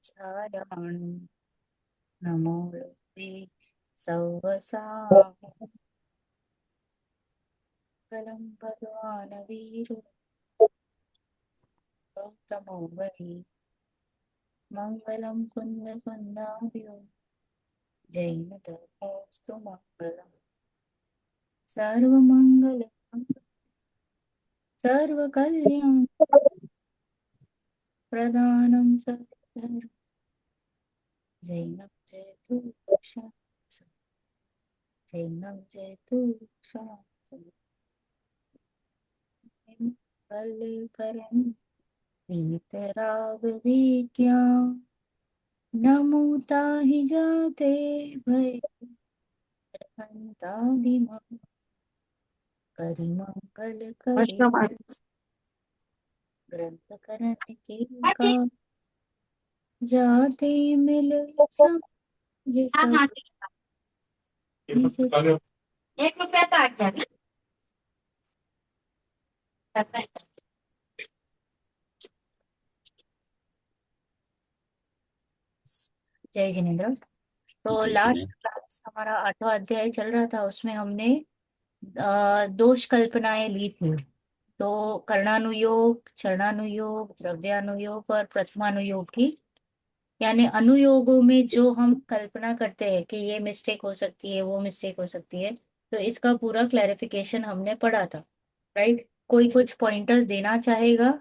छायाणु नमो लोके सौवसा कलं भगवान् वीरो गौतमो वै मङ्गलं कुन्दकुन्दाभ्यो जैनधर्मोऽस्तु मङ्गलम् सर्वमङ्गल सर्वकल्याण प्रदानं सर्वधर्म जैनं जयतु शान्ति जैनं जयतु शान्ति कल्करन् वीतराग विज्ञान नमुता हि जाते भय हन्तादिमं करिमंगल करे ग्रंथ करण के का जाते मिल सब ये हाँ सब हाँ ठीक निज है। 1 रुपया तो आ गया ना। करता है। जय जिनेन्द्र। तो लास्ट क्लास हमारा 8वां अध्याय चल रहा था, उसमें हमने दोष कल्पनाएं ली थी। तो कर्णानुयोग, चरणानुयोग, द्रव्यानुयोग और प्रथमानुयोग की, यानी अनुयोगों में जो हम कल्पना करते हैं कि ये मिस्टेक हो सकती है, वो मिस्टेक हो सकती है, तो इसका पूरा क्लैरिफिकेशन हमने पढ़ा था। राइट? कोई कुछ पॉइंटर्स देना चाहेगा?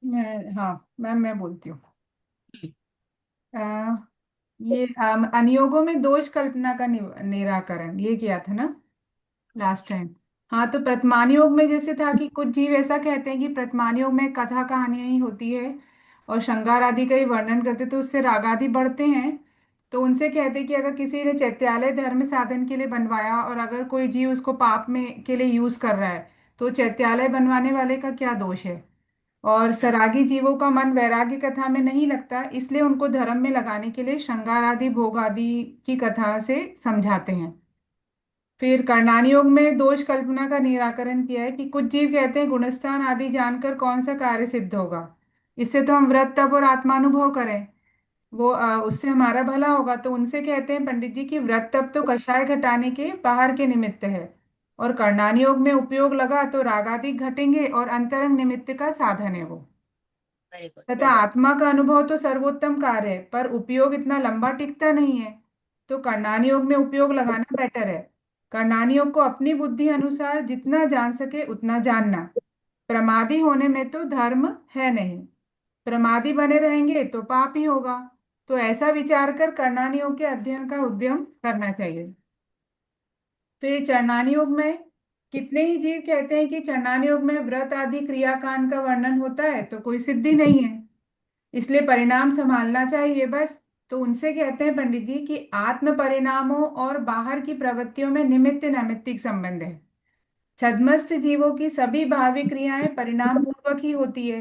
हाँ मैम, मैं बोलती हूँ। अ, ये अनुयोगों में दोष कल्पना का निराकरण ये किया था ना लास्ट टाइम। हाँ, तो प्रतिमान योग में जैसे था कि कुछ जीव ऐसा कहते हैं कि प्रतिमान योग में कथा कहानियां ही होती है और श्रृंगार आदि का ही वर्णन करते, तो उससे राग आदि बढ़ते हैं। तो उनसे कहते हैं कि अगर किसी ने चैत्यालय धर्म साधन के लिए बनवाया और अगर कोई जीव उसको पाप में के लिए यूज कर रहा है, तो चैत्यालय बनवाने वाले का क्या दोष है। और सरागी जीवों का मन वैराग्य कथा में नहीं लगता, इसलिए उनको धर्म में लगाने के लिए श्रृंगार आदि भोग आदि की कथा से समझाते हैं। फिर कर्णानी योग में दोष कल्पना का निराकरण किया है कि कुछ जीव कहते हैं गुणस्थान आदि जानकर कौन सा कार्य सिद्ध होगा, इससे तो हम व्रत तप और आत्मानुभव करें, वो उससे हमारा भला होगा। तो उनसे कहते हैं पंडित जी कि व्रत तप तो कषाय घटाने के बाहर के निमित्त है, और कर्णानी योग में उपयोग लगा तो रागादि घटेंगे और अंतरंग निमित्त का साधन है वो। Very good. तथा आत्मा का अनुभव तो सर्वोत्तम कार्य है, पर उपयोग इतना लंबा टिकता नहीं है, तो कर्णानी योग में उपयोग लगाना बेटर है। कर्णानी योग को अपनी बुद्धि अनुसार जितना जान सके उतना जानना, प्रमादी होने में तो धर्म है नहीं, प्रमादी बने रहेंगे तो पाप ही होगा। तो ऐसा विचार कर कर्णानी योग के अध्ययन का उद्यम करना चाहिए। फिर चरणानी योग में कितने ही जीव कहते हैं कि चरणानी योग में व्रत आदि क्रियाकांड का वर्णन होता है तो कोई सिद्धि नहीं है, इसलिए परिणाम संभालना चाहिए बस। तो उनसे कहते हैं पंडित जी कि आत्म परिणामों और बाहर की प्रवृत्तियों में निमित्त नैमित्तिक संबंध है। छद्मस्थ जीवों की सभी भावी क्रियाएं परिणाम पूर्वक ही होती है।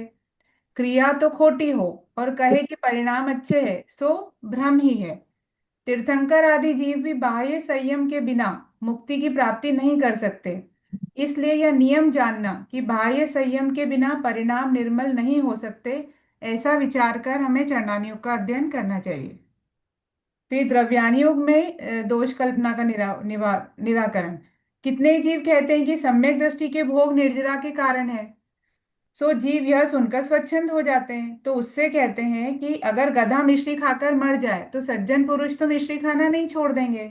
क्रिया तो खोटी हो और कहे कि परिणाम अच्छे है, सो भ्रम ही है। तीर्थंकर आदि जीव भी बाह्य संयम के बिना मुक्ति की प्राप्ति नहीं कर सकते, इसलिए यह नियम जानना कि बाह्य संयम के बिना परिणाम निर्मल नहीं हो सकते, ऐसा विचार कर हमें चरणानी योग का अध्ययन करना चाहिए। फिर द्रव्यानी योग में दोष कल्पना का निराकरण। कितने जीव कहते हैं कि सम्यक दृष्टि के भोग निर्जरा के कारण है, सो जीव यह सुनकर स्वच्छंद हो जाते हैं। तो उससे कहते हैं कि अगर गधा मिश्री खाकर मर जाए तो सज्जन पुरुष तो मिश्री खाना नहीं छोड़ देंगे।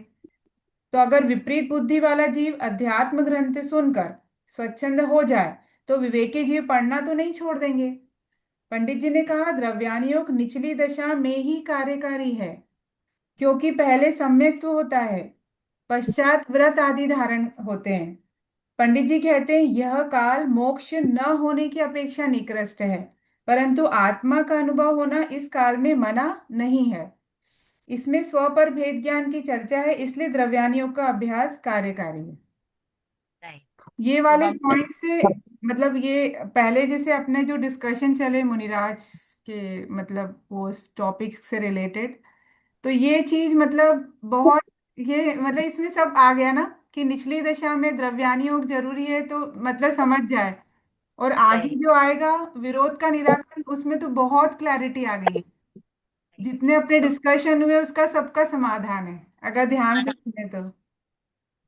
तो अगर विपरीत बुद्धि वाला जीव अध्यात्म ग्रंथ सुनकर स्वच्छंद हो जाए तो विवेकी जीव पढ़ना तो नहीं छोड़ देंगे। पंडित जी ने कहा द्रव्यान योग निचली दशा में ही कार्यकारी है, क्योंकि पहले सम्यक्त्व होता है, पश्चात व्रत आदि धारण होते हैं। पंडित जी कहते हैं यह काल मोक्ष न होने की अपेक्षा निकृष्ट है, परंतु आत्मा का अनुभव होना इस काल में मना नहीं है। इसमें स्व पर भेद ज्ञान की चर्चा है, इसलिए द्रव्यान योग का अभ्यास कार्यकारी है। राइट। ये तो वाले हम पॉइंट से मतलब ये पहले जैसे अपने जो डिस्कशन चले मुनिराज के मतलब वो टॉपिक से रिलेटेड, तो ये चीज मतलब बहुत, ये मतलब इसमें सब आ गया ना कि निचली दशा में द्रव्यान योग जरूरी है, तो मतलब समझ जाए और आगे राइट। जो आएगा विरोध का निराकरण, उसमें तो बहुत क्लैरिटी आ गई है। जितने अपने तो डिस्कशन हुए उसका सबका समाधान है, अगर ध्यान से सुने तो।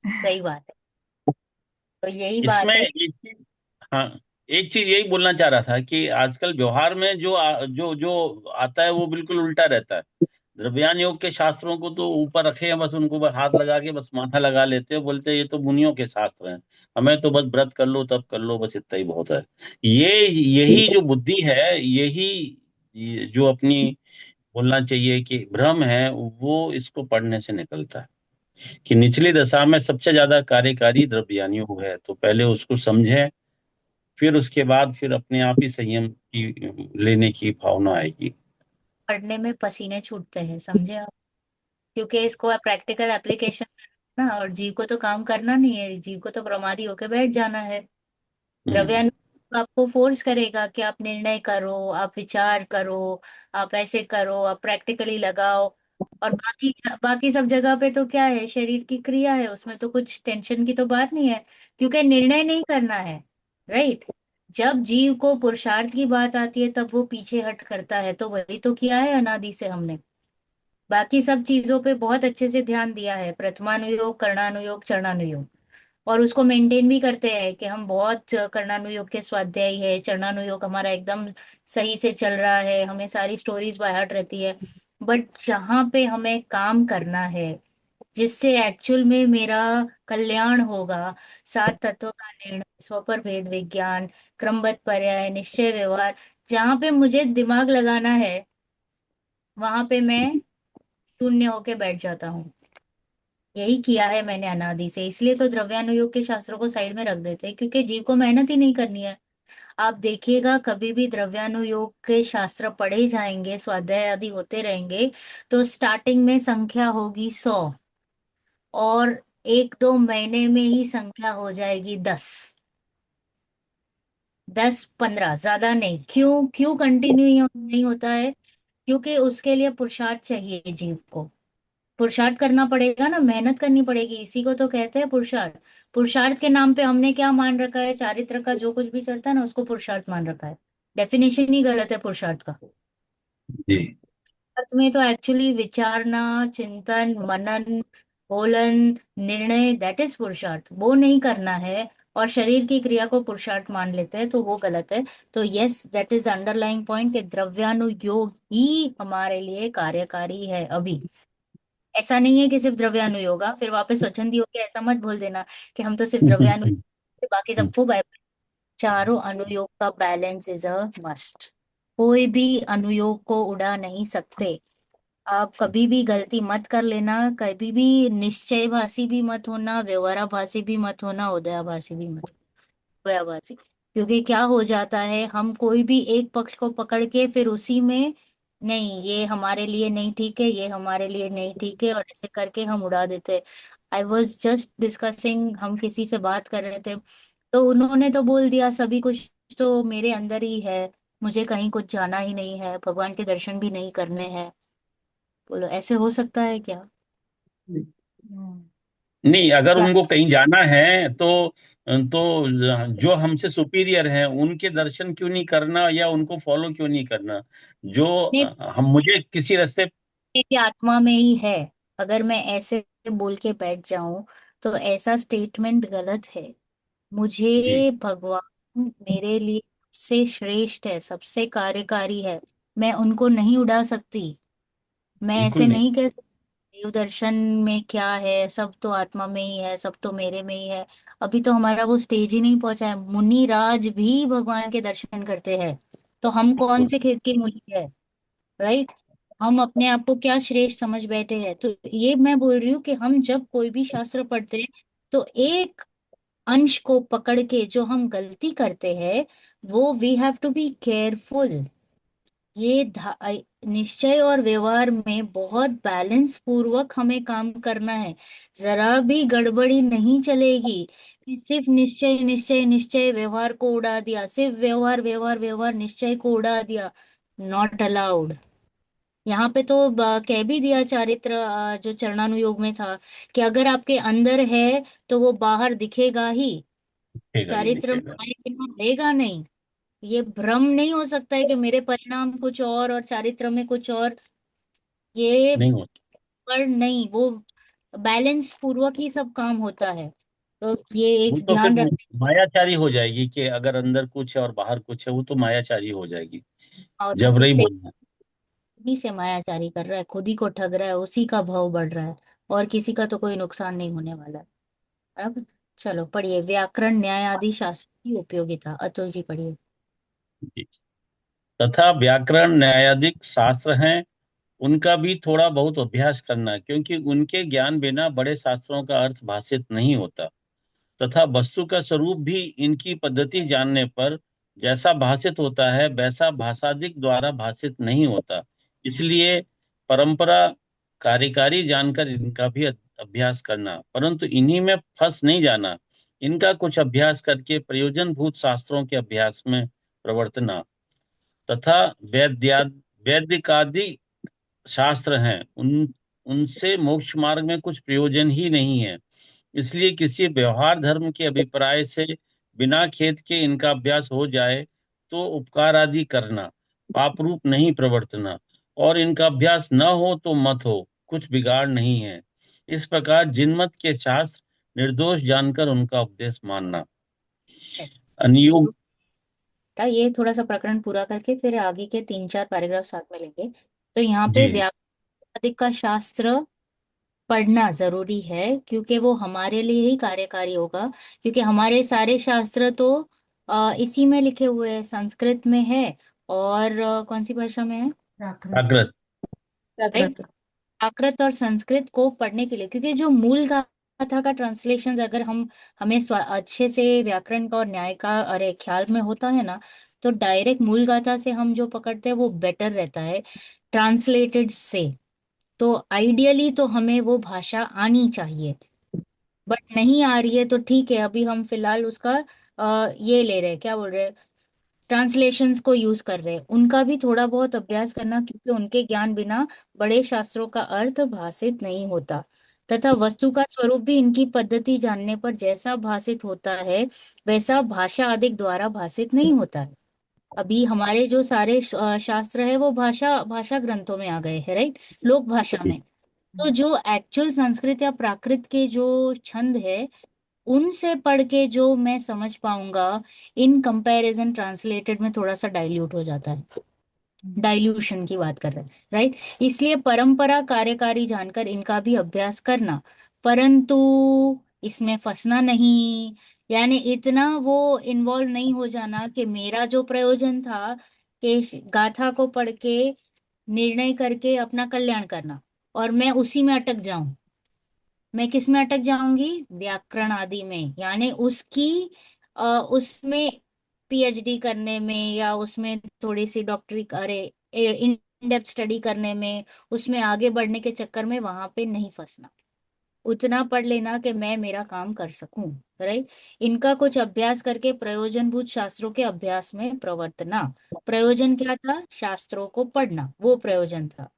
सही बात है। तो यही इसमें बात है। एक चीज, हाँ, एक चीज यही बोलना चाह रहा था कि आजकल व्यवहार में जो जो आता है वो बिल्कुल उल्टा रहता है। द्रव्यान योग के शास्त्रों को तो ऊपर रखे हैं, बस उनको बस हाथ लगा के बस माथा लगा लेते हैं, बोलते हैं ये तो मुनियों के शास्त्र हैं, हमें तो बस व्रत कर लो तब कर लो, बस इतना ही बहुत है। यही जो बुद्धि है, यही ये जो अपनी बोलना चाहिए कि भ्रम है, वो इसको पढ़ने से निकलता है कि निचली दशा में सबसे ज्यादा कार्यकारी द्रव्यान योग है। तो पहले उसको समझें, फिर उसके बाद फिर अपने आप ही संयम की लेने की भावना आएगी। पढ़ने में पसीने छूटते हैं, समझे आप? क्योंकि इसको प्रैक्टिकल एप्लीकेशन ना, और जीव को तो काम करना नहीं है, जीव को तो प्रमादी होके बैठ जाना है। हम्म। द्रव्यानुग आपको फोर्स करेगा कि आप निर्णय करो, आप विचार करो, आप ऐसे करो, आप प्रैक्टिकली लगाओ। और बाकी बाकी सब जगह पे तो क्या है, शरीर की क्रिया है, उसमें तो कुछ टेंशन की तो बात नहीं है, क्योंकि निर्णय नहीं करना है। राइट। जब जीव को पुरुषार्थ की बात आती है तब वो पीछे हट करता है, तो वही तो किया है अनादि से हमने। बाकी सब चीजों पे बहुत अच्छे से ध्यान दिया है, प्रथमानुयोग, कर्णानुयोग, चरणानुयोग। और उसको मेंटेन भी करते हैं कि हम बहुत कर्णानुयोग के स्वाध्यायी है, चरणानुयोग हमारा एकदम सही से चल रहा है, हमें सारी स्टोरीज बाय हार्ट रहती है। बट जहाँ पे हमें काम करना है, जिससे एक्चुअल में मेरा कल्याण होगा, सात तत्वों का निर्णय, स्वपर भेद विज्ञान, क्रमबद्ध पर्याय, निश्चय व्यवहार, जहाँ पे मुझे दिमाग लगाना है, वहां पे मैं शून्य होके बैठ जाता हूँ। यही किया है मैंने अनादि से, इसलिए तो द्रव्यानुयोग के शास्त्रों को साइड में रख देते हैं, क्योंकि जीव को मेहनत ही नहीं करनी है। आप देखिएगा, कभी भी द्रव्यानुयोग के शास्त्र पढ़े जाएंगे, स्वाध्याय आदि होते रहेंगे, तो स्टार्टिंग में संख्या होगी 100, और 1-2 महीने में ही संख्या हो जाएगी 10, 10-15, ज्यादा नहीं। क्यों क्यों कंटिन्यू नहीं होता है? क्योंकि उसके लिए पुरुषार्थ चाहिए जीव को। पुरुषार्थ करना पड़ेगा ना, मेहनत करनी पड़ेगी, इसी को तो कहते हैं पुरुषार्थ। पुरुषार्थ के नाम पे हमने क्या मान रखा है, चारित्र का जो कुछ भी चलता है ना, उसको पुरुषार्थ मान रखा है। डेफिनेशन ही गलत है पुरुषार्थ का। जी। अर्थ में तो एक्चुअली विचारना, चिंतन, मनन, बोलन, निर्णय, दैट इज पुरुषार्थ, वो नहीं करना है। और शरीर की क्रिया को पुरुषार्थ मान लेते हैं, तो वो गलत है। तो yes, that is the underlying point कि द्रव्यानुयोग ही हमारे लिए कार्यकारी है अभी। ऐसा नहीं है कि सिर्फ द्रव्यानुयोग, फिर वापस स्वच्छंदी होके ऐसा मत बोल देना कि हम तो सिर्फ द्रव्यानुयोग, बाकी सबको चारों अनुयोग का बैलेंस इज अ मस्ट। कोई भी अनुयोग को उड़ा नहीं सकते। आप कभी भी गलती मत कर लेना, कभी भी निश्चयभाषी भी मत होना, व्यवहाराभासी भी मत होना, उदयाभासी भी मत, उदयाभासी। क्योंकि क्या हो जाता है, हम कोई भी एक पक्ष को पकड़ के फिर उसी में, नहीं ये हमारे लिए नहीं ठीक है, ये हमारे लिए नहीं ठीक है, और ऐसे करके हम उड़ा देते। आई वॉज जस्ट डिस्कसिंग, हम किसी से बात कर रहे थे, तो उन्होंने तो बोल दिया सभी कुछ तो मेरे अंदर ही है, मुझे कहीं कुछ जाना ही नहीं है, भगवान के दर्शन भी नहीं करने हैं। बोलो, ऐसे हो सकता है क्या? हम्म। नहीं, अगर क्या? उनको कहीं जाना है तो जो हमसे सुपीरियर हैं उनके दर्शन क्यों नहीं करना, या उनको फॉलो क्यों नहीं करना? जो नहीं, हम मुझे किसी रास्ते। मेरी आत्मा में ही है। अगर मैं ऐसे बोल के बैठ जाऊं तो ऐसा स्टेटमेंट गलत है। जी। मुझे भगवान मेरे लिए सबसे श्रेष्ठ है, सबसे कार्यकारी है, मैं उनको नहीं उड़ा सकती। मैं ऐसे बिल्कुल नहीं। नहीं कह सकती देव दर्शन में क्या है, सब तो आत्मा में ही है, सब तो मेरे में ही है। अभी तो हमारा वो स्टेज ही नहीं पहुंचा है, मुनि राज भी भगवान के दर्शन करते हैं, तो हम कौन बिल्कुल। से खेत के मुनि है? राइट। हम अपने आप को क्या श्रेष्ठ समझ बैठे हैं? तो ये मैं बोल रही हूँ कि हम जब कोई भी शास्त्र पढ़ते हैं, तो एक अंश को पकड़ के जो हम गलती करते हैं, वो we have to be careful. ये निश्चय और व्यवहार में बहुत बैलेंस पूर्वक हमें काम करना है। जरा भी गड़बड़ी नहीं चलेगी कि सिर्फ निश्चय निश्चय निश्चय व्यवहार को उड़ा दिया, सिर्फ व्यवहार व्यवहार व्यवहार निश्चय को उड़ा दिया। Not allowed. यहाँ पे तो कह भी दिया चारित्र, जो चरणानुयोग में था, कि अगर आपके अंदर है तो वो बाहर दिखेगा ही। दिखेगा नहीं, चारित्र में दिखेगा। आए बिना रहेगा नहीं। ये भ्रम नहीं हो सकता है कि मेरे परिणाम कुछ और चारित्र में कुछ और। ये नहीं होता। पर नहीं, वो बैलेंस पूर्वक ही सब काम होता है। तो ये वो एक तो फिर ध्यान रख। मायाचारी हो जाएगी कि अगर अंदर कुछ है और बाहर कुछ है, वो तो मायाचारी हो जाएगी। और वो जबरई किससे, बोलना। खुद ही से मायाचारी कर रहा है, खुद ही को ठग रहा है, उसी का भाव बढ़ रहा है। और किसी का तो कोई नुकसान नहीं होने वाला है। अब चलो पढ़िए, व्याकरण न्याय आदि शास्त्र की उपयोगिता, अतुल जी पढ़िए। जी। तथा व्याकरण न्यायाधिक शास्त्र हैं, उनका भी थोड़ा बहुत अभ्यास करना, क्योंकि उनके ज्ञान बिना बड़े शास्त्रों का अर्थ भाषित नहीं होता। तथा वस्तु का स्वरूप भी इनकी पद्धति जानने पर जैसा भाषित होता है वैसा भाषादिक द्वारा भाषित नहीं होता। इसलिए परंपरा कार्यकारी जानकर इनका भी अभ्यास करना, परंतु इन्हीं में फंस नहीं जाना। इनका कुछ अभ्यास करके प्रयोजन भूत शास्त्रों के अभ्यास में प्रवर्तना, तथा वैद्या वैदिकादि शास्त्र हैं, उन उनसे मोक्ष मार्ग में कुछ प्रयोजन ही नहीं है। इसलिए किसी व्यवहार धर्म के अभिप्राय से बिना खेद के इनका अभ्यास हो जाए तो उपकार आदि करना, पाप रूप नहीं प्रवर्तना। और इनका अभ्यास न हो तो मत हो, कुछ बिगाड़ नहीं है। इस प्रकार जिनमत के शास्त्र निर्दोष जानकर उनका उपदेश मानना। अनियोग। ये थोड़ा सा प्रकरण पूरा करके फिर आगे के 3 4 पैराग्राफ साथ में लेंगे। तो यहाँ पे जी। व्याकरण का शास्त्र पढ़ना जरूरी है, क्योंकि वो हमारे लिए ही कार्यकारी होगा। क्योंकि हमारे सारे शास्त्र तो इसी में लिखे हुए हैं, संस्कृत में है। और कौन सी भाषा में है? प्राकृत। जागृत। राइट। प्राकृत और संस्कृत को पढ़ने के लिए, क्योंकि जो मूल गाथा का ट्रांसलेशन अगर हमें अच्छे से व्याकरण का और न्याय का अरे ख्याल में होता है ना, तो डायरेक्ट मूल गाथा से हम जो पकड़ते हैं वो बेटर रहता है ट्रांसलेटेड से। तो आइडियली तो हमें वो भाषा आनी चाहिए, बट नहीं आ रही है तो ठीक है, अभी हम फिलहाल उसका ये ले रहे हैं, क्या बोल रहे हैं, ट्रांसलेशंस को यूज कर रहे हैं। उनका भी थोड़ा बहुत अभ्यास करना, क्योंकि उनके ज्ञान बिना बड़े शास्त्रों का अर्थ भाषित नहीं होता। तथा वस्तु का स्वरूप भी इनकी पद्धति जानने पर जैसा भाषित होता है वैसा भाषा आदि द्वारा भाषित नहीं होता है। अभी हमारे जो सारे शास्त्र है वो भाषा भाषा ग्रंथों में आ गए हैं, राइट, लोक भाषा में। तो जो एक्चुअल संस्कृत या प्राकृत के जो छंद है, उनसे पढ़ के जो मैं समझ पाऊंगा, इन कंपैरिजन ट्रांसलेटेड में थोड़ा सा डाइल्यूट हो जाता है। डाइल्यूशन की बात कर रहे हैं, राइट। इसलिए परंपरा कार्यकारी जानकर इनका भी अभ्यास करना, परंतु इसमें फंसना नहीं। यानी इतना वो इन्वॉल्व नहीं हो जाना कि मेरा जो प्रयोजन था कि गाथा को पढ़ के निर्णय करके अपना कल्याण करना, और मैं उसी में अटक जाऊं। मैं किस में अटक जाऊंगी? व्याकरण आदि में, यानी उसमें पीएचडी करने में, या उसमें थोड़ी सी डॉक्टरी अरे इन डेप्थ स्टडी करने में, उसमें आगे बढ़ने के चक्कर में वहां पे नहीं फंसना। उतना पढ़ लेना कि मैं मेरा काम कर सकूं, राइट। इनका कुछ अभ्यास करके प्रयोजनभूत शास्त्रों के अभ्यास में प्रवर्तना। प्रयोजन क्या था? शास्त्रों को पढ़ना, वो प्रयोजन था,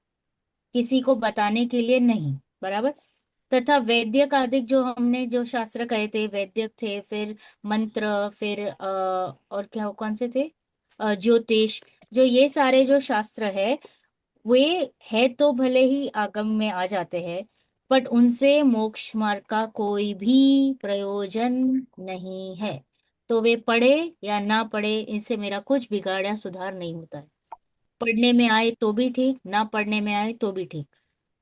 किसी को बताने के लिए नहीं। बराबर। तथा वैद्यक आदि जो हमने जो शास्त्र कहे थे, वैद्यक थे, फिर मंत्र, फिर और क्या कौन से थे, ज्योतिष, जो ये सारे जो शास्त्र है, वे है तो भले ही आगम में आ जाते हैं, बट उनसे मोक्ष मार्ग का कोई भी प्रयोजन नहीं है। तो वे पढ़े या ना पढ़े, इनसे मेरा कुछ बिगाड़ या सुधार नहीं होता है। पढ़ने में आए तो भी ठीक, ना पढ़ने में आए तो भी ठीक,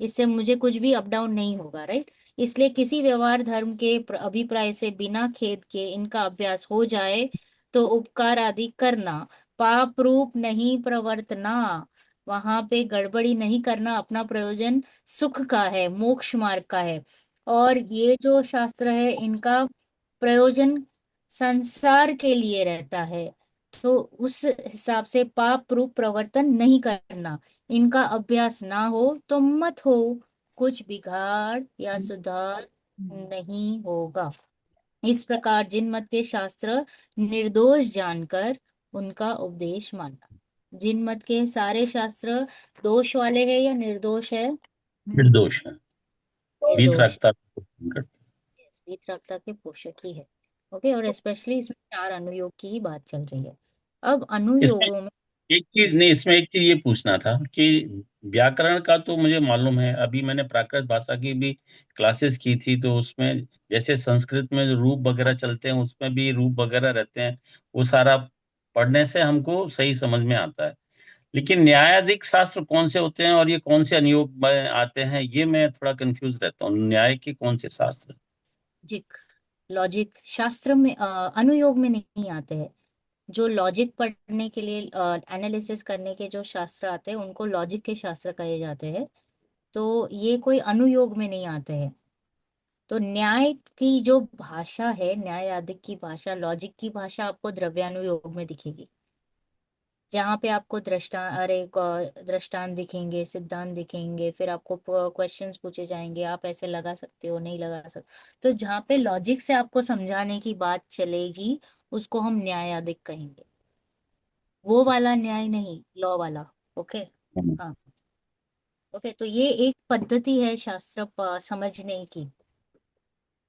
इससे मुझे कुछ भी अप डाउन नहीं होगा, राइट। इसलिए किसी व्यवहार धर्म के अभिप्राय से बिना खेद के इनका अभ्यास हो जाए तो उपकार आदि करना, पाप रूप नहीं प्रवर्तना। वहां पे गड़बड़ी नहीं करना, अपना प्रयोजन सुख का है, मोक्ष मार्ग का है। और ये जो शास्त्र है इनका प्रयोजन संसार के लिए रहता है। तो उस हिसाब से पाप रूप प्रवर्तन नहीं करना, इनका अभ्यास ना हो तो मत हो, कुछ बिगाड़ या सुधार नहीं होगा। इस प्रकार जिन मत के शास्त्र निर्दोष जानकर उनका उपदेश मानना। जिन मत के सारे शास्त्र दोष वाले हैं या निर्दोष है? निर्दोष है। निर्दोष। वीतरागता। वितरकता के पोषक ही है। ओके, और स्पेशली इसमें 4 अनुयोग की ही बात चल रही है। अब इसमें अनुयोगों में, एक चीज नहीं, इसमें एक चीज ये पूछना था कि व्याकरण का तो मुझे मालूम है, अभी मैंने प्राकृत भाषा की भी क्लासेस की थी, तो उसमें जैसे संस्कृत में जो रूप वगैरह चलते हैं उसमें भी रूप वगैरह रहते हैं, वो सारा पढ़ने से हमको सही समझ में आता है। लेकिन न्यायाधिक शास्त्र कौन से होते हैं और ये कौन से अनुयोग में आते हैं, ये मैं थोड़ा कंफ्यूज रहता हूँ, न्याय के कौन से शास्त्र। लॉजिक, लॉजिक शास्त्र में अनुयोग में नहीं आते हैं। जो लॉजिक पढ़ने के लिए, एनालिसिस करने के जो शास्त्र आते हैं उनको लॉजिक के शास्त्र कहे जाते हैं। तो ये कोई अनुयोग में नहीं आते हैं। तो न्याय की जो भाषा है, न्यायाधिक की भाषा, लॉजिक की भाषा आपको द्रव्यानुयोग में दिखेगी, जहाँ पे आपको दृष्टांत दिखेंगे, सिद्धांत दिखेंगे, फिर आपको क्वेश्चंस पूछे जाएंगे, आप ऐसे लगा सकते हो, नहीं लगा सकते। तो जहाँ पे लॉजिक से आपको समझाने की बात चलेगी, उसको हम न्यायाधिक कहेंगे। वो वाला न्याय नहीं, लॉ वाला। ओके। हम्म। हाँ। ओके, तो ये एक पद्धति है शास्त्र समझने की।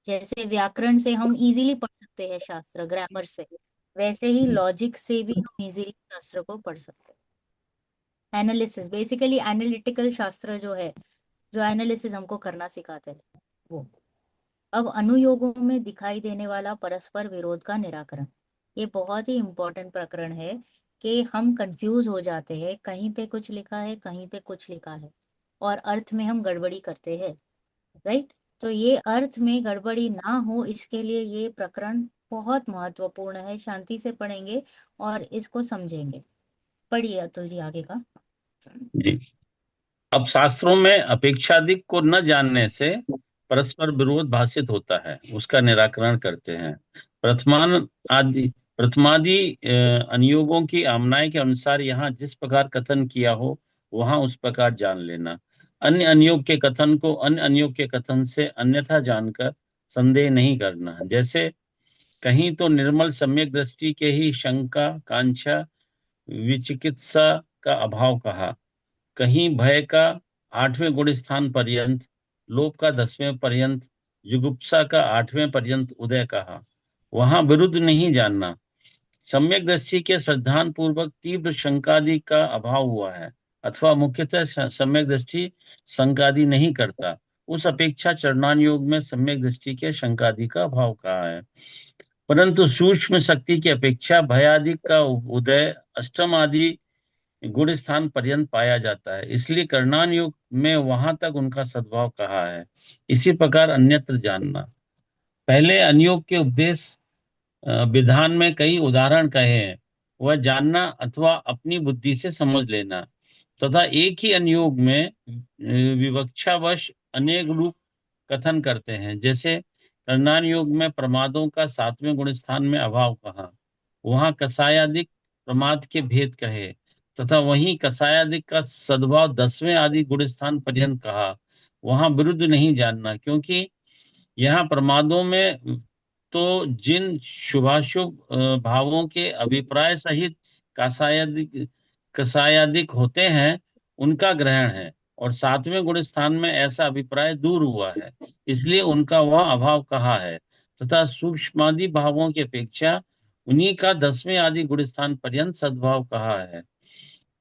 जैसे व्याकरण से हम इजीली पढ़ सकते हैं शास्त्र, ग्रामर से, वैसे ही लॉजिक से भी हम इजीली शास्त्र को पढ़ सकते हैं। एनालिसिस, बेसिकली एनालिटिकल शास्त्र जो है, जो एनालिसिस हमको करना सिखाते हैं, वो। अब अनुयोगों में दिखाई देने वाला परस्पर विरोध का निराकरण, ये बहुत ही इंपॉर्टेंट प्रकरण है। कि हम कंफ्यूज हो जाते हैं, कहीं पे कुछ लिखा है, कहीं पे कुछ लिखा है, और अर्थ में हम गड़बड़ी करते हैं। राइट। तो ये अर्थ में गड़बड़ी ना हो, इसके लिए ये प्रकरण बहुत महत्वपूर्ण है। शांति से पढ़ेंगे और इसको समझेंगे। पढ़िए अतुल जी आगे का। जी। अब शास्त्रों में अपेक्षादिक को न जानने से परस्पर विरोध भाषित होता है, उसका निराकरण करते हैं। प्रथमान आदि प्रथमादि अनुयोगों की आमनाय के अनुसार यहाँ जिस प्रकार कथन किया हो वहां उस प्रकार जान लेना। अन्य अनुयोग के कथन को अन्य अनुयोग के कथन से अन्यथा जानकर संदेह नहीं करना। जैसे कहीं तो निर्मल सम्यक दृष्टि के ही शंका, कांक्षा, विचिकित्सा का अभाव कहा, कहीं भय का 8वें गुण स्थान पर्यंत, लोभ का 10वें पर्यंत, जुगुप्सा का 8वें पर्यंत उदय कहा, वहां विरुद्ध नहीं जानना। सम्यक दृष्टि के श्रद्धान पूर्वक तीव्र शंकादि का अभाव हुआ है, अथवा मुख्यतः सम्यक दृष्टि शंकादि नहीं करता, उस अपेक्षा चरणान योग में सम्यक दृष्टि के शंकादि का अभाव कहा है। परंतु सूक्ष्म शक्ति की अपेक्षा भयादि का उदय अष्टम आदि गुण स्थान पर्यंत पाया जाता है, इसलिए करणान युग में वहां तक उनका सद्भाव कहा है। इसी प्रकार अन्यत्र जानना। पहले अनुयोग के उपदेश विधान में कई उदाहरण कहे हैं, वह जानना अथवा अपनी बुद्धि से समझ लेना, तथा एक ही अनुयोग में विवक्षावश अनेक रूप कथन करते हैं। जैसे करणान योग में प्रमादों का 7वें गुण स्थान में अभाव कहा, वहां कसायादिक प्रमाद के भेद कहे, तथा वहीं कसायादिक का सद्भाव 10वें आदि गुण स्थान पर्यंत कहा, वहां विरुद्ध नहीं जानना, क्योंकि यहाँ प्रमादों में तो जिन शुभाशुभ भावों के अभिप्राय सहित कसायादिक कसायादिक होते हैं उनका ग्रहण है, और 7वें गुण स्थान में ऐसा अभिप्राय दूर हुआ है, इसलिए उनका वह अभाव कहा है, तथा सूक्ष्मादि भावों की अपेक्षा उन्हीं का 10वें आदि गुण स्थान पर्यंत सद्भाव कहा है।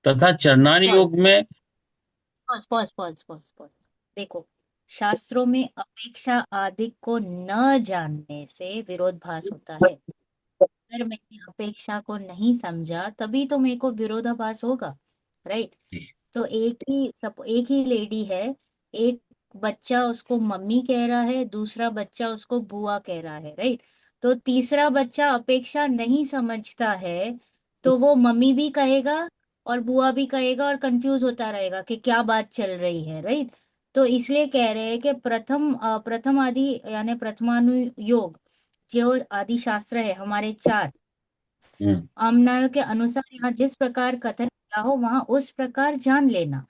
तथा चरणान पॉज योग में pause pause pause pause pause. देखो, शास्त्रों में अपेक्षा आदि को न जानने से विरोधाभास होता है। अगर मैंने अपेक्षा को नहीं समझा, तभी तो मेरे को विरोधाभास होगा। राइट। तो एक ही लेडी है, एक बच्चा उसको मम्मी कह रहा है, दूसरा बच्चा उसको बुआ कह रहा है। राइट। तो तीसरा बच्चा अपेक्षा नहीं समझता है, तो वो मम्मी भी कहेगा और बुआ भी कहेगा, और कंफ्यूज होता रहेगा कि क्या बात चल रही है। राइट। तो इसलिए कह रहे हैं कि प्रथम आदि यानी प्रथमानुयोग, जो आदि शास्त्र है हमारे 4 हम्म, आमनायों के अनुसार, यहाँ जिस प्रकार कथन किया हो वहां उस प्रकार जान लेना।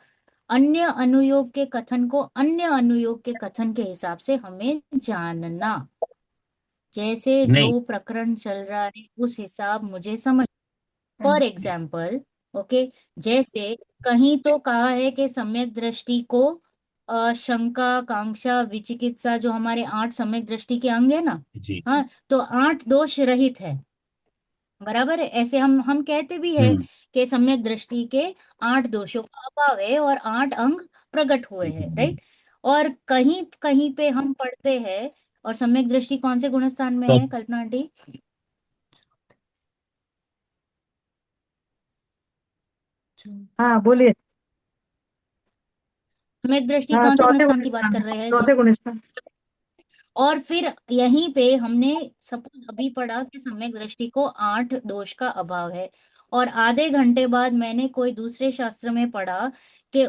अन्य अनुयोग के कथन को अन्य अनुयोग के कथन के हिसाब से हमें जानना। जैसे नहीं। जो प्रकरण चल रहा है उस हिसाब मुझे समझ। फॉर समझिए। एग्जाम्पल, ओके, जैसे कहीं तो कहा है कि सम्यक दृष्टि को शंका, कांक्षा, विचिकित्सा, जो हमारे 8 सम्यक दृष्टि के अंग है ना। जी। हाँ, तो 8 दोष रहित है। बराबर है, ऐसे हम कहते भी है हम्म। कि सम्यक दृष्टि के 8 दोषों का अभाव है और 8 अंग प्रकट हुए हैं, हम्म। राइट। और कहीं कहीं पे हम पढ़ते हैं, और सम्यक दृष्टि कौन से गुण स्थान में तो है कल्पना आंटी? हाँ बोलिए। सम्यक दृष्टि हाँ, कौन से गुण चौथे स्थान गुण की बात स्थान कर में, रहे हैं? चौथे गुण स्थान। और फिर यहीं पे हमने सपोज अभी पढ़ा कि सम्यक दृष्टि को 8 दोष का अभाव है, और आधे घंटे बाद मैंने कोई दूसरे शास्त्र में पढ़ा कि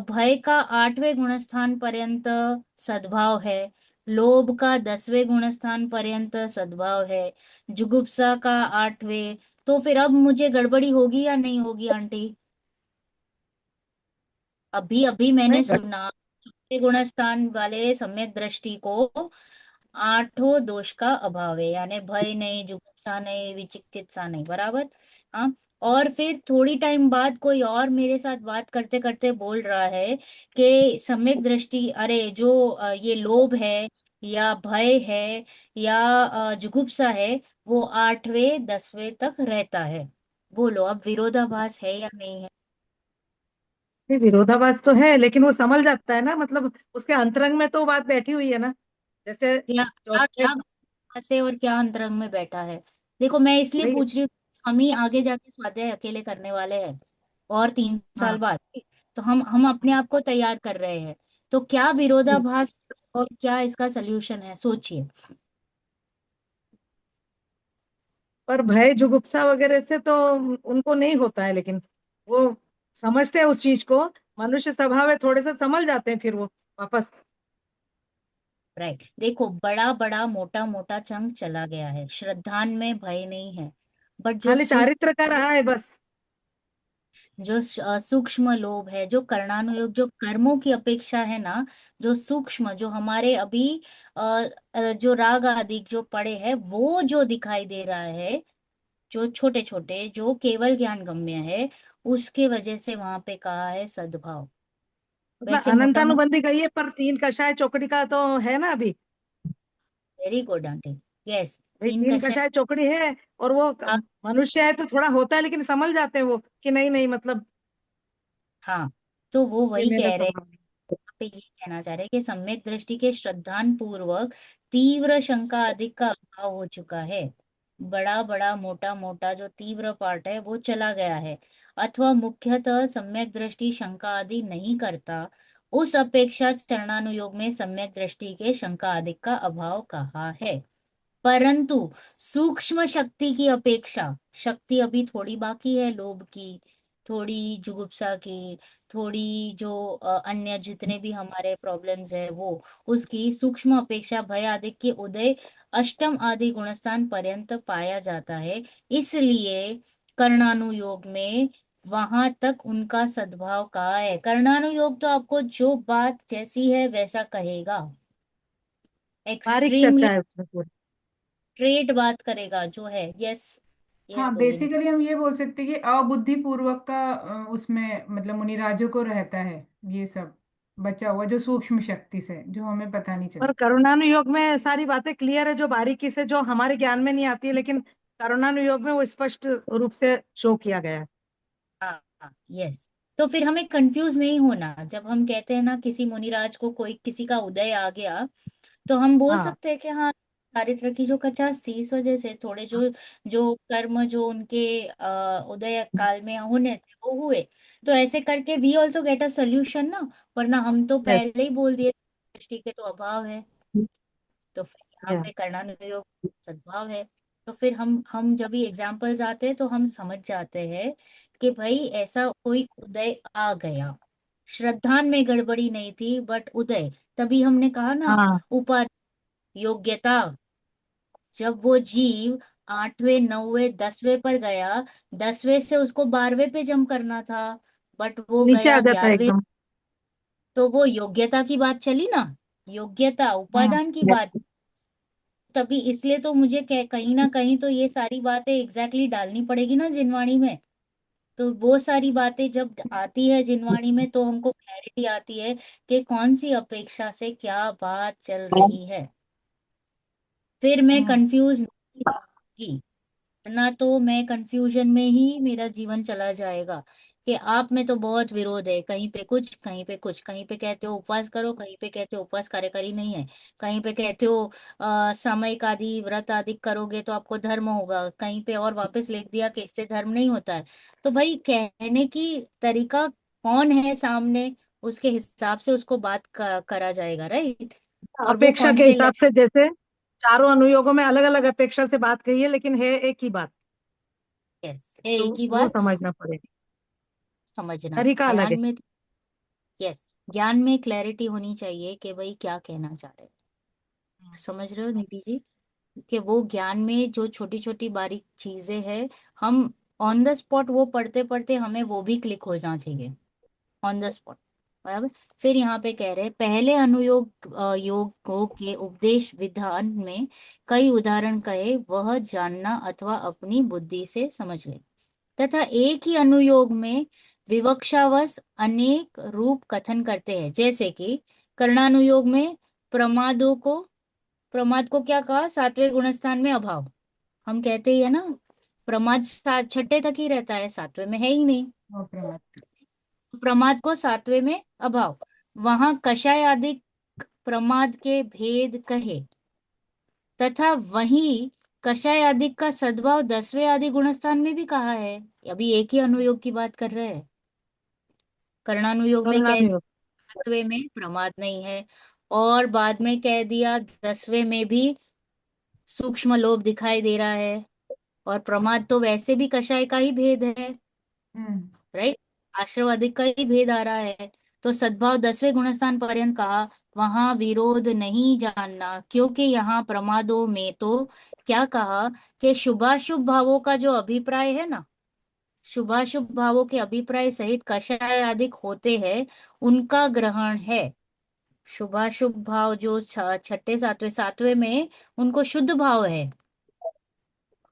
भय का 8वें गुणस्थान पर्यंत सद्भाव है, लोभ का 10वें गुणस्थान पर्यंत सद्भाव है, जुगुप्सा का 8वें। तो फिर अब मुझे गड़बड़ी होगी या नहीं होगी आंटी? अभी अभी मैंने नहीं, सुना चौथे गुणस्थान वाले सम्यक दृष्टि को 8 दोष का अभाव है, यानी भय नहीं, जुगुप्सा नहीं, विचिकित्सा नहीं, बराबर। हाँ। और फिर थोड़ी टाइम बाद कोई और मेरे साथ बात करते करते बोल रहा है कि सम्यक दृष्टि, अरे जो ये लोभ है या भय है या जुगुप्सा है, वो 8वें 10वें तक रहता है। बोलो अब विरोधाभास है या नहीं है? नहीं, विरोधाभास तो है, लेकिन वो संभल जाता है ना, मतलब उसके अंतरंग में तो बात बैठी हुई है ना। जैसे क्या क्या चौथे। क्या से और क्या अंतरंग में बैठा है? देखो मैं इसलिए नहीं। पूछ रही हूँ, हम ही आगे जाके स्वाध्याय अकेले करने वाले हैं, और 3 साल हाँ। बाद। तो हम अपने आप को तैयार कर रहे हैं। तो क्या जी। विरोधाभास और क्या इसका सोल्यूशन है, सोचिए। पर भय जुगुप्सा वगैरह से तो उनको नहीं होता है, लेकिन वो समझते हैं उस चीज को। मनुष्य स्वभाव है, थोड़े से संभल जाते हैं फिर वो वापस। राइट, देखो बड़ा बड़ा मोटा मोटा चंग चला गया है, श्रद्धान में भय नहीं है। बट जो खाली चारित्र का रहा है बस। सूक्ष्म लोभ है, जो कर्णानुयोग, जो कर्मों की अपेक्षा है ना, जो सूक्ष्म, जो हमारे अभी जो राग आदि जो पड़े हैं, वो जो दिखाई दे रहा है, जो छोटे छोटे, जो केवल ज्ञान गम्य है, उसके वजह से वहां पे कहा है सद्भाव। मतलब वैसे मोटा मोटा। अनंतानुबंधी गई है, पर तीन कषाय चौकड़ी का तो है ना अभी। Very good aunty. यस। भाई, तीन तीन कषाय। कषाय चौकड़ी है। और वो मनुष्य है तो थोड़ा होता है, लेकिन संभल जाते हैं वो कि नहीं नहीं, मतलब हाँ, तो वो ये वही मेरा कह रहे, स्वभाव है। पे ये कहना चाह रहे हैं कि सम्यक दृष्टि के श्रद्धान पूर्वक तीव्र शंका अधिक का अभाव हो चुका है। बड़ा बड़ा मोटा मोटा जो तीव्र पार्ट है वो चला गया है, अथवा मुख्यतः सम्यक दृष्टि शंका आदि नहीं करता, उस अपेक्षा चरणानुयोग में सम्यक दृष्टि के शंका आदि का अभाव कहा है। परंतु सूक्ष्म शक्ति की अपेक्षा, शक्ति अभी थोड़ी बाकी है लोभ की, थोड़ी जुगुप्सा की, थोड़ी जो अन्य जितने भी हमारे प्रॉब्लम्स है वो, उसकी सूक्ष्म अपेक्षा भय आदि के उदय अष्टम आदि गुणस्थान पर्यंत पाया जाता है। इसलिए कर्णानुयोग में वहां तक उनका सद्भाव कहा है। कर्णानुयोग तो आपको जो बात जैसी है वैसा कहेगा, बारीक एक्सट्रीमली चर्चा है उसमें पूरी। स्ट्रेट बात करेगा जो है। यस, यस हाँ, बोलिए। बेसिकली हम ये बोल सकते हैं कि अबुद्धि पूर्वक का उसमें मतलब मुनिराजों को रहता है ये सब बचा हुआ, जो सूक्ष्म शक्ति से जो हमें पता नहीं पर चलता। करुणानुयोग में सारी बातें क्लियर है, जो बारीकी से जो हमारे ज्ञान में नहीं आती है, लेकिन करुणानुयोग में वो स्पष्ट रूप से शो किया गया है। हाँ हाँ, यस। तो फिर हमें कंफ्यूज नहीं होना, जब हम कहते हैं ना किसी मुनिराज को कोई किसी का उदय आ गया, तो हम बोल हाँ। सकते हैं कि हाँ, चारित्र की जो कचास थी इस वजह से थोड़े जो जो कर्म जो उनके उदय काल में होने थे वो हुए। तो ऐसे करके we also get a solution ना। वरना हम तो यस। पहले ही बोल दिए दृष्टि के तो अभाव है। तो फिर यहाँ या पे कर्णानुयोग सद्भाव है। तो फिर हम जब भी एग्जाम्पल्स आते हैं तो हम समझ जाते हैं कि भाई ऐसा कोई उदय आ गया, श्रद्धान में गड़बड़ी नहीं थी बट उदय। तभी हमने कहा ना, हाँ। ऊपर योग्यता, जब वो जीव 8वें 9वें 10वें पर गया, 10वें से उसको 12वें पे जंप करना था, बट वो नीचे आ गया जाता है 11वें। एकदम। तो वो योग्यता की बात चली ना, योग्यता हाँ। उपादान की बात। तभी इसलिए तो मुझे कहीं ना कहीं तो ये सारी बातें एग्जैक्टली डालनी पड़ेगी ना जिनवाणी में। तो वो सारी बातें जब आती है जिनवाणी में तो हमको क्लैरिटी आती है कि कौन सी अपेक्षा से क्या बात चल रही है। फिर मैं हम्म। कंफ्यूज नहीं होगी, वरना तो मैं कंफ्यूजन में ही मेरा जीवन चला जाएगा कि आप में तो बहुत विरोध है, कहीं पे कुछ कहीं पे कुछ, कहीं पे कहते हो उपवास करो, कहीं पे कहते हो उपवास कार्यकारी नहीं है, कहीं पे कहते हो सामयिक आदि व्रत आदि करोगे तो आपको धर्म होगा, कहीं पे और वापस लिख दिया कि इससे धर्म नहीं होता है। तो भाई कहने की तरीका कौन है सामने, उसके हिसाब से उसको बात करा जाएगा, राइट। और वो अपेक्षा कौन के से हिसाब से, जैसे चारों अनुयोगों में अलग अलग अपेक्षा से बात कही है, लेकिन है एक ही बात। यस है, तो एक ही वो बात। समझना पड़ेगा, समझना तरीका अलग ज्ञान है। में, यस ज्ञान में क्लैरिटी होनी चाहिए कि भाई क्या कहना चाह रहे हैं। समझ रहे हो निधि जी, कि वो ज्ञान में जो छोटी छोटी बारीक चीजें हैं, हम ऑन द स्पॉट वो पढ़ते पढ़ते हमें वो भी क्लिक हो जाना चाहिए ऑन द स्पॉट। बराबर। फिर यहाँ पे कह रहे हैं पहले अनुयोग योगों के उपदेश विधान में कई उदाहरण कहे, वह जानना अथवा अपनी बुद्धि से समझ ले। तथा एक ही अनुयोग में विवक्षावश अनेक रूप कथन करते हैं, जैसे कि कर्णानुयोग में प्रमादों को, प्रमाद को क्या कहा, सातवें गुणस्थान में अभाव। हम कहते ही है ना, प्रमाद छठे तक ही रहता है, सातवें में है ही नहीं। और प्रमाद। प्रमाद को सातवें में अभाव, वहां कषाय आदि प्रमाद के भेद कहे। तथा वही कषाय आदि का सद्भाव 10वें आदि गुणस्थान में भी कहा है। अभी एक ही अनुयोग की बात कर रहे हैं। कर्णानुयोग में कह करुणानुयोग। दिया 7वें में प्रमाद नहीं है, और बाद में कह दिया 10वें में भी सूक्ष्म लोभ दिखाई दे रहा है, और प्रमाद तो वैसे भी कषाय का ही भेद है, हम्म। राइट। आश्रवादिक का ही भेद आ रहा है। तो सद्भाव 10वें गुणस्थान पर्यंत कहा, वहां विरोध नहीं जानना, क्योंकि यहाँ प्रमादों में तो क्या कहा कि शुभाशुभ भावों का जो अभिप्राय है ना, शुभाशुभ भावों के अभिप्राय सहित कषाय आदि होते हैं, उनका ग्रहण है। शुभाशुभ भाव जो छठे सातवें, सातवें में उनको शुद्ध भाव है,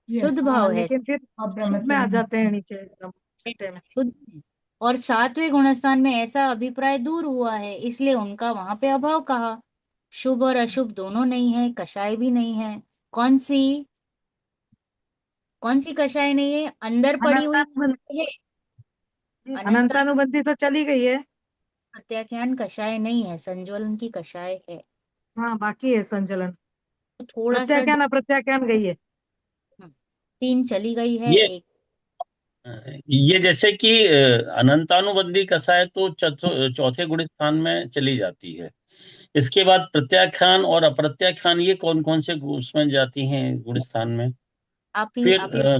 यस। शुद्ध हाँ, भाव है, लेकिन फिर और शुभ में प्रमत्व आ नहीं। जाते हैं नीचे एकदम छठे में। शुद्ध है। और सातवें गुणस्थान में ऐसा अभिप्राय दूर हुआ है, इसलिए उनका वहां पे अभाव कहा। शुभ और अशुभ दोनों नहीं है, कषाय भी नहीं है। कौन सी, कौन सी कषाय नहीं है, अंदर पड़ी हुई अनंतानुबंधी। है। अनंत अनंतानुबंधी तो चली गई है। प्रत्याख्यान कषाय नहीं है, संज्वलन की कषाय है। हाँ, बाकी है संचलन। तो थोड़ा सा प्रत्याख्यान अप्रत्याख्यान गई है। तीन चली गई है ये एक। ये जैसे कि अनंतानुबंधी कसाय तो चौथे गुण स्थान में चली जाती है। इसके बाद प्रत्याख्यान और अप्रत्याख्यान ये कौन कौन से उसमें जाती हैं गुण स्थान में? फिर आप ही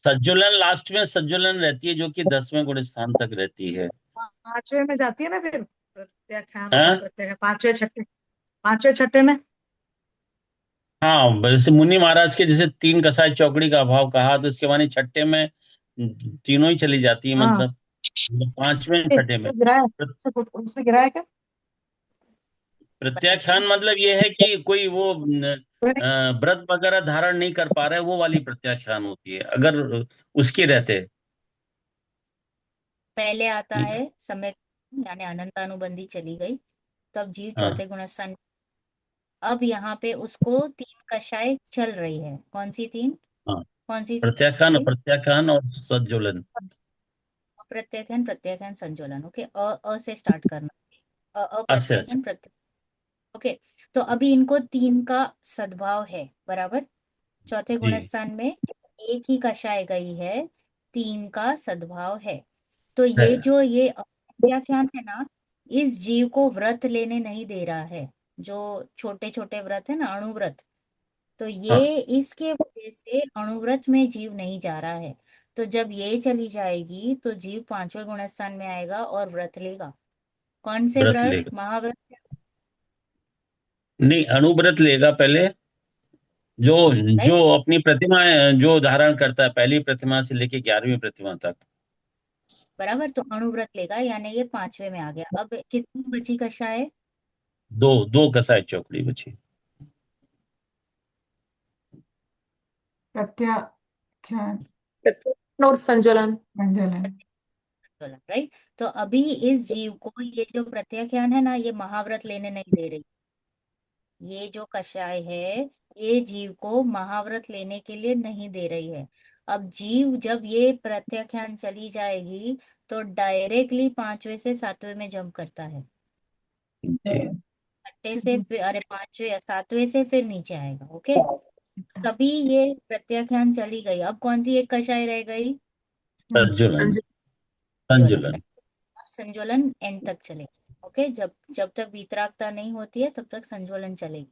सज्जुलन, लास्ट में सज्जुलन रहती है जो कि 10वें गुण स्थान तक रहती है। पांचवे में जाती है ना फिर, प्रत्याख्यान और हाँ, अप्रत्याख्यान पांचवे छठे, पांचवे छठे में। हाँ, जैसे मुनि महाराज के जैसे तीन कसाय चौकड़ी का अभाव कहा, तो इसके माने छठे में तीनों ही चली जाती है, हाँ, मतलब 5वें छठे में। उससे गिराया, उससे गिराया क्या? बताइए। प्रत्याख्यान मतलब ये है कि कोई वो व्रत वगैरह धारण नहीं कर पा रहे, वो वाली प्रत्याख्यान होती है अगर उसके रहते। पहले आता है समय, यानी अनंतानुबंधी चली गई, तब जीव हाँ, चौथे गुणस्थान। अब यहाँ पे उसको तीन कषाय चल रही है, कौन सी तीन, हाँ, कौन सी तीन प्रत्याख्यान जी। अप्रत्याख्यान और सज्जुलन। अप्रत्याख्यान प्रत्याख्यान संतुलन, ओके, अ से स्टार्ट करना, अच्छा, अच्छा। अप्रत्याख्यान प्रत्याख्यान। ओके। तो अभी इनको तीन का सद्भाव है, बराबर। चौथे जी, गुणस्थान में एक ही कषाय गई है, तीन का सद्भाव है। तो है। ये अव्याख्यान है ना, इस जीव को व्रत लेने नहीं दे रहा है। जो छोटे छोटे व्रत है ना, अणुव्रत, तो हाँ, ये इसके वजह से अणुव्रत में जीव नहीं जा रहा है। तो जब ये चली जाएगी तो जीव पांचवें गुणस्थान में आएगा और व्रत लेगा। कौन से व्रत व्रत, लेगा। महाव्रत। नहीं, अणुव्रत लेगा पहले। जो जो राइट। अपनी प्रतिमा जो धारण करता है, पहली प्रतिमा से लेके 11वीं प्रतिमा तक। बराबर, तो अणुव्रत लेगा, यानी ये पांचवे में आ गया। अब कितनी बची कषाय, दो दो कसाय चौकड़ी बची। प्रत्याख्यान। और संजुलन। संजलन। संतुलन, राइट। तो अभी इस जीव को ये जो प्रत्याख्यान है ना, ये महाव्रत लेने नहीं दे रही। ये जो कषाय है, ये जीव को महाव्रत लेने के लिए नहीं दे रही है। अब जीव जब ये प्रत्याख्यान चली जाएगी तो डायरेक्टली पांचवे से सातवें में जंप करता है। छठे से फिर, अरे पांचवे या सातवें से फिर नीचे आएगा। ओके, तभी ये प्रत्याख्यान चली गई। अब कौन सी एक कषाय रह गई? संजुलन। संजोलन। संजुलन। अब संजोलन एंड तक चलेगी। ओके, जब जब तक वीतरागता नहीं होती है तब तक संजोलन चलेगी,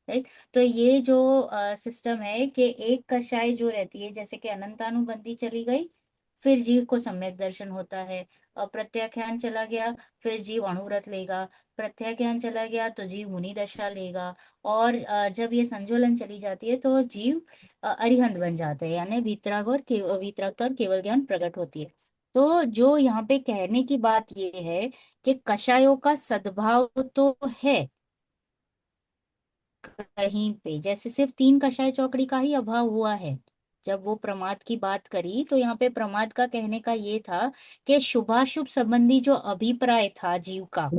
राइट। तो ये जो सिस्टम है कि एक कषाय जो रहती है, जैसे कि अनंतानुबंधी चली गई, फिर जीव को सम्यक दर्शन होता है। प्रत्याख्यान चला गया, फिर जीव अणुव्रत लेगा। प्रत्याख्यान चला गया तो जीव मुनि दशा लेगा। और जब ये संजोलन चली जाती है तो जीव अरिहंत बन जाते हैं, यानी वीतराग और वीतरागता और केवल ज्ञान प्रकट होती है। तो जो यहाँ पे कहने की बात ये है कि कषायों का सद्भाव तो है कहीं पे, जैसे सिर्फ तीन कषाय चौकड़ी का ही अभाव हुआ है। जब वो प्रमाद की बात करी तो यहाँ पे प्रमाद का कहने का ये था कि शुभाशुभ संबंधी जो अभिप्राय था जीव का,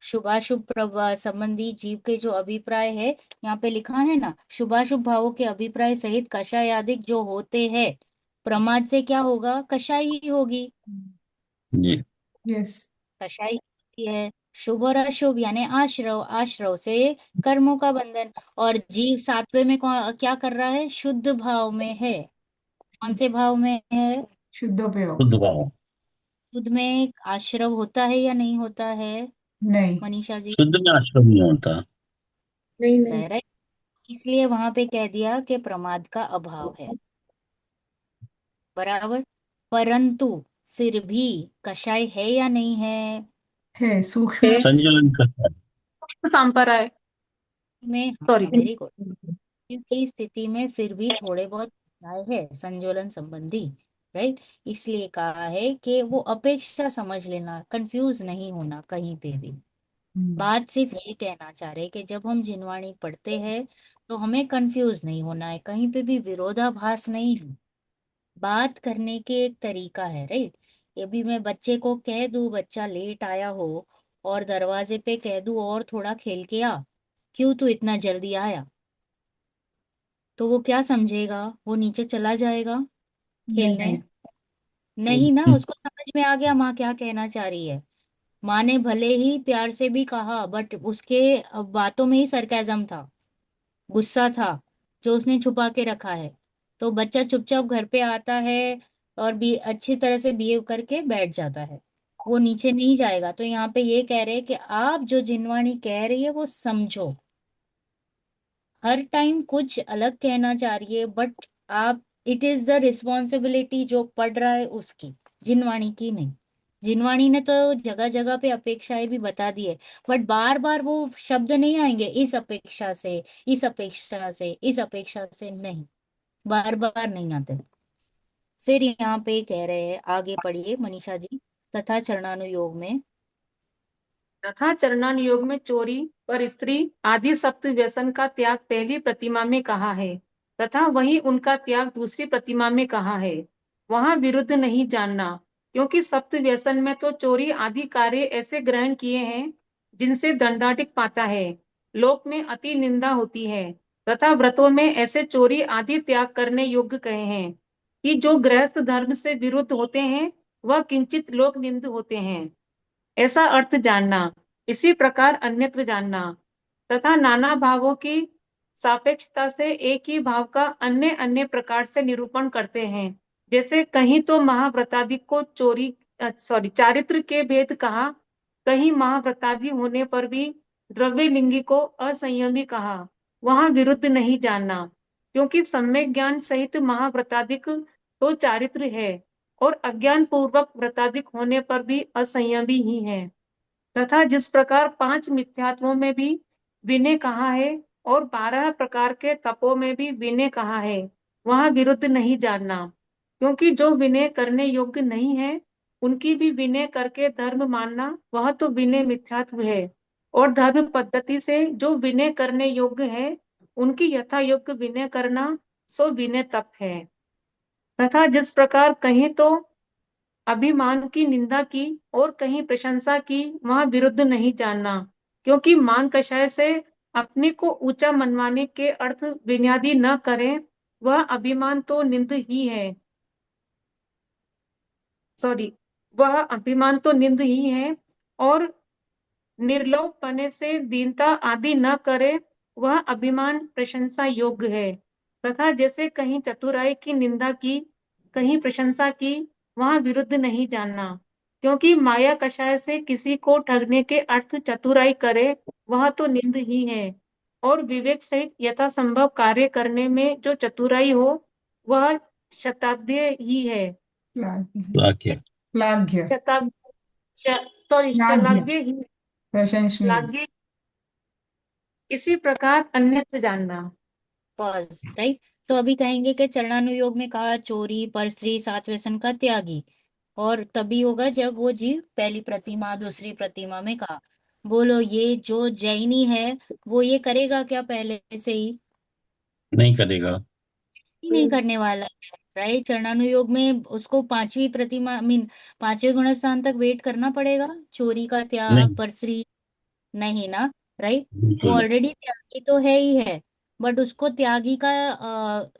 शुभाशुभ संबंधी जीव के जो अभिप्राय है, यहाँ पे लिखा है ना, शुभाशुभ भावों के अभिप्राय सहित कषाय आदि जो होते हैं, प्रमाद से क्या होगा? कषाय ही होगी। जी। यस। कषाय होती है शुभ और अशुभ, यानी आश्रव, आश्रव से कर्मों का बंधन। और जीव सातवें में कौन क्या कर रहा है? शुद्ध भाव में है। कौन से भाव में है? शुद्धोपयोग। शुद्ध भाव। शुद्ध में आश्रव होता है या नहीं होता है? नहीं। मनीषा जी, शुद्ध में आश्रम नहीं होता। नहीं होता नहीं। है, राइट। इसलिए वहां पे कह दिया कि प्रमाद का अभाव है, बराबर। परंतु फिर भी कषाय है या नहीं है? है, सूक्ष्म। संजुलन करता है। संप्रदाय। में, सॉरी। हाँ, वेरी गुड। की स्थिति में फिर भी थोड़े बहुत न्याय है संजोलन संबंधी, राइट। इसलिए कहा है कि वो अपेक्षा समझ लेना, कंफ्यूज नहीं होना कहीं पे भी। बात सिर्फ यही कहना चाह रहे कि जब हम जिनवाणी पढ़ते हैं तो हमें कंफ्यूज नहीं होना है, कहीं पे भी विरोधाभास नहीं है। बात करने के एक तरीका है, राइट। ये भी मैं बच्चे को कह दूं, बच्चा लेट आया हो और दरवाजे पे कह दूं और थोड़ा खेल के आ, क्यों तू इतना जल्दी आया, तो वो क्या समझेगा? वो नीचे चला जाएगा खेलने? नहीं। नहीं ना, उसको समझ में आ गया माँ क्या कहना चाह रही है। माँ ने भले ही प्यार से भी कहा, बट उसके बातों में ही सरकाज़म था, गुस्सा था, जो उसने छुपा के रखा है। तो बच्चा चुपचाप घर पे आता है और भी अच्छी तरह से बिहेव करके बैठ जाता है, वो नीचे नहीं जाएगा। तो यहाँ पे ये कह रहे हैं कि आप जो जिनवाणी कह रही है वो समझो, हर टाइम कुछ अलग कहना चाह रही है, बट आप, इट इज द रिस्पॉन्सिबिलिटी जो पढ़ रहा है उसकी, जिनवाणी की नहीं। जिनवाणी ने तो जगह जगह पे अपेक्षाएं भी बता दी है, बट बार बार वो शब्द नहीं आएंगे, इस अपेक्षा से, इस अपेक्षा से, इस अपेक्षा से, नहीं, बार बार नहीं आते। फिर यहाँ पे कह रहे हैं, आगे पढ़िए मनीषा जी। तथा चरणानुयोग में, तथा चरणान योग में चोरी और स्त्री आदि सप्त व्यसन का त्याग पहली प्रतिमा में कहा है, तथा वही उनका त्याग दूसरी प्रतिमा में कहा है। वहां विरुद्ध नहीं जानना, क्योंकि सप्त व्यसन में तो चोरी आदि कार्य ऐसे ग्रहण किए हैं जिनसे दंडाधिक पाता है, लोक में अति निंदा होती है, तथा व्रतों में ऐसे चोरी आदि त्याग करने योग्य कहे हैं कि जो गृहस्थ धर्म से विरुद्ध होते हैं वह किंचित लोक निंद होते हैं, ऐसा अर्थ जानना। इसी प्रकार अन्यत्र जानना, तथा नाना भावों की सापेक्षता से एक ही भाव का अन्य अन्य प्रकार से निरूपण करते हैं। जैसे कहीं तो महाव्रतादि को चोरी चारित्र के भेद कहा, कहीं महाव्रतादि होने पर भी द्रव्य लिंगी को असंयमी कहा। वहां विरुद्ध नहीं जानना, क्योंकि सम्यक ज्ञान सहित महाव्रतादिक तो चारित्र है और अज्ञान पूर्वक व्रताधिक होने पर भी असंयमी ही है। तथा जिस प्रकार पांच मिथ्यात्वों में भी विनय कहा है और 12 प्रकार के तपों में भी विनय कहा है, वहां विरुद्ध नहीं जानना, क्योंकि जो विनय करने योग्य नहीं है उनकी भी विनय करके धर्म मानना वह तो विनय मिथ्यात्व है, और धर्म पद्धति से जो विनय करने योग्य है उनकी यथा योग्य विनय करना सो विनय तप है। तथा जिस प्रकार कहीं तो अभिमान की निंदा की और कहीं प्रशंसा की, वह विरुद्ध नहीं जानना, क्योंकि मान कषाय से अपने को ऊंचा मनवाने के अर्थ बुनियादी न करें, वह अभिमान तो निंद ही है। सॉरी, वह अभिमान तो निंद ही है। और निर्लोभ पने से दीनता आदि न करे, वह अभिमान प्रशंसा योग्य है। तथा जैसे कहीं चतुराई की निंदा की, कहीं प्रशंसा की, वहां विरुद्ध नहीं जानना, क्योंकि माया कषाय से किसी को ठगने के अर्थ चतुराई करे, वह तो निंद ही है। और विवेक सहित यथासंभव कार्य करने में जो चतुराई हो, वह शताब्दी ही है। श्लाघ्य। वाक्य। श्लाघ्य। शताब्दी, सॉरी, श्लाघ्य। शलाघ्य ही, प्रशंसनीय। श्लाघ्य। इसी प्रकार अन्यत्र जानना। Pause, right. तो अभी कहेंगे कि चरणानुयोग में कहा चोरी परस्त्री सात व्यसन का त्यागी, और तभी होगा जब वो जीव पहली प्रतिमा दूसरी प्रतिमा में कहा। बोलो ये जो जैनी है वो ये करेगा क्या पहले से ही? नहीं करेगा। ही नहीं करने वाला है, राइट। चरणानुयोग में उसको पांचवी प्रतिमा मीन पांचवे गुणस्थान तक वेट करना पड़ेगा, चोरी का त्याग नहीं, परस्त्री नहीं ना, राइट। वो बिल्कुल नहीं। ऑलरेडी त्यागी तो है ही है, बट उसको त्यागी का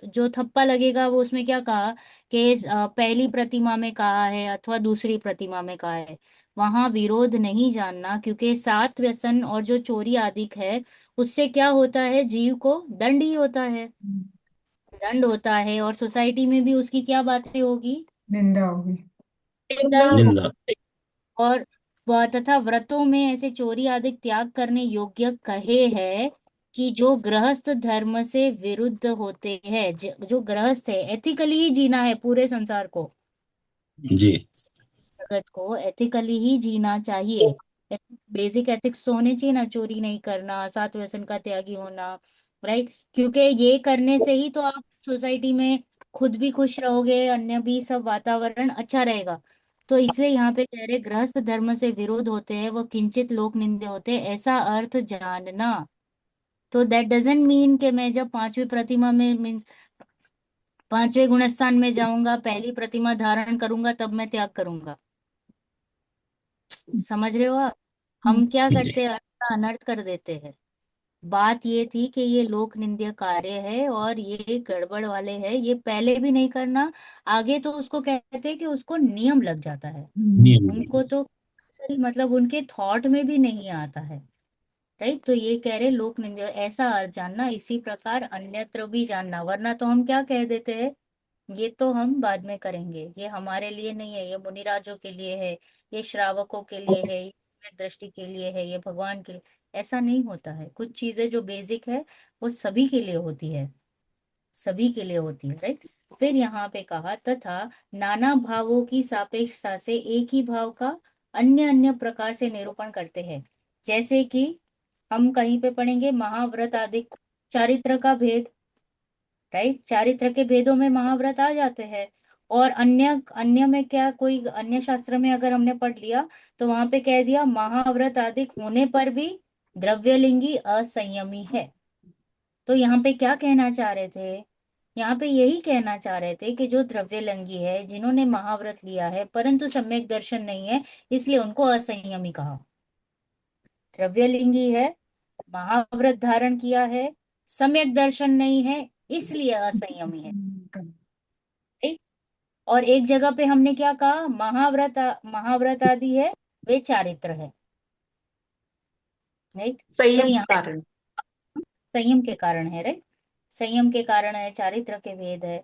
जो थप्पा लगेगा वो उसमें क्या कहा कि पहली प्रतिमा में कहा है अथवा दूसरी प्रतिमा में कहा है, वहां विरोध नहीं जानना, क्योंकि सात व्यसन और जो चोरी आदि है उससे क्या होता है, जीव को दंड ही होता है, दंड होता है। और सोसाइटी में भी उसकी क्या बातें होगी, निंदा होगी। निंदा ही निंदा। होगी। और तथा व्रतों में ऐसे चोरी आदि त्याग करने योग्य कहे है कि जो गृहस्थ धर्म से विरुद्ध होते हैं, जो गृहस्थ है, एथिकली ही जीना है पूरे संसार को, जी। जगत को एथिकली ही जीना चाहिए। बेसिक एथिक्स तो होने चाहिए ना, चोरी नहीं करना, सात व्यसन का त्यागी होना, राइट। क्योंकि ये करने से ही तो आप सोसाइटी में खुद भी खुश रहोगे, अन्य भी, सब वातावरण अच्छा रहेगा। तो इसलिए यहाँ पे कह रहे गृहस्थ धर्म से विरोध होते हैं वो किंचित लोक निंदे होते हैं, ऐसा अर्थ जानना। तो दैट डजेंट मीन कि मैं जब पांचवी प्रतिमा में मीन्स पांचवे गुणस्थान में जाऊंगा पहली प्रतिमा धारण करूंगा तब मैं त्याग करूंगा। समझ रहे हो आप? हम क्या जी। करते हैं, अर्थ का अनर्थ कर देते हैं। बात ये थी कि ये लोक निंद्य कार्य है और ये गड़बड़ वाले है, ये पहले भी नहीं करना, आगे तो उसको कहते हैं कि उसको नियम लग जाता है। नियम। उनको तो सही मतलब उनके थॉट में भी नहीं आता है, राइट। तो ये कह रहे लोक निंद्य ऐसा अर्थ जानना, इसी प्रकार अन्यत्र भी जानना, वरना तो हम क्या कह देते हैं, ये तो हम बाद में करेंगे, ये हमारे लिए नहीं है, ये मुनिराजों के लिए है, ये श्रावकों के लिए है, ये दृष्टि के लिए है, ये भगवान के लिए। ऐसा नहीं होता है, कुछ चीजें जो बेसिक है वो सभी के लिए होती है, सभी के लिए होती है, राइट। फिर यहाँ पे कहा तथा नाना भावों की सापेक्षता से एक ही भाव का अन्य अन्य प्रकार से निरूपण करते हैं। जैसे कि हम कहीं पे पढ़ेंगे महाव्रत आदि, चारित्र का भेद, राइट, चारित्र के भेदों में महाव्रत आ जाते हैं। और अन्य अन्य में क्या, कोई अन्य शास्त्र में अगर हमने पढ़ लिया तो वहां पे कह दिया महाव्रत आदि होने पर भी द्रव्यलिंगी असंयमी है। तो यहाँ पे क्या कहना चाह रहे थे, यहाँ पे यही कहना चाह रहे थे कि जो द्रव्यलिंगी है जिन्होंने महाव्रत लिया है परंतु सम्यक दर्शन नहीं है, इसलिए उनको असंयमी कहा। द्रव्यलिंगी है, महाव्रत धारण किया है, सम्यक दर्शन नहीं है, इसलिए असंयमी है, ठीक? और एक जगह पे हमने क्या कहा, महाव्रत आदि है वे चारित्र है, राइट। तो संयम के यहाँ कारण। संयम के कारण है, राइट, संयम के कारण है, चारित्र के भेद है।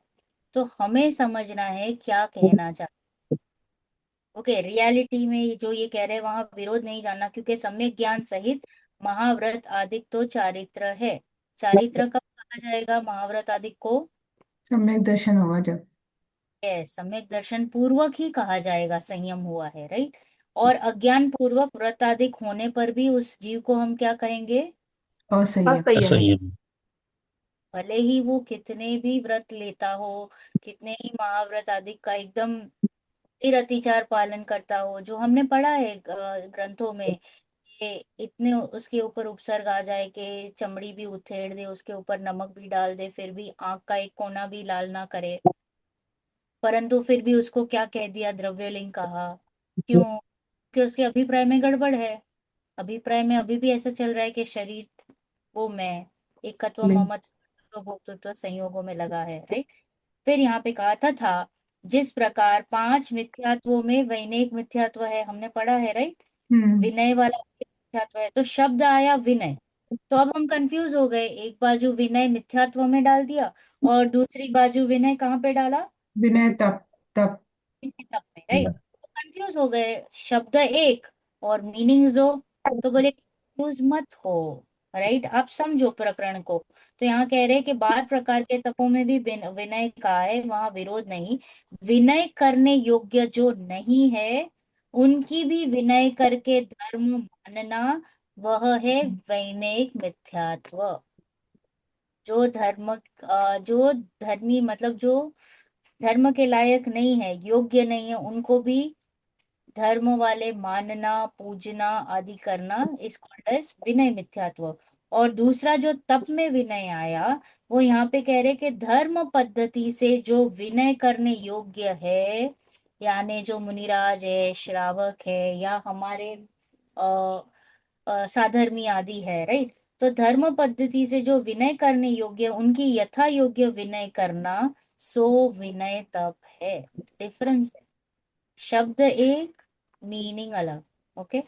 तो हमें समझना है क्या कहना चाहते। ओके, रियलिटी में जो ये कह रहे हैं वहां विरोध नहीं जानना, क्योंकि सम्यक ज्ञान सहित महाव्रत आदि तो चारित्र है। चारित्र कब कहा जाएगा महाव्रत आदि को, सम्यक दर्शन होगा जब। सम्यक दर्शन पूर्वक ही कहा जाएगा संयम हुआ है, राइट। और अज्ञान पूर्वक व्रत आदि होने पर भी उस जीव को हम क्या कहेंगे, असंयम। असंयमी। असंयम। भले ही वो कितने भी व्रत लेता हो, कितने ही महाव्रत आदि का एकदम निरतिचार पालन करता हो, जो हमने पढ़ा है ग्रंथों में, कि इतने उसके ऊपर उपसर्ग आ जाए कि चमड़ी भी उथेड़ दे, उसके ऊपर नमक भी डाल दे, फिर भी आंख का एक कोना भी लाल ना करे, परंतु फिर भी उसको क्या कह दिया, द्रव्यलिंग कहा। क्यों? कि उसके अभिप्राय में गड़बड़ है। अभिप्राय में अभी भी ऐसा चल रहा है कि शरीर वो मैं, एकत्व ममत्व भोक्तृत्व संयोगों में लगा है, राइट। फिर यहाँ पे कहा था जिस प्रकार पांच मिथ्यात्वों में वैनेक मिथ्यात्व है, हमने पढ़ा है, राइट। हम्म। विनय वाला मिथ्यात्व है, तो शब्द आया विनय। तो अब हम कंफ्यूज हो गए, एक बाजू विनय मिथ्यात्व में डाल दिया और दूसरी बाजू विनय कहाँ पे डाला, विनय तप। तप। तप में, राइट। तो कंफ्यूज हो गए, शब्द एक और मीनिंग दो। तो बोले कंफ्यूज मत हो, राइट, आप समझो प्रकरण को। तो यहाँ कह रहे हैं कि 12 प्रकार के तपों में भी विनय का है, वहां विरोध नहीं। विनय करने योग्य जो नहीं है उनकी भी विनय करके धर्म मानना, वह है वैनेक मिथ्यात्व। जो धर्म जो धर्मी मतलब जो धर्म के लायक नहीं है, योग्य नहीं है, उनको भी धर्म वाले मानना, पूजना आदि करना इस कॉल्ड एज विनय मिथ्यात्व। और दूसरा जो तप में विनय आया, वो यहाँ पे कह रहे कि धर्म पद्धति से जो विनय करने योग्य है, यानी जो मुनिराज है, श्रावक है, या हमारे साधर्मी आदि है, राइट। तो धर्म पद्धति से जो विनय करने योग्य, उनकी यथा योग्य विनय करना, सो विनय तप है। डिफरेंस है, शब्द एक, मीनिंग अलग। ओके।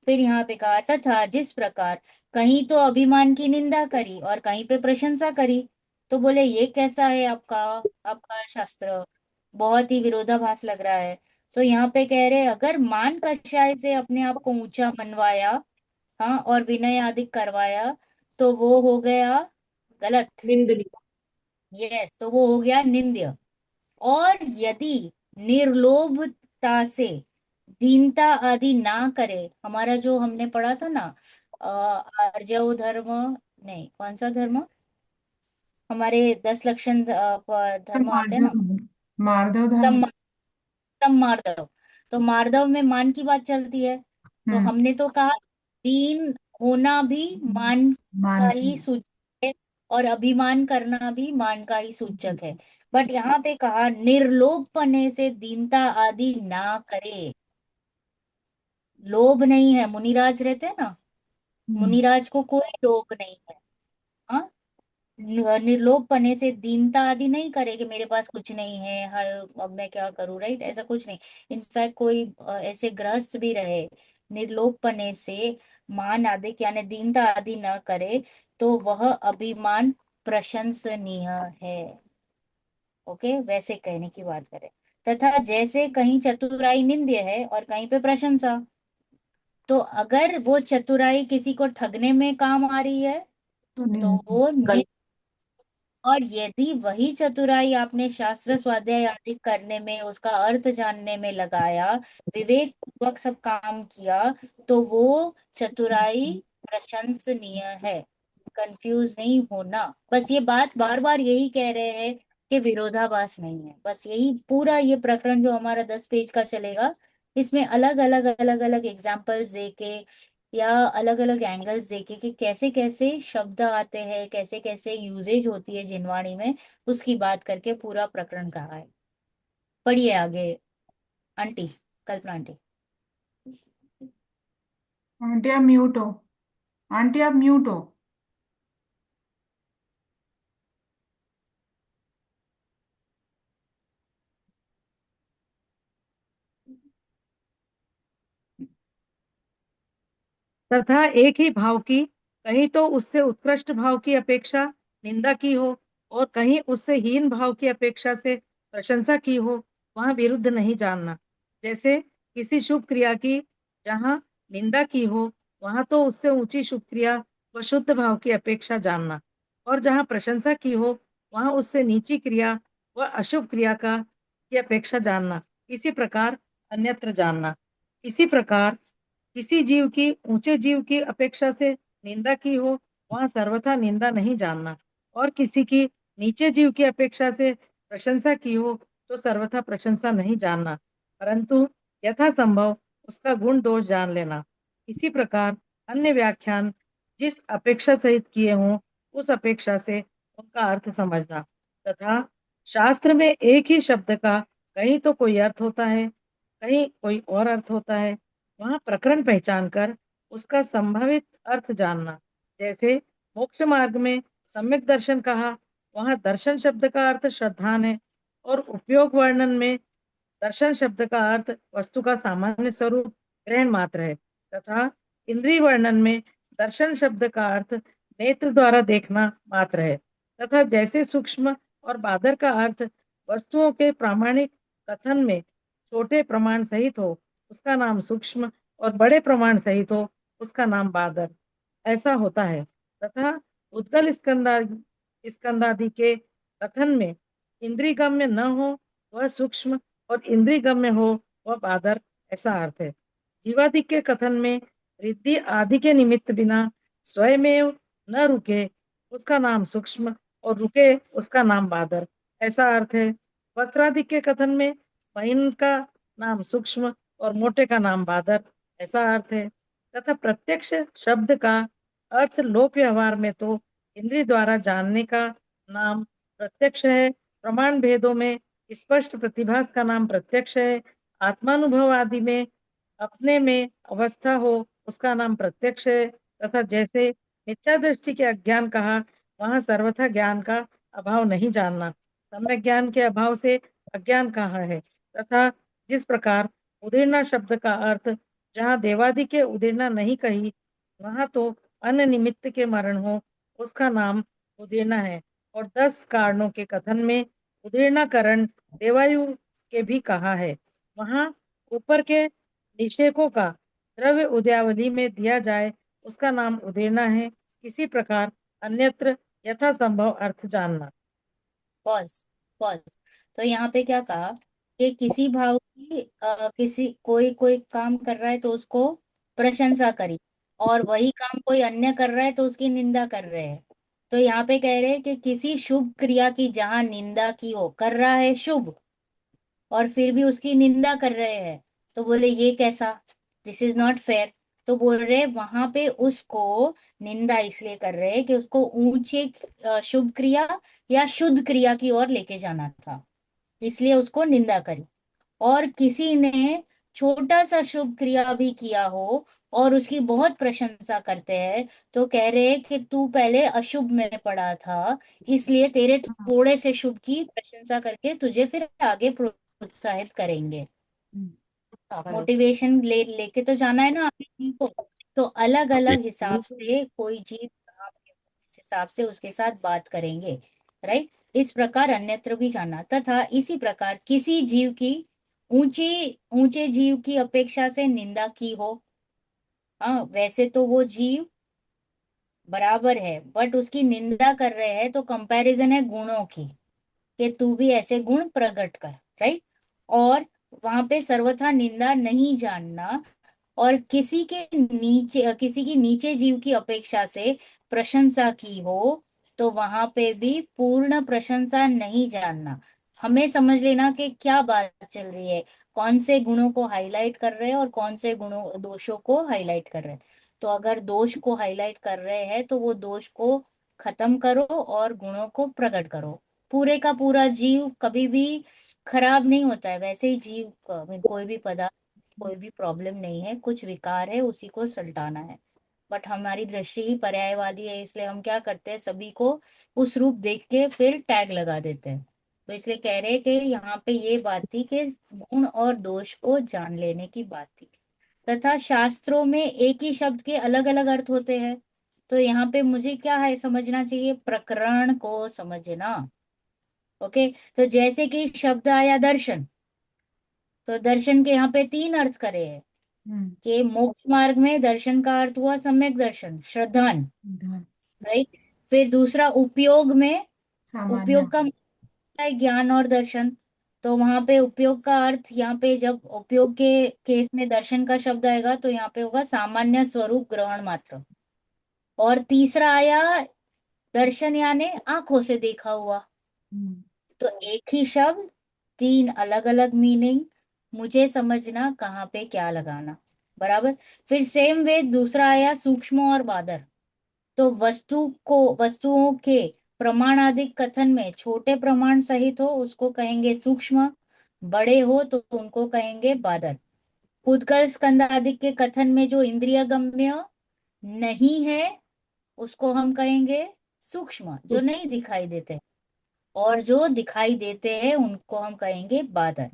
फिर यहाँ पे कहा था जिस प्रकार कहीं तो अभिमान की निंदा करी और कहीं पे प्रशंसा करी, तो बोले ये कैसा है आपका आपका शास्त्र, बहुत ही विरोधाभास लग रहा है। तो यहाँ पे कह रहे अगर मान कषाय से अपने आप को ऊंचा मनवाया, हाँ, और विनय आदि करवाया, तो वो हो गया गलत। निंदनीय। यस, तो वो हो गया निंद्य। और यदि निर्लोभता से दीनता आदि ना करे, हमारा जो हमने पढ़ा था ना, आर्जव धर्म, नहीं कौन सा धर्म, हमारे 10 लक्षण धर्म आते हैं ना, मार्दव। मार्दव धर्म। तम तम मार्दव। तो मार्दव में मान की बात चलती है। तो हम्म। हमने तो कहा दीन होना भी मान का मान की। ही सूचक है, और अभिमान करना भी मान का ही सूचक है। बट यहाँ पे कहा निर्लोभपने से दीनता आदि ना करे। लोभ नहीं है, मुनिराज रहते हैं ना, हम्म। मुनिराज को कोई लोभ नहीं है। हाँ, निर्लोभपने से दीनता आदि नहीं करे कि मेरे पास कुछ नहीं है, हाय अब मैं क्या करूं, राइट, ऐसा कुछ नहीं। इनफैक्ट कोई ऐसे गृहस्थ भी रहे, निर्लोभपने से मान आदि यानी दीनता आदि न करे, तो वह अभिमान प्रशंसनीय है। ओके, वैसे कहने की बात करें। तथा जैसे कहीं चतुराई निंद्य है और कहीं पे प्रशंसा, तो अगर वो चतुराई किसी को ठगने में काम आ रही है, तो तो निंदा। वो और यदि वही चतुराई आपने शास्त्र स्वाध्याय आदि करने में, उसका अर्थ जानने में लगाया, विवेक पूर्वक सब काम किया, तो वो चतुराई प्रशंसनीय है। कंफ्यूज नहीं होना, बस ये बात बार बार यही कह रहे हैं कि विरोधाभास नहीं है। बस यही पूरा ये प्रकरण जो हमारा 10 पेज का चलेगा, इसमें अलग अलग अलग अलग एग्जाम्पल्स देके या अलग अलग एंगल्स देखे कि कैसे कैसे शब्द आते हैं, कैसे कैसे यूजेज होती है जिनवाणी में, उसकी बात करके पूरा प्रकरण कहा है। पढ़िए आगे आंटी, कल्पना आंटी। आंटी आप म्यूट हो। आंटी आप म्यूट हो। तथा एक ही भाव की कहीं तो उससे उत्कृष्ट भाव की अपेक्षा निंदा की हो और कहीं उससे हीन भाव की अपेक्षा से प्रशंसा की हो, वहां विरुद्ध नहीं जानना। जैसे किसी शुभ क्रिया की जहां निंदा की हो, वहां तो उससे ऊंची शुभ क्रिया व शुद्ध भाव की अपेक्षा जानना, और जहां प्रशंसा की हो वहां उससे नीची क्रिया व अशुभ क्रिया का की अपेक्षा जानना। इसी प्रकार अन्यत्र जानना। इसी प्रकार किसी जीव की ऊंचे जीव की अपेक्षा से निंदा की हो, वहां सर्वथा निंदा नहीं जानना, और किसी की नीचे जीव की अपेक्षा से प्रशंसा की हो तो सर्वथा प्रशंसा नहीं जानना, परंतु यथा संभव उसका गुण दोष जान लेना। इसी प्रकार अन्य व्याख्यान जिस अपेक्षा सहित किए हों, उस अपेक्षा से उनका अर्थ समझना, तथा शास्त्र में एक ही शब्द का कहीं तो कोई अर्थ होता है, कहीं कोई और अर्थ होता है। वहां प्रकरण पहचान कर उसका संभावित अर्थ जानना। जैसे मोक्ष मार्ग में सम्यक दर्शन कहा, वहां दर्शन शब्द का अर्थ श्रद्धान है, और उपयोग वर्णन में दर्शन शब्द का अर्थ वस्तु का सामान्य स्वरूप ग्रहण मात्र है, तथा इंद्रिय वर्णन में दर्शन शब्द का अर्थ नेत्र द्वारा देखना मात्र है। तथा जैसे सूक्ष्म और बादर का अर्थ वस्तुओं के प्रामाणिक कथन में छोटे प्रमाण सहित हो, उसका नाम सूक्ष्म, और बड़े प्रमाण सहित हो, उसका नाम बादर ऐसा होता है। तथा उद्गल स्कंदादि के कथन में इंद्रियगम्य न हो वह सूक्ष्म, और इंद्रियगम्य हो वह बादर ऐसा अर्थ है। जीवादि के कथन में रिद्धि आदि के निमित्त बिना स्वयमेव न रुके, उसका नाम सूक्ष्म, और रुके उसका नाम बादर ऐसा अर्थ है। वस्त्रादि के कथन में महीन का नाम सूक्ष्म और मोटे का नाम बादर ऐसा अर्थ है। तथा प्रत्यक्ष शब्द का अर्थ लोक व्यवहार में तो इंद्रिय द्वारा जानने का नाम प्रत्यक्ष है, प्रमाण भेदों में स्पष्ट प्रतिभास का नाम प्रत्यक्ष है, आत्मानुभव आदि में अपने में अवस्था हो उसका नाम प्रत्यक्ष है। तथा जैसे मिथ्या दृष्टि के अज्ञान कहा, वहां सर्वथा ज्ञान का अभाव नहीं जानना, सम्यक ज्ञान के अभाव से अज्ञान कहा है। तथा जिस प्रकार उदीर्णा शब्द का अर्थ जहाँ देवादि के उदीर्णा नहीं कही, वहां तो अन्य निमित्त के मरण हो उसका नाम उदीर्णा है, और 10 कारणों के कथन में उदीर्णाकरण देवायु के भी कहा है। वहां ऊपर के निषेकों का द्रव्य उद्यावली में दिया जाए उसका नाम उदीर्णा है। इसी प्रकार अन्यत्र यथासंभव अर्थ जानना। Pause pause. तो यहाँ पे क्या कहा कि किसी भाव की किसी कोई कोई काम कर रहा है तो उसको प्रशंसा करी, और वही काम कोई अन्य कर रहा है तो उसकी निंदा कर रहे हैं। तो यहाँ पे कह रहे हैं कि किसी शुभ क्रिया की जहाँ निंदा की हो, कर रहा है शुभ और फिर भी उसकी निंदा कर रहे हैं, तो बोले ये कैसा, दिस इज नॉट फेयर। तो बोल रहे वहां पे उसको निंदा इसलिए कर रहे हैं कि उसको ऊंचे शुभ क्रिया या शुद्ध क्रिया की ओर लेके जाना था, इसलिए उसको निंदा करी। और किसी ने छोटा सा शुभ क्रिया भी किया हो और उसकी बहुत प्रशंसा करते हैं, तो कह रहे हैं कि तू पहले अशुभ में पड़ा था, इसलिए तेरे थोड़े से शुभ की प्रशंसा करके तुझे फिर आगे प्रोत्साहित करेंगे। मोटिवेशन लेके तो जाना है ना आगे जीव को। तो अलग अलग हिसाब से कोई जीव कहाँ पे हो, इस हिसाब से उसके साथ बात करेंगे। राइट। इस प्रकार अन्यत्र भी जाना, तथा इसी प्रकार किसी जीव की ऊंची ऊंचे जीव की अपेक्षा से निंदा की हो। हाँ, वैसे तो वो जीव बराबर है, बट उसकी निंदा कर रहे हैं तो कंपैरिजन है गुणों की, कि तू भी ऐसे गुण प्रकट कर। राइट। और वहां पे सर्वथा निंदा नहीं जानना, और किसी की नीचे जीव की अपेक्षा से प्रशंसा की हो, तो वहां पे भी पूर्ण प्रशंसा नहीं जानना। हमें समझ लेना कि क्या बात चल रही है, कौन से गुणों को हाईलाइट कर रहे हैं और कौन से गुणों दोषों को हाईलाइट कर रहे हैं। तो अगर दोष को हाईलाइट कर रहे हैं तो वो दोष को खत्म करो और गुणों को प्रकट करो। पूरे का पूरा जीव कभी भी खराब नहीं होता है, वैसे ही जीव कोई भी पदार्थ, कोई भी प्रॉब्लम नहीं है, कुछ विकार है उसी को सल्टाना है। बट हमारी दृष्टि ही पर्यायवादी है, इसलिए हम क्या करते हैं, सभी को उस रूप देख के फिर टैग लगा देते हैं। तो इसलिए कह रहे हैं कि यहाँ पे ये बात थी कि गुण और दोष को जान लेने की बात थी। तथा शास्त्रों में एक ही शब्द के अलग अलग अर्थ होते हैं। तो यहाँ पे मुझे क्या है समझना चाहिए, प्रकरण को समझना। ओके। तो जैसे कि शब्द आया दर्शन, तो दर्शन के यहाँ पे 3 अर्थ करे हैं, हम्म। कि मोक्ष मार्ग में दर्शन का अर्थ हुआ सम्यक दर्शन, श्रद्धान। धन। राइट। फिर दूसरा उपयोग में, सामान्य। उपयोग का मतलब है ज्ञान और दर्शन। तो वहां पे उपयोग का अर्थ, यहाँ पे जब उपयोग के केस में दर्शन का शब्द आएगा तो यहाँ पे होगा सामान्य स्वरूप ग्रहण मात्र। और तीसरा आया दर्शन यानी आंखों से देखा हुआ। हम्म। तो एक ही शब्द 3 अलग अलग मीनिंग, मुझे समझना कहाँ पे क्या लगाना। बराबर। फिर सेम वे दूसरा आया सूक्ष्म और बादर। तो वस्तुओं के प्रमाणादिक कथन में छोटे प्रमाण सहित हो उसको कहेंगे सूक्ष्म, बड़े हो तो उनको कहेंगे बादर। उद्गल स्कंद आदि के कथन में जो इंद्रिय गम्य नहीं है उसको हम कहेंगे सूक्ष्म, जो नहीं दिखाई देते, और जो दिखाई देते हैं उनको हम कहेंगे बादर।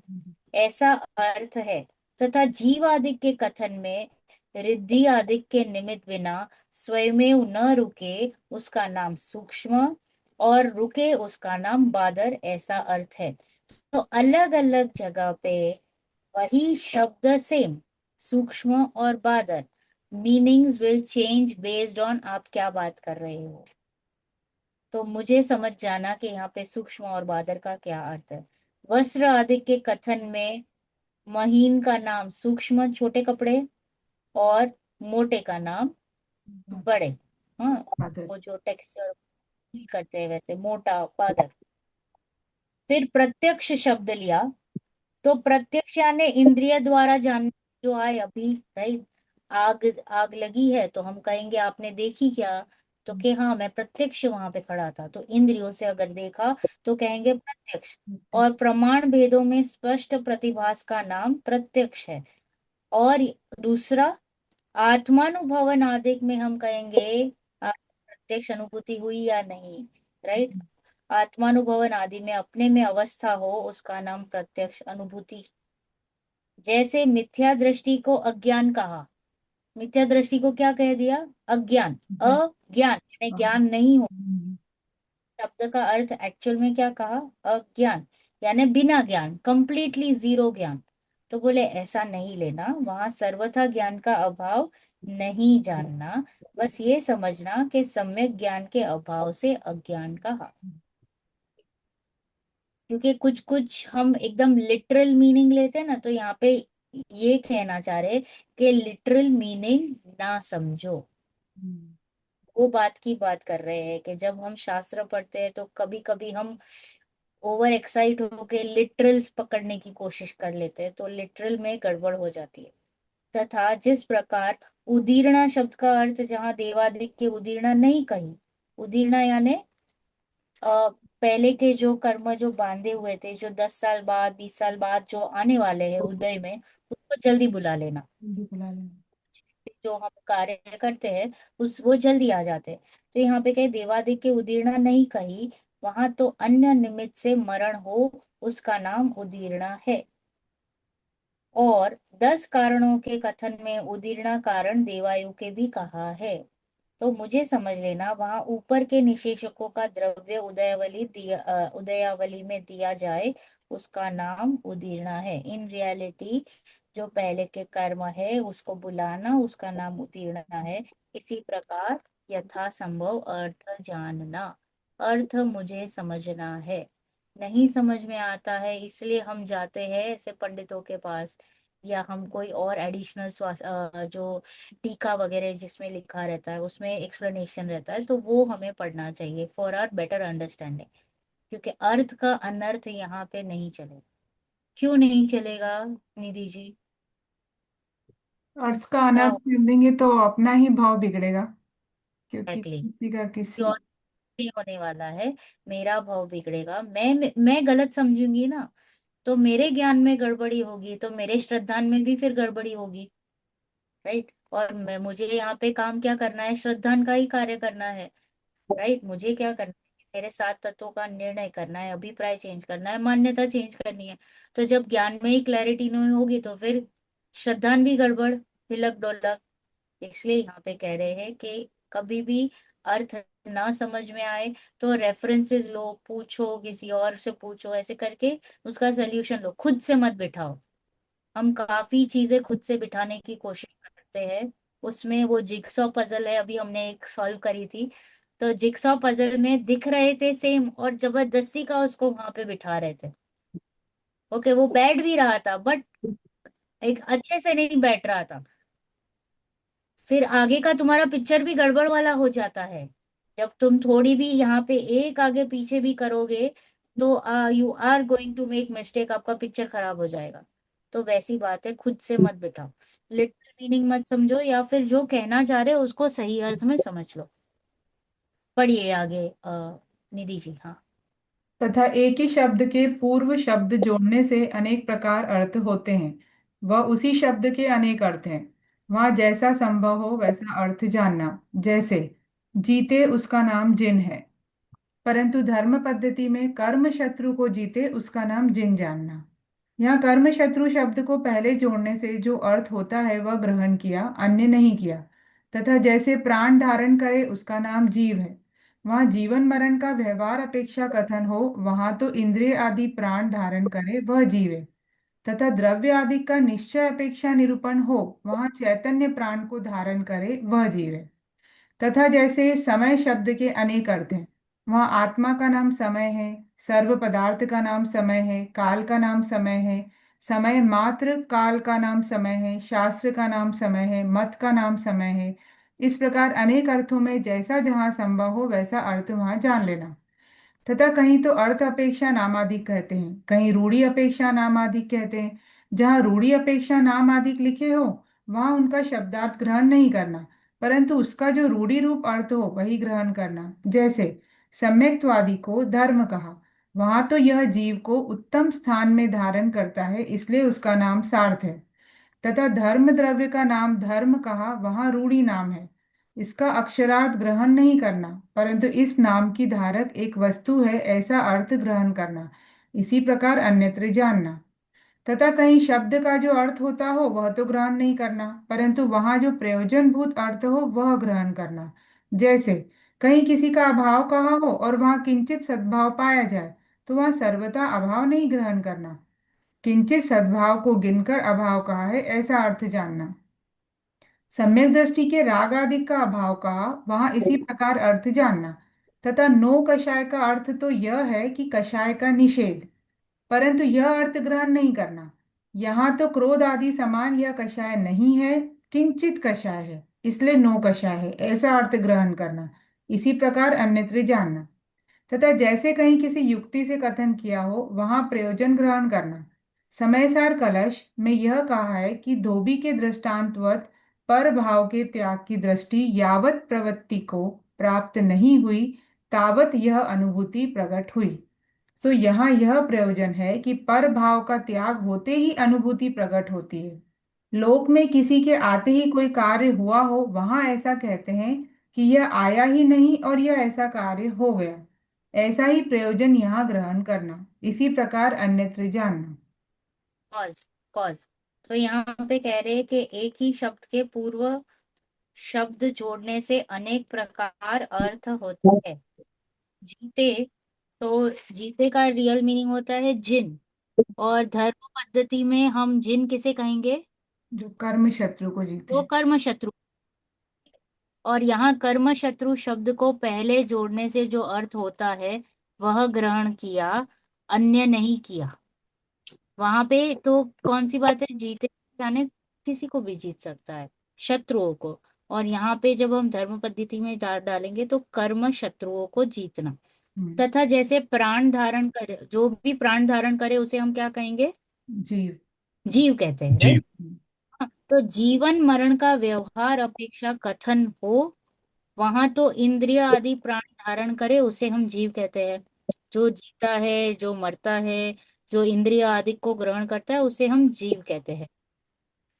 ऐसा अर्थ है। तथा जीव आदि के कथन में रिद्धि आदि के निमित्त बिना स्वयमेव न रुके उसका नाम सूक्ष्म, और रुके उसका नाम बादर, ऐसा अर्थ है। तो अलग अलग जगह पे वही शब्द सेम, सूक्ष्म और बादर, meanings will change based on आप क्या बात कर रहे हो। तो मुझे समझ जाना कि यहाँ पे सूक्ष्म और बादर का क्या अर्थ है। वस्त्र आदि के कथन में महीन का नाम सूक्ष्म छोटे कपड़े, और मोटे का नाम बड़े। हाँ, बादल। वो जो टेक्सचर करते हैं वैसे मोटा बादर। फिर प्रत्यक्ष शब्द लिया, तो प्रत्यक्ष यानी इंद्रिय द्वारा जान, जो आए अभी, राइट। आग आग लगी है तो हम कहेंगे आपने देखी क्या, तो कि हाँ मैं प्रत्यक्ष वहां पे खड़ा था, तो इंद्रियों से अगर देखा तो कहेंगे प्रत्यक्ष। और प्रमाण भेदों में स्पष्ट प्रतिभास का नाम प्रत्यक्ष है। और दूसरा, आत्मानुभवन आदि में हम कहेंगे प्रत्यक्ष अनुभूति हुई या नहीं, राइट। आत्मानुभवन आदि में अपने में अवस्था हो उसका नाम प्रत्यक्ष अनुभूति। जैसे मिथ्या दृष्टि को अज्ञान कहा, मिथ्या दृष्टि को क्या कह दिया, अज्ञान, अज्ञान यानी ज्ञान नहीं हो। शब्द का अर्थ एक्चुअल में क्या कहा, अज्ञान यानी बिना ज्ञान, कंप्लीटली जीरो ज्ञान। तो बोले ऐसा नहीं लेना, वहां सर्वथा ज्ञान का अभाव नहीं जानना, बस ये समझना कि सम्यक ज्ञान के अभाव से अज्ञान कहा। क्योंकि कुछ कुछ हम एकदम लिटरल मीनिंग लेते हैं ना, तो यहाँ पे ये कहना चाह रहे कि लिटरल मीनिंग ना समझो। वो बात की बात कर रहे हैं कि जब हम शास्त्र पढ़ते हैं तो कभी कभी हम ओवर एक्साइट होके लिटरल्स पकड़ने की कोशिश कर लेते हैं, तो लिटरल में गड़बड़ हो जाती है। तथा जिस प्रकार उदीर्णा शब्द का अर्थ जहाँ देवादिक के उदीर्णा नहीं कही, उदीर्णा यानी पहले के जो कर्म जो बांधे हुए थे, जो 10 साल बाद 20 साल बाद जो आने वाले हैं उदय में, उसको जल्दी बुला लेना। बुला लेना। जो हम कार्य करते हैं उस वो जल्दी आ जाते हैं। तो यहाँ पे कहे देवादिक के उदीर्णा नहीं कही, वहां तो अन्य निमित्त से मरण हो उसका नाम उदीर्णा है। और 10 कारणों के कथन में उदीर्णा कारण देवायु के भी कहा है। तो मुझे समझ लेना वहां ऊपर के निशेषकों का द्रव्य उदयावली में दिया जाए उसका नाम उदीर्णा है। इन रियलिटी जो पहले के कर्म है उसको बुलाना उसका नाम उदीर्णा है। इसी प्रकार यथा संभव अर्थ जानना, अर्थ मुझे समझना है। नहीं समझ में आता है इसलिए हम जाते हैं ऐसे पंडितों के पास, या हम कोई और एडिशनल जो टीका वगैरह जिसमें लिखा रहता है उसमें एक्सप्लेनेशन रहता है, तो वो हमें पढ़ना चाहिए फॉर आवर बेटर अंडरस्टैंडिंग। क्योंकि अर्थ का अनर्थ यहाँ पे नहीं चलेगा। क्यों नहीं चलेगा निधि जी? अर्थ का क्या अनर्थ कर देंगे तो अपना ही भाव बिगड़ेगा, क्योंकि एग्जैक्टली, किसी का और किसी। नहीं होने वाला है। मेरा भाव बिगड़ेगा, मैं गलत समझूंगी ना, तो मेरे ज्ञान में गड़बड़ी होगी, तो मेरे श्रद्धान में भी फिर गड़बड़ी होगी, राइट। और मैं मुझे यहाँ पे काम क्या करना है, श्रद्धान का ही कार्य करना है, राइट। मुझे क्या करना है, मेरे 7 तत्वों का निर्णय करना है, अभिप्राय चेंज करना है, मान्यता चेंज करनी है। तो जब ज्ञान में ही क्लैरिटी नहीं होगी तो फिर श्रद्धान भी गड़बड़, हिलक डोलक। इसलिए यहाँ पे कह रहे हैं कि कभी भी अर्थ ना समझ में आए तो रेफरेंसेस लो, पूछो, किसी और से पूछो, ऐसे करके उसका सोल्यूशन लो, खुद से मत बिठाओ। हम काफी चीजें खुद से बिठाने की कोशिश करते हैं। उसमें वो जिक्सॉ पजल है, अभी हमने एक सॉल्व करी थी, तो जिक्सॉ पजल में दिख रहे थे सेम और जबरदस्ती का उसको वहां पे बिठा रहे थे। ओके, वो बैठ भी रहा था बट एक अच्छे से नहीं बैठ रहा था। फिर आगे का तुम्हारा पिक्चर भी गड़बड़ वाला हो जाता है। जब तुम थोड़ी भी यहाँ पे एक आगे पीछे भी करोगे तो you are going to make mistake, आपका पिक्चर खराब हो जाएगा। तो वैसी बात है, खुद से मत बिठाओ, लिटरल मीनिंग मत समझो, या फिर जो कहना चाह रहे हो उसको सही अर्थ में समझ लो। पढ़िए आगे निधि जी। हाँ। तथा एक ही शब्द के पूर्व शब्द जोड़ने से अनेक प्रकार अर्थ होते हैं। वह उसी शब्द के अनेक अर्थ हैं। वहाँ जैसा संभव हो वैसा अर्थ जानना। जैसे जीते उसका नाम जिन है, परंतु धर्म पद्धति में कर्म शत्रु को जीते उसका नाम जिन जानना। यहाँ कर्म शत्रु शब्द को पहले जोड़ने से जो अर्थ होता है वह ग्रहण किया, अन्य नहीं किया। तथा जैसे प्राण धारण करे उसका नाम जीव है, वहाँ जीवन मरण का व्यवहार अपेक्षा कथन हो, वहाँ तो इंद्रिय आदि प्राण धारण करे वह जीव है। तथा द्रव्य आदि का निश्चय अपेक्षा निरूपण हो, वहाँ चैतन्य प्राण को धारण करे वह जीव है। तथा जैसे समय शब्द के अनेक अर्थ हैं, वहाँ आत्मा का नाम समय है, सर्व पदार्थ का नाम समय है, काल का नाम समय है, समय मात्र काल का नाम समय है, शास्त्र का नाम समय है, मत का नाम समय है। इस प्रकार अनेक अर्थों में जैसा जहाँ संभव हो वैसा अर्थ वहाँ जान लेना। तथा कहीं तो अर्थ अपेक्षा नामादिक कहते हैं, कहीं रूढ़ी अपेक्षा नामादिक कहते हैं। जहाँ रूढ़ी अपेक्षा नामादिक लिखे हो वहाँ उनका शब्दार्थ ग्रहण नहीं करना, परंतु उसका जो रूढ़ी रूप अर्थ हो वही ग्रहण करना। जैसे सम्यक्त्वादि को धर्म कहा, वहां तो यह जीव को उत्तम स्थान में धारण करता है, इसलिए उसका नाम सार्थ है। तथा धर्म द्रव्य का नाम धर्म कहा, वहां रूढ़ी नाम है, इसका अक्षरार्थ ग्रहण नहीं करना, परंतु इस नाम की धारक एक वस्तु है ऐसा अर्थ ग्रहण करना। इसी प्रकार अन्यत्र जानना। तथा कहीं शब्द का जो अर्थ होता हो वह तो ग्रहण नहीं करना, परंतु वहां जो प्रयोजनभूत अर्थ हो वह ग्रहण करना। जैसे कहीं किसी का अभाव कहा हो और वहां किंचित सद्भाव पाया जाए, तो वहां सर्वथा अभाव नहीं ग्रहण करना, किंचित सद्भाव को गिनकर अभाव कहा है ऐसा अर्थ जानना। सम्यक दृष्टि के राग आदि का अभाव का वहां इसी प्रकार अर्थ जानना। तथा नो कषाय का अर्थ तो यह है कि कषाय का निषेध, परंतु यह अर्थ ग्रहण नहीं करना। यहाँ तो क्रोध आदि समान यह कषाय नहीं है, किंचित कषाय है, इसलिए नो कषाय है ऐसा अर्थ ग्रहण करना। इसी प्रकार अन्यत्र जानना। तथा जैसे कहीं किसी युक्ति से कथन किया हो वहां प्रयोजन ग्रहण करना। समयसार कलश में यह कहा है कि धोबी के दृष्टांतवत पर भाव के त्याग की दृष्टि यावत प्रवृत्ति को प्राप्त नहीं हुई तावत यह अनुभूति प्रकट हुई। सो यहाँ यह प्रयोजन है कि पर भाव का त्याग होते ही अनुभूति प्रकट होती है। लोक में किसी के आते ही कोई कार्य हुआ हो वहां ऐसा कहते हैं कि यह आया ही नहीं और यह ऐसा कार्य हो गया। ऐसा ही प्रयोजन यहाँ ग्रहण करना, इसी प्रकार अन्यत्र जानना। कॉज। कॉज। तो यहाँ पे कह रहे हैं कि एक ही शब्द के पूर्व शब्द जोड़ने से अनेक प्रकार अर्थ होते हैं। जीते, तो जीते का रियल मीनिंग होता है जिन, और धर्म पद्धति में हम जिन किसे कहेंगे? जो कर्म शत्रु को जीते तो हैं। कर्म शत्रु। और यहाँ कर्म शत्रु शब्द को पहले जोड़ने से जो अर्थ होता है वह ग्रहण किया, अन्य नहीं किया। वहां पे तो कौन सी बात है, जीते जाने किसी को भी जीत सकता है, शत्रुओं को। और यहाँ पे जब हम धर्म पद्धति में डालेंगे तो कर्म शत्रुओं को जीतना। हम्म, तथा जैसे प्राण धारण करे, जो भी प्राण धारण करे उसे हम क्या कहेंगे? जीव। जीव कहते हैं, जी। राइट। तो जीवन मरण का व्यवहार अपेक्षा कथन हो, वहां तो इंद्रिय आदि प्राण धारण करे उसे हम जीव कहते हैं। जो जीता है, जो मरता है, जो इंद्रिय आदि को ग्रहण करता है उसे हम जीव कहते हैं।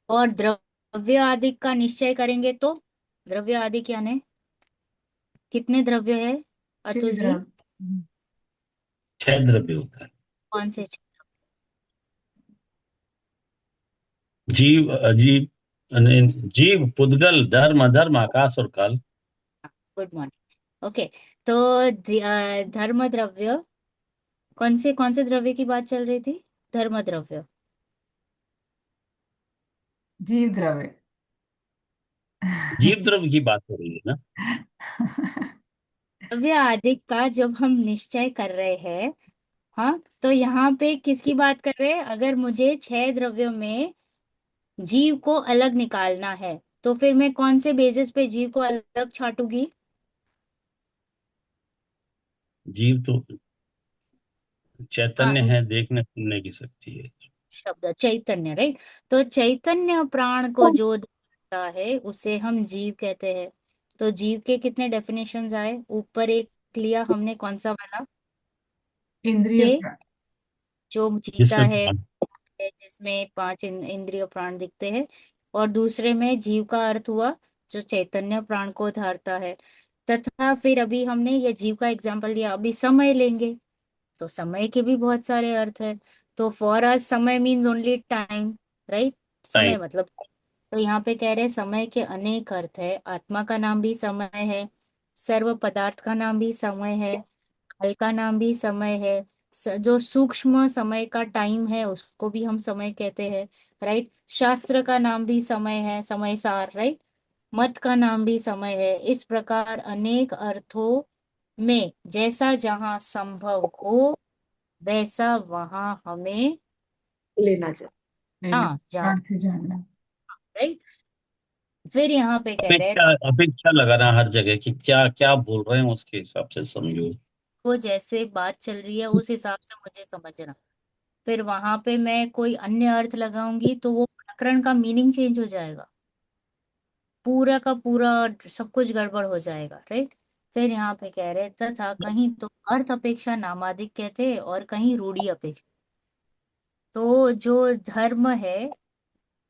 और द्रव्य आदि का निश्चय करेंगे तो द्रव्य आदि क्या है? कितने द्रव्य है अतुल छिद्र। जी? छह द्रव्य होता है। कौन से? जीव अजीव, जीव, पुद्गल, धर्म, अधर्म, आकाश और काल। Good morning. ओके। तो धर्म द्रव्य, कौन से द्रव्य की बात चल रही थी? धर्म द्रव्य। जीव द्रव्य। जीव द्रव्य की बात हो रही है ना। द्रव्य आदि का जब हम निश्चय कर रहे हैं, हाँ, तो यहाँ पे किसकी बात कर रहे हैं? अगर मुझे 6 द्रव्यों में जीव को अलग निकालना है तो फिर मैं कौन से बेसिस पे जीव को अलग छाटूंगी? जीव तो चैतन्य हाँ, है, देखने सुनने की शक्ति है। शब्द चैतन्य, राइट। तो चैतन्य प्राण को जो देखता है उसे हम जीव कहते हैं। तो जीव के कितने डेफिनेशंस आए? ऊपर एक लिया हमने कौन सा वाला, इंद्रिय के जो जीता जिसमें है, जिसमें पांच इंद्रिय प्राण दिखते हैं, और दूसरे में जीव का अर्थ हुआ जो चैतन्य प्राण को धारता है। तथा फिर अभी हमने ये जीव का एग्जाम्पल लिया, अभी समय लेंगे तो समय के भी बहुत सारे अर्थ है। तो फॉर अस समय means only time, right, time. समय मतलब। तो यहाँ पे कह रहे हैं समय के अनेक अर्थ है, आत्मा का नाम भी समय है, सर्व पदार्थ का नाम भी समय है, काल का नाम भी समय है, जो सूक्ष्म समय का टाइम है उसको भी हम समय कहते हैं, राइट। शास्त्र का नाम भी समय है, समय सार, राइट। मत का नाम भी समय है। इस प्रकार अनेक अर्थों में जैसा जहां संभव हो वैसा वहां हमें लेना चाहिए। लेना, ना जान, अर्थ जानना। राइट। फिर यहाँ पे कह रहे हैं अपेक्षा अपेक्षा लगाना हर जगह कि क्या क्या बोल रहे हैं उसके हिसाब से समझो। वो जैसे बात चल रही है उस हिसाब से मुझे समझना। फिर वहां पे मैं कोई अन्य अर्थ लगाऊंगी तो वो प्रकरण का मीनिंग चेंज हो जाएगा, पूरा का पूरा सब कुछ गड़बड़ हो जाएगा, राइट। फिर यहाँ पे कह रहे तथा कहीं तो अर्थ अपेक्षा नामादिक कहते हैं और कहीं रूढ़ी अपेक्षा। तो जो धर्म है,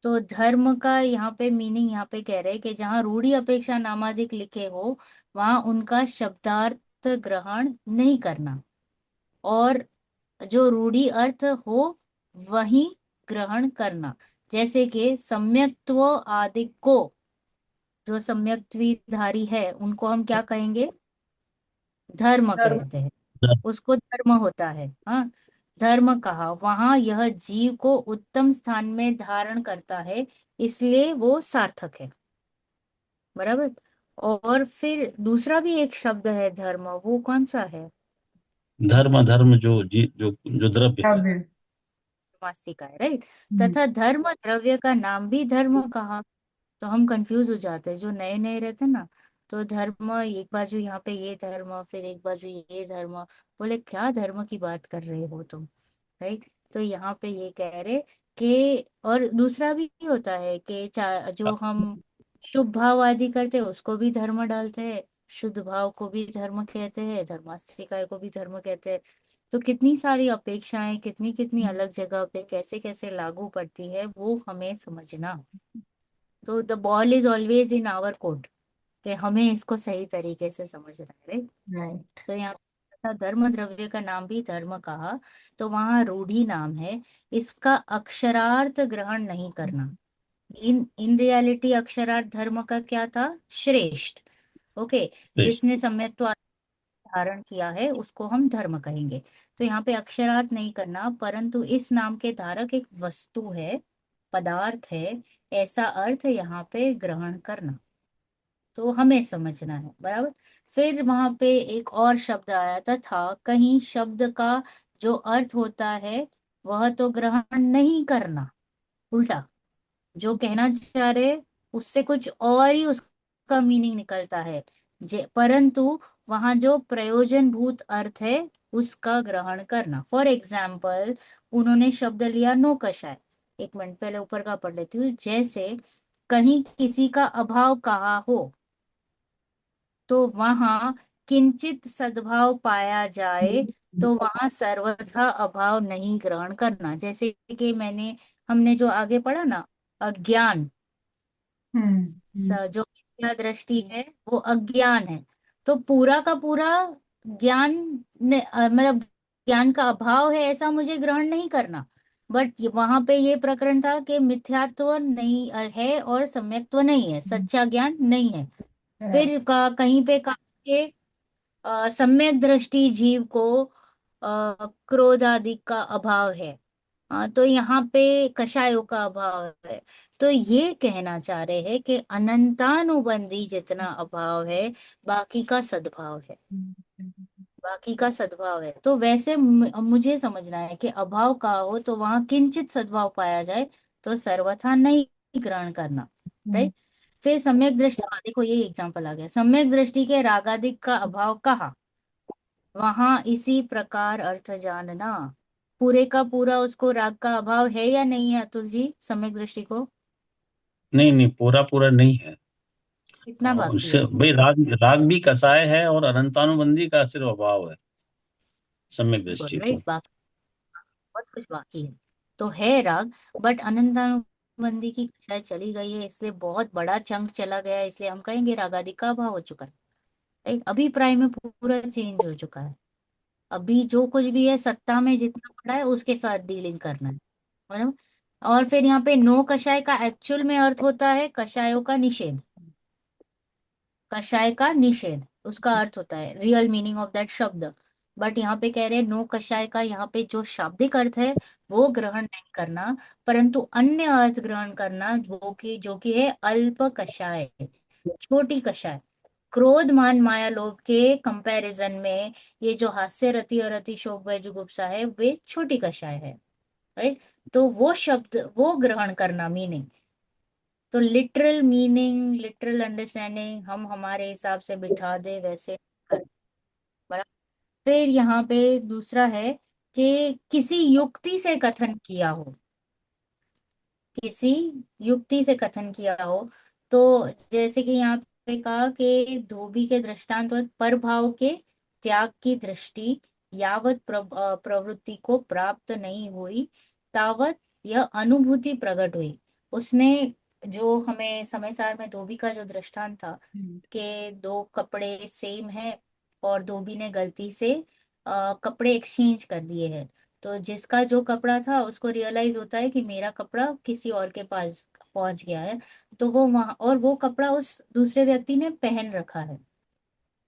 तो धर्म का यहाँ पे मीनिंग यहाँ पे कह रहे हैं कि जहाँ रूढ़ी अपेक्षा नामादिक लिखे हो वहां उनका शब्दार्थ ग्रहण नहीं करना, और जो रूढ़ी अर्थ हो वही ग्रहण करना। जैसे कि सम्यक्त्व आदि को, जो सम्यक्त्वीधारी है उनको हम क्या कहेंगे, धर्म धर्म। कहते हैं, उसको धर्म होता है। हाँ, धर्म कहा वहां यह जीव को उत्तम स्थान में धारण करता है, इसलिए वो सार्थक है, बराबर। और फिर दूसरा भी एक शब्द है धर्म, वो कौन सा है, धर्म धर्म जो द्रव्य है। काव्य। मासिका है, राइट। हम्म। तथा धर्म द्रव्य का नाम भी धर्म कहा। तो हम कंफ्यूज हो जाते हैं जो नए नए रहते हैं ना, तो धर्म एक बाजू यहाँ पे ये धर्म, फिर एक बाजू ये धर्म, बोले क्या धर्म की बात कर रहे हो तुम, राइट। तो यहाँ पे ये कह रहे कि और दूसरा भी होता है कि जो हम शुभ भाव आदि करते हैं उसको भी धर्म डालते हैं, शुद्ध भाव को भी धर्म कहते हैं, धर्मास्तिकाय को भी धर्म कहते हैं। तो कितनी सारी अपेक्षाएं कितनी कितनी अलग जगह पे कैसे कैसे लागू पड़ती है वो हमें समझना। तो the ball is always in our court, कि हमें इसको सही तरीके से समझना है, right? राइट। तो यहाँ पे धर्म द्रव्य का नाम भी धर्म कहा, तो वहाँ रूढ़ी नाम है, इसका अक्षरार्थ ग्रहण नहीं करना। इन इन रियलिटी अक्षरार्थ धर्म का क्या था, श्रेष्ठ, ओके। जिसने सम्यक धारण किया है उसको हम धर्म कहेंगे। तो यहाँ पे अक्षरार्थ नहीं करना, परंतु इस नाम के धारक एक वस्तु है, पदार्थ है, ऐसा अर्थ यहाँ पे ग्रहण करना। तो हमें समझना है, बराबर। फिर वहां पे एक और शब्द आया था कहीं शब्द का जो अर्थ होता है वह तो ग्रहण नहीं करना, उल्टा जो कहना चाह रहे उससे कुछ और ही उसका मीनिंग निकलता है। परंतु वहां जो प्रयोजन भूत अर्थ है उसका ग्रहण करना। फॉर एग्जाम्पल उन्होंने शब्द लिया नौकशाय, एक मिनट पहले ऊपर का पढ़ लेती हूँ। जैसे कहीं किसी का अभाव कहा हो तो वहां किंचित सद्भाव पाया जाए तो वहां सर्वथा अभाव नहीं ग्रहण करना। जैसे कि हमने जो आगे पढ़ा ना, अज्ञान, हम्म। जो मिथ्या दृष्टि है वो अज्ञान है। तो पूरा का पूरा ज्ञान मतलब ज्ञान का अभाव है ऐसा मुझे ग्रहण नहीं करना। बट वहां पे ये प्रकरण था कि मिथ्यात्व नहीं है और सम्यक्त्व नहीं है, सच्चा ज्ञान नहीं है। राइट। फिर कहीं पे कहा कि सम्यक दृष्टि जीव को क्रोध आदि का अभाव है। हाँ, तो यहाँ पे कषायों का अभाव है। तो ये कहना चाह रहे हैं कि अनंतानुबंधी जितना अभाव है बाकी का सद्भाव है, बाकी का सद्भाव है। तो वैसे मुझे समझना है कि अभाव का हो तो वहां किंचित सद्भाव पाया जाए तो सर्वथा नहीं ग्रहण करना, राइट। फिर सम्यक दृष्टि, देखो ये एग्जांपल आ गया, सम्यक दृष्टि के रागादिक का अभाव कहा, वहां इसी प्रकार अर्थ जानना। पूरे का पूरा उसको राग का अभाव है या नहीं है अतुल जी, सम्यक दृष्टि को। नहीं नहीं, पूरा पूरा नहीं है। कितना और बाकी है? भाई राग राग भी कसाय है और अनंतानुबंधी का सिर्फ अभाव है सम्यक बिल्कुल दृष्टि तो। राइट, बाकी बहुत कुछ बाकी है। तो है राग, बट अनंतानुबंधी की कक्षाएं चली गई है, इसलिए बहुत बड़ा चंक चला गया है, इसलिए हम कहेंगे रागादि का अभाव हो चुका है। राइट, अभिप्राय में पूरा चेंज हो चुका है। अभी जो कुछ भी है सत्ता में जितना पड़ा है उसके साथ डीलिंग करना है। मतलब, और फिर यहाँ पे नो कषाय का एक्चुअल में अर्थ होता है कषायों का निषेध। कषाय का निषेध उसका अर्थ होता है, रियल मीनिंग ऑफ दैट शब्द। बट यहाँ पे कह रहे हैं नो कषाय का यहाँ पे जो शाब्दिक अर्थ है वो ग्रहण नहीं करना, परंतु अन्य अर्थ ग्रहण करना, जो कि है अल्प कषाय, छोटी कषाय। क्रोध मान माया लोभ के कंपैरिजन में ये जो हास्य रति और अति शोक भय जुगुप्सा है वे छोटी कषाय है। राइट, तो वो शब्द वो ग्रहण करना मीनिंग, तो लिटरल मीनिंग लिटरल अंडरस्टैंडिंग हम हमारे हिसाब से बिठा दे वैसे कर। बराबर। फिर यहाँ पे दूसरा है कि किसी युक्ति से कथन किया हो, किसी युक्ति से कथन किया हो। तो जैसे कि यहाँ पे कहा कि धोबी के दृष्टांत पर भाव के त्याग की दृष्टि यावत प्रवृत्ति को प्राप्त नहीं हुई तावत यह अनुभूति प्रकट हुई। उसने जो हमें समय सार में धोबी का जो दृष्टांत था कि दो कपड़े सेम है और धोबी ने गलती से कपड़े एक्सचेंज कर दिए हैं, तो जिसका जो कपड़ा था उसको रियलाइज होता है कि मेरा कपड़ा किसी और के पास पहुंच गया है, तो वो वहां और वो कपड़ा उस दूसरे व्यक्ति ने पहन रखा है,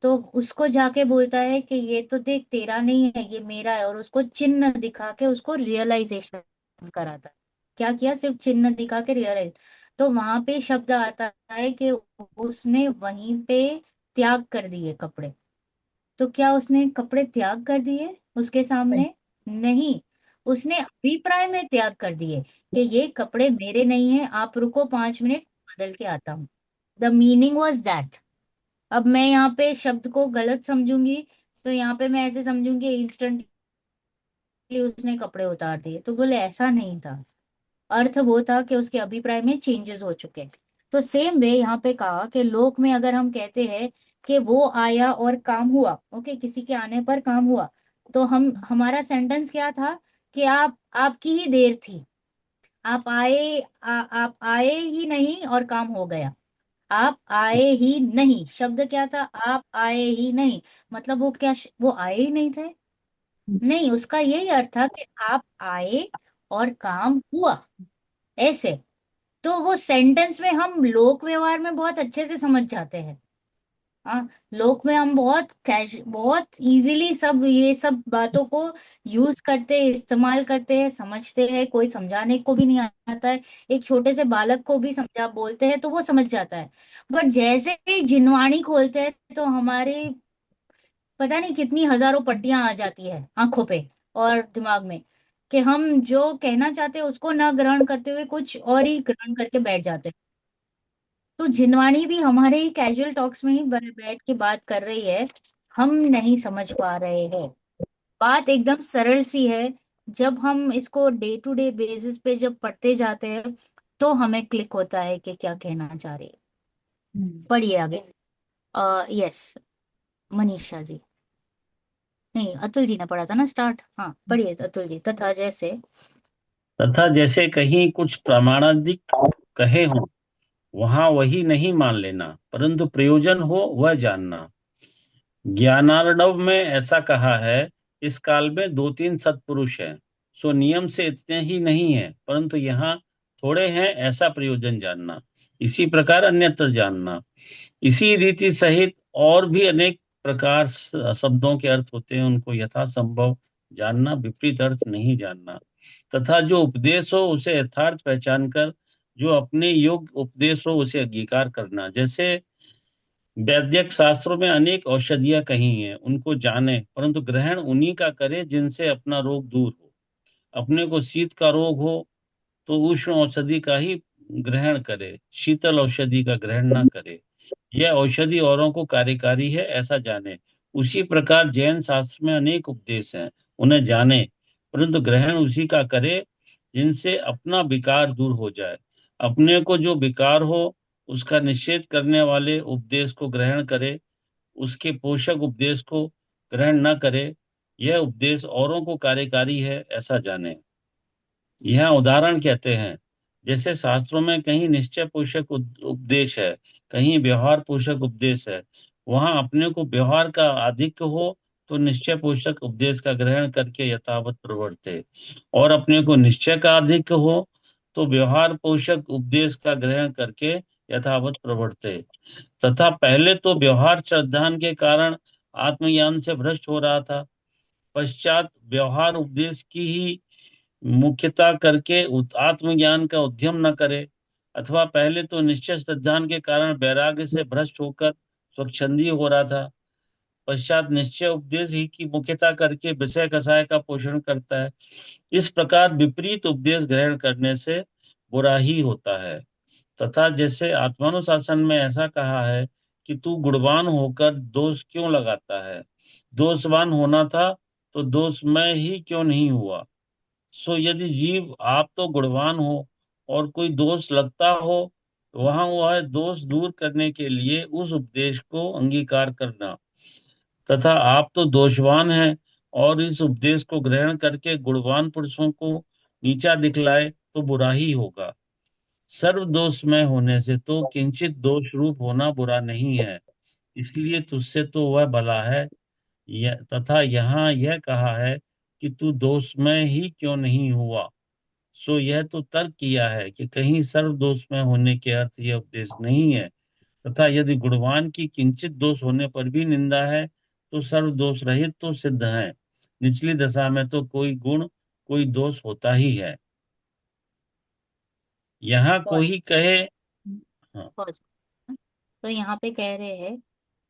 तो उसको जाके बोलता है कि ये तो देख तेरा नहीं है ये मेरा है, और उसको चिन्ह दिखा के उसको रियलाइजेशन कराता है। क्या किया, सिर्फ चिन्ह दिखा के रियलाइज। तो वहां पे शब्द आता है कि उसने वहीं पे त्याग कर दिए कपड़े। तो क्या उसने कपड़े त्याग कर दिए उसके नहीं। सामने? नहीं, उसने अभिप्राय में त्याग कर दिए कि ये कपड़े मेरे नहीं है, आप रुको 5 मिनट बदल के आता हूँ। The meaning was that. अब मैं यहाँ पे शब्द को गलत समझूंगी, तो यहाँ पे मैं ऐसे समझूंगी इंस्टेंटली उसने कपड़े उतार दिए, तो बोले ऐसा नहीं था। अर्थ वो था कि उसके अभिप्राय में चेंजेस हो चुके। तो सेम वे यहाँ पे कहा कि लोक में अगर हम कहते हैं कि वो आया और काम हुआ, ओके, किसी के आने पर काम हुआ, तो हम हमारा सेंटेंस क्या था कि आप आपकी ही देर थी, आप आए आप आए ही नहीं और काम हो गया। आप आए ही नहीं शब्द क्या था, आप आए ही नहीं, मतलब वो क्या वो आए ही नहीं थे? नहीं, उसका यही अर्थ था कि आप आए और काम हुआ, ऐसे। तो वो सेंटेंस में हम लोक व्यवहार में बहुत अच्छे से समझ जाते हैं। हाँ, लोक में हम बहुत कैश बहुत इजीली सब ये सब बातों को यूज करते हैं, इस्तेमाल करते हैं, समझते हैं, कोई समझाने को भी नहीं आता है। एक छोटे से बालक को भी समझा बोलते हैं तो वो समझ जाता है। बट जैसे ही जिनवाणी खोलते हैं तो हमारे पता नहीं कितनी हजारों पट्टियां आ जाती है आंखों पे और दिमाग में, कि हम जो कहना चाहते हैं उसको ना ग्रहण करते हुए कुछ और ही ग्रहण करके बैठ जाते हैं। तो जिनवाणी भी हमारे ही कैजुअल टॉक्स में ही बैठ के बात कर रही है, हम नहीं समझ पा रहे हैं। बात एकदम सरल सी है, जब हम इसको डे टू डे बेसिस पे जब पढ़ते जाते हैं तो हमें क्लिक होता है कि क्या कहना चाह रही है। पढ़िए आगे। यस, मनीषा जी, नहीं अतुल जी ने पढ़ा था ना स्टार्ट, हाँ पढ़िए अतुल जी। तथा जैसे, तथा जैसे कहीं कुछ प्रमाणाधिक कहे हों वहां वही नहीं मान लेना परंतु प्रयोजन हो वह जानना। ज्ञानार्णव में ऐसा कहा है, इस काल में दो तीन सत्पुरुष हैं, सो नियम से इतने ही नहीं है परंतु यहाँ थोड़े हैं, ऐसा प्रयोजन जानना। इसी प्रकार अन्यत्र जानना। इसी रीति सहित और भी अनेक प्रकार शब्दों के अर्थ होते हैं, उनको यथासंभव जानना, विपरीत अर्थ नहीं जानना। तथा जो उपदेश हो उसे यथार्थ पहचान कर जो अपने योग्य उपदेश हो उसे अंगीकार करना। जैसे वैद्यक शास्त्रों में अनेक औषधियां कही हैं, उनको जाने परंतु ग्रहण उन्हीं का करे जिनसे अपना रोग दूर हो। अपने को शीत का रोग हो तो उष्ण औषधि का ही ग्रहण करे, शीतल औषधि का ग्रहण ना करे। यह औषधि औरों को कार्यकारी है ऐसा जाने। उसी प्रकार जैन शास्त्र में अनेक उपदेश हैं, उन्हें जाने परंतु ग्रहण उसी का करे जिनसे अपना विकार दूर हो जाए। अपने को जो विकार हो उसका निषेध करने वाले उपदेश को ग्रहण करे, उसके पोषक उपदेश को ग्रहण न करे, यह उपदेश औरों को कार्यकारी है ऐसा जाने। यह उदाहरण कहते हैं, जैसे शास्त्रों में कहीं निश्चय पोषक उपदेश है, कहीं व्यवहार पोषक उपदेश है। वहां अपने को व्यवहार का आधिक्य हो तो निश्चय पोषक उपदेश का ग्रहण करके यथावत प्रवर्ते, और अपने को निश्चय का आधिक्य हो तो व्यवहार पोषक उपदेश का ग्रहण करके यथावत प्रवर्ते। तथा पहले तो व्यवहार श्रद्धान के कारण आत्मज्ञान से भ्रष्ट हो रहा था, पश्चात व्यवहार उपदेश की ही मुख्यता करके आत्मज्ञान का उद्यम न करे, अथवा पहले तो निश्चय श्रद्धान के कारण वैराग्य से भ्रष्ट होकर स्वच्छंदी हो रहा था, पश्चात निश्चय उपदेश ही की मुख्यता करके विषय कषाय का पोषण करता है। इस प्रकार विपरीत उपदेश ग्रहण करने से बुरा ही होता है। तथा जैसे आत्मानुशासन में ऐसा कहा है कि तू गुणवान होकर दोष क्यों लगाता है, दोषवान होना था तो दोषमय ही क्यों नहीं हुआ। सो यदि जीव आप तो गुणवान हो और कोई दोष लगता हो, तो वहां वह दोष दूर करने के लिए उस उपदेश को अंगीकार करना, तथा आप तो दोषवान हैं और इस उपदेश को ग्रहण करके गुणवान पुरुषों को नीचा दिखलाए तो बुरा ही होगा। सर्व दोषमय होने से तो किंचित दोष रूप होना बुरा नहीं है, इसलिए तुझसे तो वह भला है। तथा यहाँ यह कहा है कि तू दोषमय ही क्यों नहीं हुआ। सो यह तो तर्क किया है कि कहीं सर्व दोषमय होने के अर्थ यह उपदेश नहीं है, तथा यदि गुणवान की किंचित दोष होने पर भी निंदा है तो सर्व दोष रहित तो सिद्ध है। निचली दशा में तो कोई गुण कोई दोष होता ही है। यहाँ बहुत कोई कहे। हाँ। बहुत। तो यहाँ पे कह रहे हैं,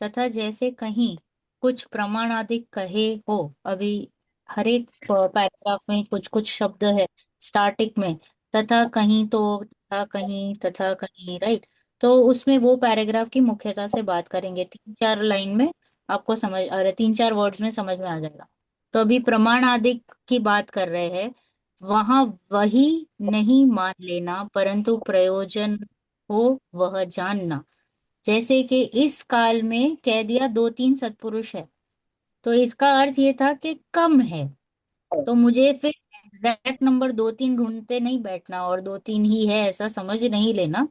तथा जैसे कहीं कुछ प्रमाणाधिक कहे हो, अभी हर एक पैराग्राफ में कुछ कुछ शब्द है स्टार्टिंग में, तथा कहीं तो, तथा कहीं, राइट। तो उसमें वो पैराग्राफ की मुख्यता से बात करेंगे, 3-4 लाइन में आपको समझ, अरे 3-4 वर्ड्स में समझ में आ जाएगा। तो अभी प्रमाणाधिक की बात कर रहे हैं, वहां वही नहीं मान लेना परंतु प्रयोजन हो वह जानना। जैसे कि इस काल में कह दिया 2-3 सत्पुरुष है, तो इसका अर्थ ये था कि कम है, तो मुझे फिर एग्जैक्ट नंबर 2-3 ढूंढते नहीं बैठना और 2-3 ही है ऐसा समझ नहीं लेना।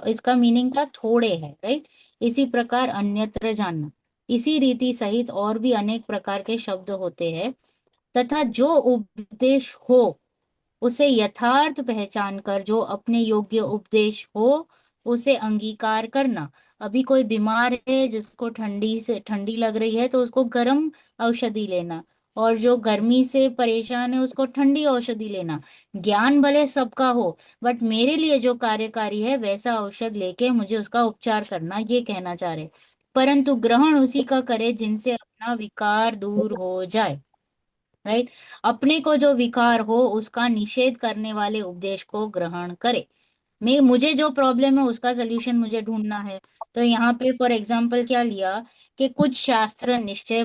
इसका मीनिंग था थोड़े है, राइट। इसी प्रकार अन्यत्र जानना, इसी रीति सहित और भी अनेक प्रकार के शब्द होते हैं। तथा जो उपदेश हो उसे यथार्थ पहचान कर जो अपने योग्य उपदेश हो उसे अंगीकार करना। अभी कोई बीमार है जिसको ठंडी लग रही है तो उसको गर्म औषधि लेना, और जो गर्मी से परेशान है उसको ठंडी औषधि लेना। ज्ञान भले सबका हो, बट मेरे लिए जो कार्यकारी है वैसा औषध लेके मुझे उसका उपचार करना, ये कहना चाह रहे। परंतु ग्रहण उसी का करे जिनसे अपना विकार दूर हो जाए, राइट। अपने को जो विकार हो उसका निषेध करने वाले उपदेश को ग्रहण करे। मैं, मुझे जो प्रॉब्लम है उसका सोल्यूशन मुझे ढूंढना है। तो यहाँ पे फॉर एग्जांपल क्या लिया कि कुछ शास्त्र निश्चय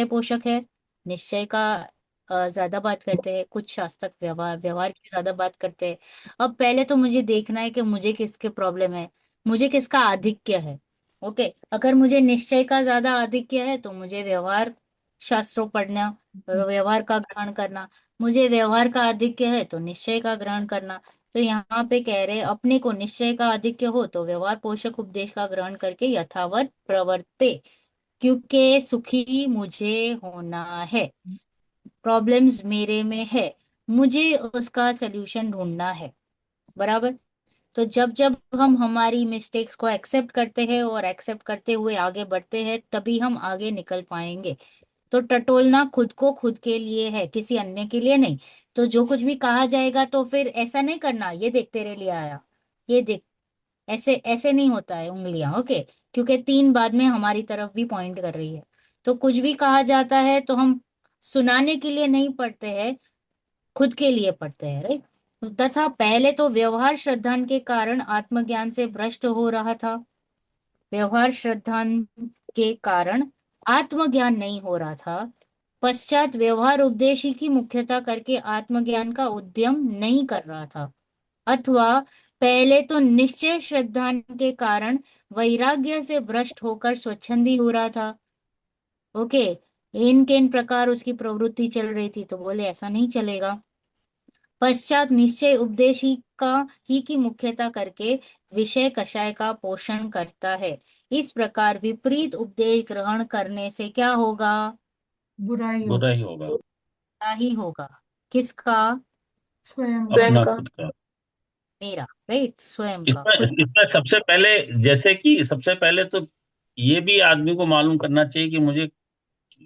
पोषक है, निश्चय का ज्यादा बात करते हैं, कुछ शास्त्र व्यवहार व्यवहार की ज्यादा बात करते हैं। अब पहले तो मुझे देखना है कि मुझे किसके प्रॉब्लम है, मुझे किसका आधिक्य है। ओके, अगर मुझे निश्चय का ज्यादा आधिक्य है तो मुझे व्यवहार शास्त्रों पढ़ना, व्यवहार का ग्रहण करना। मुझे व्यवहार का आधिक्य है तो निश्चय का ग्रहण करना। तो यहाँ पे कह रहे अपने को निश्चय का आधिक्य हो तो व्यवहार पोषक उपदेश का ग्रहण करके यथावत प्रवर्ते, क्योंकि सुखी मुझे होना है, प्रॉब्लम्स मेरे में है, मुझे उसका सलूशन ढूंढना है, बराबर। तो जब जब हम हमारी मिस्टेक्स को एक्सेप्ट करते हैं और एक्सेप्ट करते हुए आगे बढ़ते हैं तभी हम आगे निकल पाएंगे। तो टटोलना खुद को खुद के लिए है, किसी अन्य के लिए नहीं। तो जो कुछ भी कहा जाएगा तो फिर ऐसा नहीं करना, ये देख तेरे लिए आया, ये देख, ऐसे ऐसे नहीं होता है उंगलियां, ओके। क्योंकि 3 बाद में हमारी तरफ भी पॉइंट कर रही है। तो कुछ भी कहा जाता है तो हम सुनाने के लिए नहीं पढ़ते हैं, खुद के लिए पढ़ते हैं, राइट। तथा पहले तो व्यवहार श्रद्धान के कारण आत्मज्ञान से भ्रष्ट हो रहा था, व्यवहार श्रद्धान के कारण आत्मज्ञान नहीं हो रहा था। पश्चात व्यवहार उपदेश ही की मुख्यता करके आत्मज्ञान का उद्यम नहीं कर रहा था, अथवा पहले तो निश्चय श्रद्धा के कारण वैराग्य से भ्रष्ट होकर स्वच्छंदी हो रहा था। ओके, इन किन प्रकार उसकी प्रवृत्ति चल रही थी, तो बोले ऐसा नहीं चलेगा। पश्चात निश्चय उपदेश ही की मुख्यता करके विषय कषाय का पोषण करता है। इस प्रकार विपरीत उपदेश ग्रहण करने से क्या होगा? बुराई बुरा होगी। ही होगा। क्या ही होगा? किसका? स्वयं का। स्वयं अपना का। खुद का। मेरा, राइट, स्वयं का, खुद। इसमें इसमें सबसे पहले, जैसे कि सबसे पहले तो ये भी आदमी को मालूम करना चाहिए कि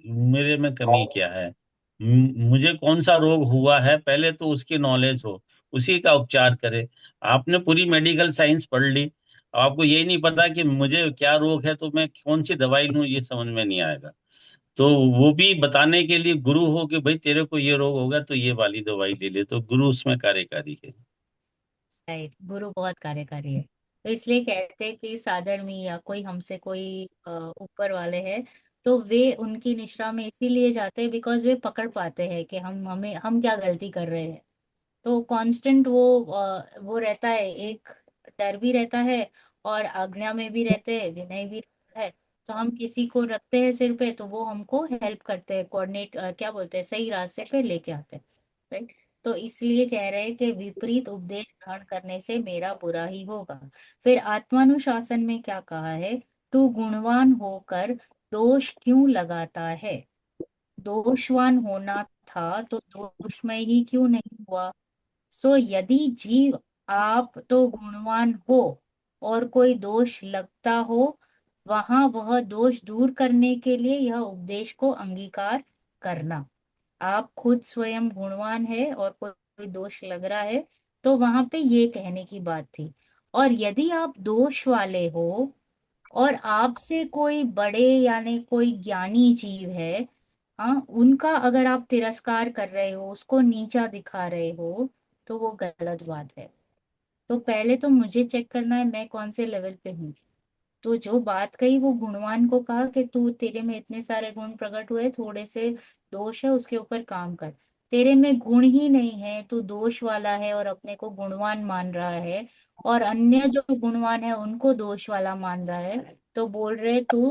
मेरे में कमी क्या है, मुझे कौन सा रोग हुआ है, पहले तो उसकी नॉलेज हो, उसी का उपचार करे। आपने पूरी मेडिकल साइंस पढ़ ली, आपको यही नहीं पता कि मुझे क्या रोग है तो मैं कौन सी दवाई लूं, ये समझ में नहीं आएगा। तो वो भी बताने के लिए गुरु हो कि भाई तेरे को ये रोग होगा तो ये वाली दवाई ले ले, तो गुरु उसमें कार्यकारी है। राइट, गुरु बहुत कार्यकारी है। तो इसलिए कहते हैं कि साधर्मी या कोई हमसे कोई ऊपर वाले हैं, तो वे उनकी निश्रा में इसीलिए जाते हैं बिकॉज वे पकड़ पाते हैं कि हम क्या गलती कर रहे हैं। तो कांस्टेंट वो रहता है, एक डर भी रहता है और आज्ञा में भी रहते हैं, विनय भी रहता है। तो हम किसी को रखते हैं सिर पे तो वो हमको हेल्प करते हैं, कोऑर्डिनेट, क्या बोलते हैं, सही रास्ते पे लेके आते हैं, राइट। तो इसलिए कह रहे हैं कि विपरीत उपदेश ग्रहण करने से मेरा बुरा ही होगा। फिर आत्मानुशासन में क्या कहा है? तू गुणवान होकर दोष क्यों लगाता है? दोषवान होना था तो दोषमय ही क्यों नहीं हुआ? सो यदि जीव आप तो गुणवान हो और कोई दोष लगता हो, वहां वह दोष दूर करने के लिए यह उपदेश को अंगीकार करना। आप खुद स्वयं गुणवान है और कोई दोष लग रहा है, तो वहां पे ये कहने की बात थी। और यदि आप दोष वाले हो और आपसे कोई बड़े यानी कोई ज्ञानी जीव है, हाँ, उनका अगर आप तिरस्कार कर रहे हो, उसको नीचा दिखा रहे हो, तो वो गलत बात है। तो पहले तो मुझे चेक करना है मैं कौन से लेवल पे हूँ। तो जो बात कही वो गुणवान को कहा कि तू, तेरे में इतने सारे गुण प्रकट हुए, थोड़े से दोष है, उसके ऊपर काम कर। तेरे में गुण ही नहीं है, तू दोष वाला है और अपने को गुणवान मान रहा है, और अन्य जो गुणवान है उनको दोष वाला मान रहा है, तो बोल रहे तू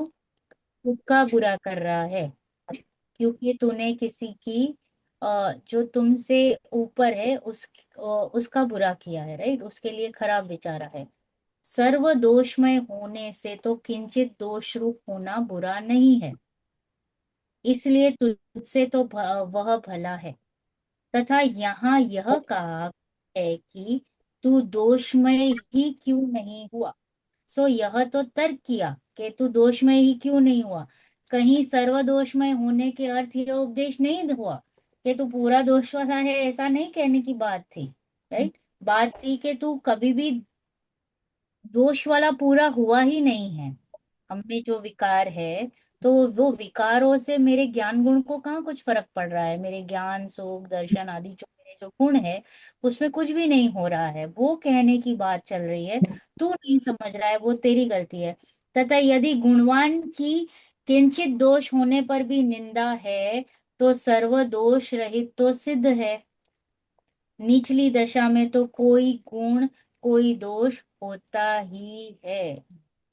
खुद का बुरा कर रहा है, क्योंकि तूने किसी की जो तुमसे ऊपर है उसका बुरा किया है, राइट, उसके लिए खराब विचारा है। सर्व दोषमय होने से तो किंचित दोष रूप होना बुरा नहीं है, इसलिए तुझसे तो वह भला है। तथा यहाँ यह कहा है कि तू दोषमय ही क्यों नहीं हुआ। सो यह तो तर्क किया कि तू दोषमय ही क्यों नहीं हुआ। कहीं सर्व दोषमय होने के अर्थ यह उपदेश नहीं हुआ कि तू पूरा दोष वाला है, ऐसा नहीं कहने की बात थी, राइट। बात थी कि तू कभी भी दोष वाला पूरा हुआ ही नहीं है। हम में जो विकार है, तो वो विकारों से मेरे ज्ञान गुण को कहाँ कुछ फर्क पड़ रहा है? मेरे ज्ञान सुख दर्शन आदि जो मेरे जो गुण है, उसमें कुछ भी नहीं हो रहा है, वो कहने की बात चल रही है। तू नहीं समझ रहा है, वो तेरी गलती है। तथा यदि गुणवान की किंचित दोष होने पर भी निंदा है, तो सर्व दोष रहित तो सिद्ध है। निचली दशा में तो कोई गुण कोई दोष होता ही है।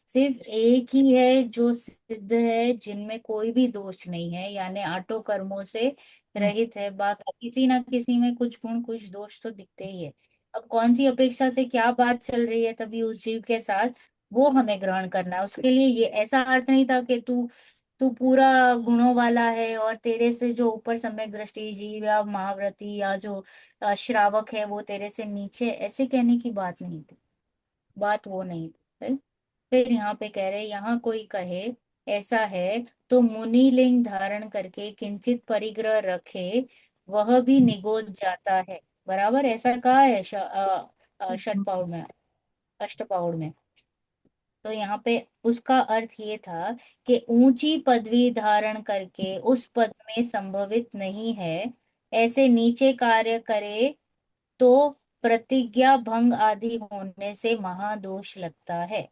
सिर्फ एक ही है जो सिद्ध है, जिनमें कोई भी दोष नहीं है, यानी आटो कर्मों से रहित है। बाकी किसी ना किसी में कुछ गुण कुछ दोष तो दिखते ही है। अब कौन सी अपेक्षा से क्या बात चल रही है तभी उस जीव के साथ, वो हमें ग्रहण करना है। उसके लिए ये ऐसा अर्थ नहीं था कि तू तू पूरा गुणों वाला है और तेरे से जो ऊपर सम्यक दृष्टि जीव या महाव्रती या जो श्रावक है वो तेरे से नीचे, ऐसे कहने की बात नहीं थी। बात वो नहीं थी। फिर यहाँ पे कह रहे, यहाँ कोई कहे ऐसा है तो मुनि लिंग धारण करके किंचित परिग्रह रखे, वह भी निगोद जाता है। बराबर ऐसा कहा है षटपाउड़ में, अष्टपाउड़ में। तो यहाँ पे उसका अर्थ ये था कि ऊंची पदवी धारण करके उस पद में संभवित नहीं है, ऐसे नीचे कार्य करे तो प्रतिज्ञा भंग आदि होने से महादोष लगता है।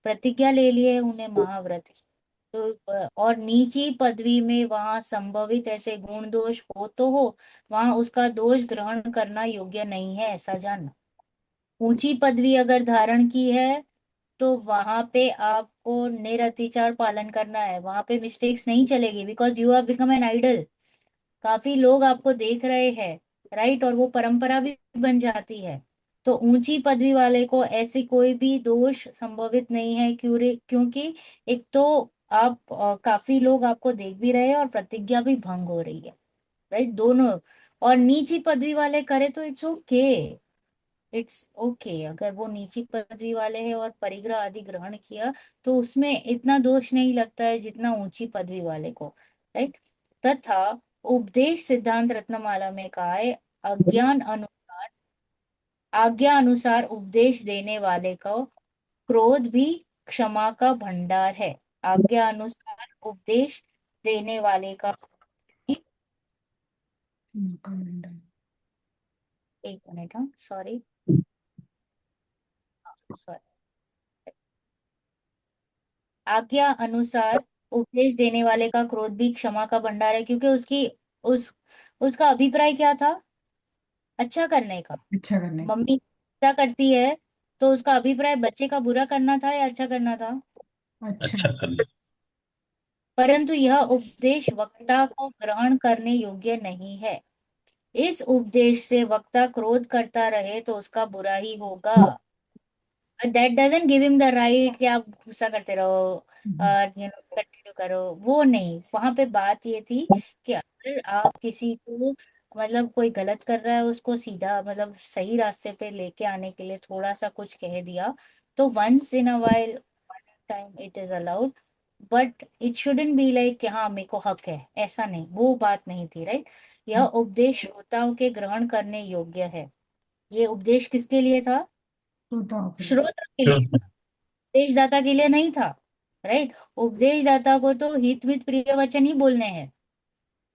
प्रतिज्ञा ले लिए उन्हें महाव्रत की, तो और नीची पदवी में वहां संभवित ऐसे गुण दोष हो तो हो, वहां उसका दोष ग्रहण करना योग्य नहीं है, ऐसा जानना। ऊंची पदवी अगर धारण की है तो वहां पे आपको निरतिचार पालन करना है, वहां पे मिस्टेक्स नहीं चलेगी, because you have become an idol. काफी लोग आपको देख रहे हैं, राइट, और वो परंपरा भी बन जाती है। तो ऊंची पदवी वाले को ऐसी कोई भी दोष संभवित नहीं है, क्योंकि एक तो आप काफी लोग आपको देख भी रहे हैं और प्रतिज्ञा भी भंग हो रही है, राइट, दोनों। और नीची पदवी वाले करे तो इट्स ओके, इट्स ओके, अगर वो नीची पदवी वाले हैं और परिग्रह आदि ग्रहण किया तो उसमें इतना दोष नहीं लगता है जितना ऊंची पदवी वाले को, राइट। तथा उपदेश सिद्धांत रत्नमाला में कहा है, अज्ञान अनुसार आज्ञा अनुसार उपदेश देने वाले को क्रोध भी क्षमा का भंडार है। आज्ञा अनुसार उपदेश देने वाले का भी- एक मिनट, हाँ, सॉरी, सॉरी। आज्ञा अनुसार उपदेश देने वाले का क्रोध भी क्षमा का भंडार है, क्योंकि उस उसका अभिप्राय क्या था? अच्छा करने का। अच्छा करने। मम्मी अच्छा करती है तो उसका अभिप्राय बच्चे का बुरा करना था या अच्छा करना था? अच्छा। अच्छा करना। परंतु यह उपदेश वक्ता को ग्रहण करने योग्य नहीं है। इस उपदेश से वक्ता क्रोध करता रहे तो उसका बुरा ही होगा। That doesn't give him the right कि आप गुस्सा करते रहो हम्म। और कंटिन्यू करो, वो नहीं। वहां पे बात ये थी कि अगर आप किसी को, मतलब कोई गलत कर रहा है उसको सीधा, मतलब सही रास्ते पे लेके आने के लिए थोड़ा सा कुछ कह दिया, तो once in a while time it is allowed, but it shouldn't be like कि हाँ मेरे को हक है, ऐसा नहीं, वो बात नहीं थी, राइट। यह उपदेश श्रोताओं के ग्रहण करने योग्य है। ये उपदेश किसके लिए था? श्रोताओं के लिए। श्रोता के लिए, उपदेशदाता के लिए नहीं था, राइट। उपदेशदाता को तो हित मित प्रिय वचन ही बोलने हैं,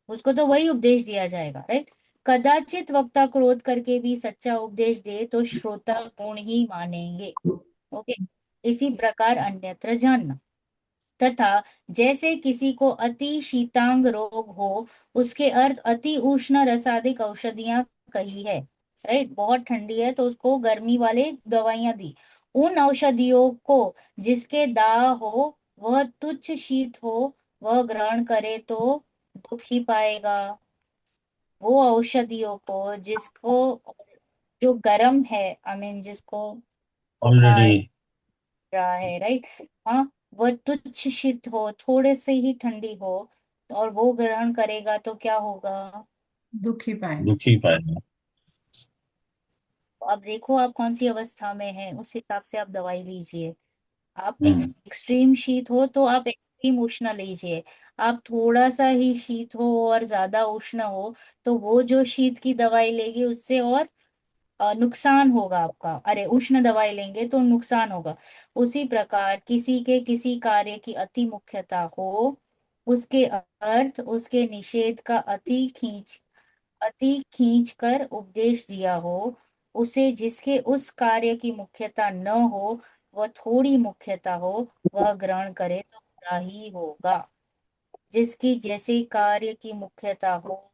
उसको तो वही उपदेश दिया जाएगा, राइट। कदाचित वक्ता क्रोध करके भी सच्चा उपदेश दे तो श्रोता गुण ही मानेंगे। ओके। इसी प्रकार अन्यत्र जानना। तथा जैसे किसी को अति शीतांग रोग हो, उसके अर्थ अति उष्ण रसादिक औषधियां कही है, राइट। बहुत ठंडी है तो उसको गर्मी वाले दवाइयां दी। उन औषधियों को जिसके दाह हो, वह तुच्छ शीत हो, वह ग्रहण करे तो दुख ही पाएगा। वो औषधियों को जिसको, जो गर्म है, आई मीन जिसको ऑलरेडी। बुखार रहा है, राइट, हाँ, वह तुच्छ शीत हो, थोड़े से ही ठंडी हो, और वो ग्रहण करेगा तो क्या होगा? दुख ही पाएगा। दुखी पाएगा। तो अब देखो आप कौन सी अवस्था में है, उस हिसाब से आप दवाई लीजिए। आप हम्म। एक्सट्रीम शीत हो तो आप एक्सट्रीम उष्ण लीजिए। आप थोड़ा सा ही शीत हो और ज्यादा उष्ण हो तो वो जो शीत की दवाई लेगी उससे और नुकसान होगा आपका। अरे उष्ण दवाई लेंगे तो नुकसान होगा। उसी प्रकार किसी के किसी कार्य की अति मुख्यता हो, उसके अर्थ उसके निषेध का अति खींच कर उपदेश दिया हो, उसे जिसके उस कार्य की मुख्यता न हो, वह थोड़ी मुख्यता हो, वह ग्रहण करे तो बुरा ही होगा। जिसकी जैसे कार्य की मुख्यता हो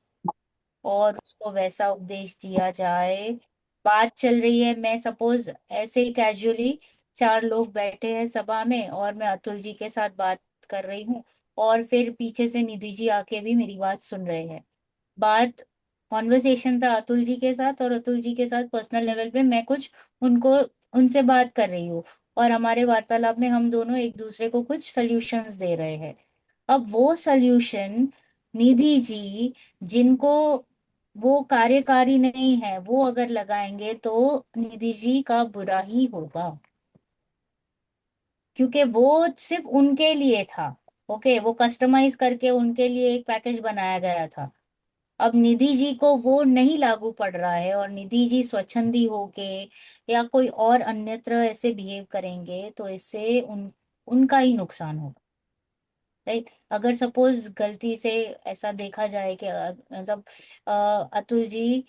और उसको वैसा उपदेश दिया जाए। बात चल रही है, मैं सपोज ऐसे ही कैजुअली चार लोग बैठे हैं सभा में और मैं अतुल जी के साथ बात कर रही हूँ, और फिर पीछे से निधि जी आके भी मेरी बात सुन रहे हैं। बात कॉन्वर्सेशन था अतुल जी के साथ, और अतुल जी के साथ पर्सनल लेवल पे मैं कुछ उनको उनसे बात कर रही हूँ, और हमारे वार्तालाप में हम दोनों एक दूसरे को कुछ सल्यूशंस दे रहे हैं। अब वो सल्यूशन निधि जी, जिनको वो कार्यकारी नहीं है, वो अगर लगाएंगे तो निधि जी का बुरा ही होगा, क्योंकि वो सिर्फ उनके लिए था। ओके, वो कस्टमाइज करके उनके लिए एक पैकेज बनाया गया था। अब निधि जी को वो नहीं लागू पड़ रहा है, और निधि जी स्वच्छंदी होके या कोई और अन्यत्र ऐसे बिहेव करेंगे तो इससे उनका ही नुकसान होगा, राइट। अगर सपोज गलती से ऐसा देखा जाए कि मतलब अतुल जी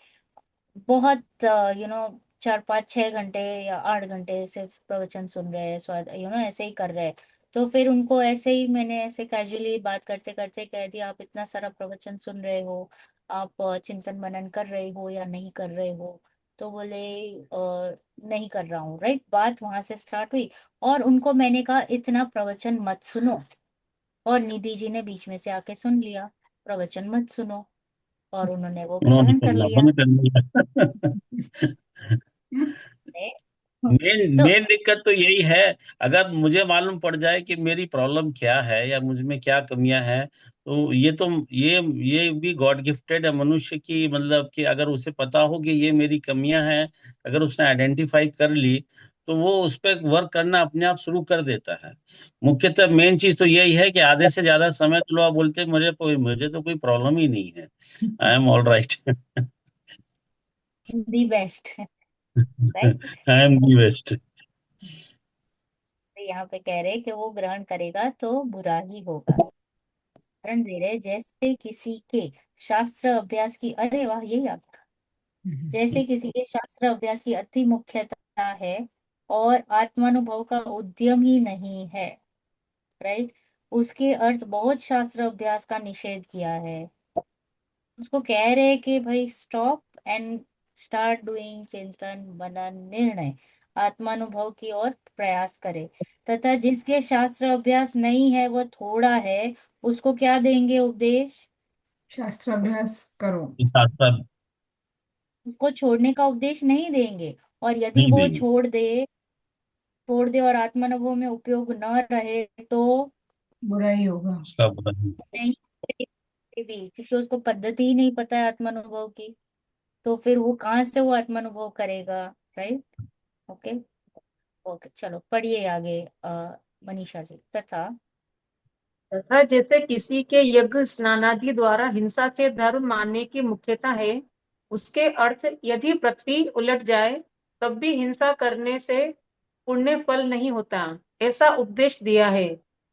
बहुत चार पाँच छह घंटे या 8 घंटे सिर्फ प्रवचन सुन रहे हैं, स्वाद ऐसे ही कर रहे हैं, तो फिर उनको ऐसे ही मैंने ऐसे कैजुअली बात करते करते कह दिया, आप इतना सारा प्रवचन सुन रहे हो, आप चिंतन मनन कर रहे हो या नहीं कर रहे हो? तो बोले नहीं कर रहा हूँ, राइट। बात वहां से स्टार्ट हुई और उनको मैंने कहा इतना प्रवचन मत सुनो, और निधि जी ने बीच में से आके सुन लिया, प्रवचन मत सुनो, और उन्होंने वो उन्होंने ग्रहण कर सुनना लिया। बंद कर दिया। मेन तो मेन दिक्कत तो यही है। अगर मुझे मालूम पड़ जाए कि मेरी प्रॉब्लम क्या है या मुझ में क्या कमियां हैं, तो ये भी गॉड गिफ्टेड है मनुष्य की, मतलब कि अगर उसे पता हो कि ये मेरी कमियां हैं, अगर उसने आइडेंटिफाई कर ली, तो वो उस पर वर्क करना अपने आप शुरू कर देता है। मुख्यतः मेन चीज तो यही है कि आधे से ज्यादा समय तो लोग बोलते हैं मुझे तो कोई प्रॉब्लम ही नहीं है, I am all right. The best, right. I am the best. यहाँ पे कह रहे कि वो ग्रहण करेगा तो बुरा ही होगा। उदाहरण दे रहे, जैसे किसी के शास्त्र अभ्यास की, अरे वाह यही आ गया। जैसे किसी के शास्त्र अभ्यास की अति मुख्यता है और आत्मानुभव का उद्यम ही नहीं है, राइट। उसके अर्थ बहुत शास्त्र अभ्यास का निषेध किया है। उसको कह रहे कि भाई स्टॉप एंड स्टार्ट डूइंग, चिंतन मनन निर्णय, आत्मानुभव की ओर प्रयास करे। तथा जिसके शास्त्र अभ्यास नहीं है, वो थोड़ा है, उसको क्या देंगे उपदेश? शास्त्र अभ्यास करो। शास्त्र उसको छोड़ने का उपदेश नहीं देंगे। और यदि नहीं वो देंगे, छोड़ दे और आत्मानुभव में उपयोग न रहे तो बुरा ही होगा। उसका बुरा नहीं। नहीं भी, क्योंकि उसको पद्धति ही नहीं पता है आत्मानुभव की, तो फिर वो कहाँ से वो आत्मानुभव करेगा, राइट। ओके। ओके, चलो पढ़िए आगे, मनीषा जी। तथा तथा जैसे किसी के यज्ञ स्नानादि द्वारा हिंसा से धर्म मानने की मुख्यता है, उसके अर्थ यदि पृथ्वी उलट जाए तब भी हिंसा करने से पुण्य फल नहीं होता, ऐसा उपदेश दिया है।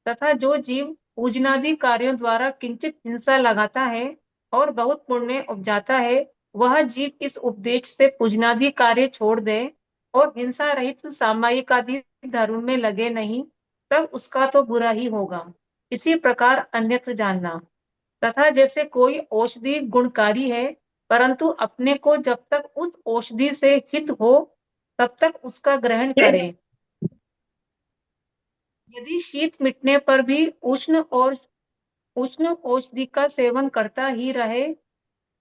तथा जो जीव पूजनादि कार्यों द्वारा किंचित हिंसा लगाता है और बहुत पुण्य उपजाता है, वह जीव इस उपदेश से पूजनादि कार्य छोड़ दे और हिंसा रहित सामायिक आदि धर्म में लगे नहीं, तब उसका तो बुरा ही होगा। इसी प्रकार अन्यत्र जानना। तथा जैसे कोई औषधि गुणकारी है, परंतु अपने को जब तक उस औषधि से हित हो तब तक उसका ग्रहण करे। यदि शीत मिटने पर भी उष्ण औषधि का सेवन करता ही रहे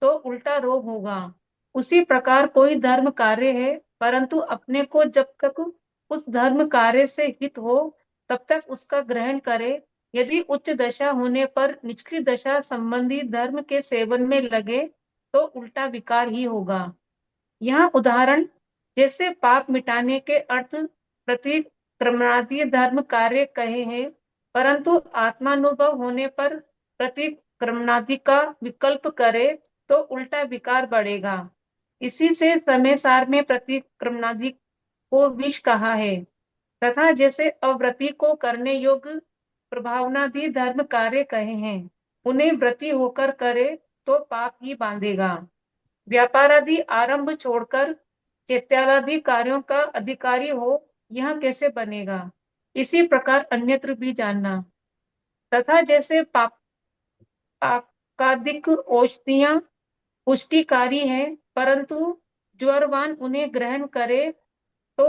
तो उल्टा रोग होगा। उसी प्रकार कोई धर्म कार्य है, परंतु अपने को जब तक उस धर्म कार्य से हित हो तब तक उसका ग्रहण करे। यदि उच्च दशा होने पर निचली दशा संबंधी धर्म के सेवन में लगे तो उल्टा विकार ही होगा। यहाँ उदाहरण, जैसे पाप मिटाने के अर्थ प्रतिक्रमणादि धर्म कार्य कहे हैं, परंतु आत्मानुभव होने पर प्रतिक्रमणादि का विकल्प करे तो उल्टा विकार बढ़ेगा। इसी से समय सार में प्रतिक्रमणादि को विष कहा है। तथा जैसे अव्रति को करने योग्य प्रभावनादि धर्म कार्य कहे हैं, उन्हें व्रती होकर करे तो पाप ही बांधेगा। व्यापारादि आरंभ छोड़कर चैत्यादि कार्यों का अधिकारी हो, यह कैसे बनेगा। इसी प्रकार अन्यत्र भी जानना। तथा जैसे पाकादिक औषधियां पुष्टिकारी है, परंतु ज्वरवान उन्हें ग्रहण करे तो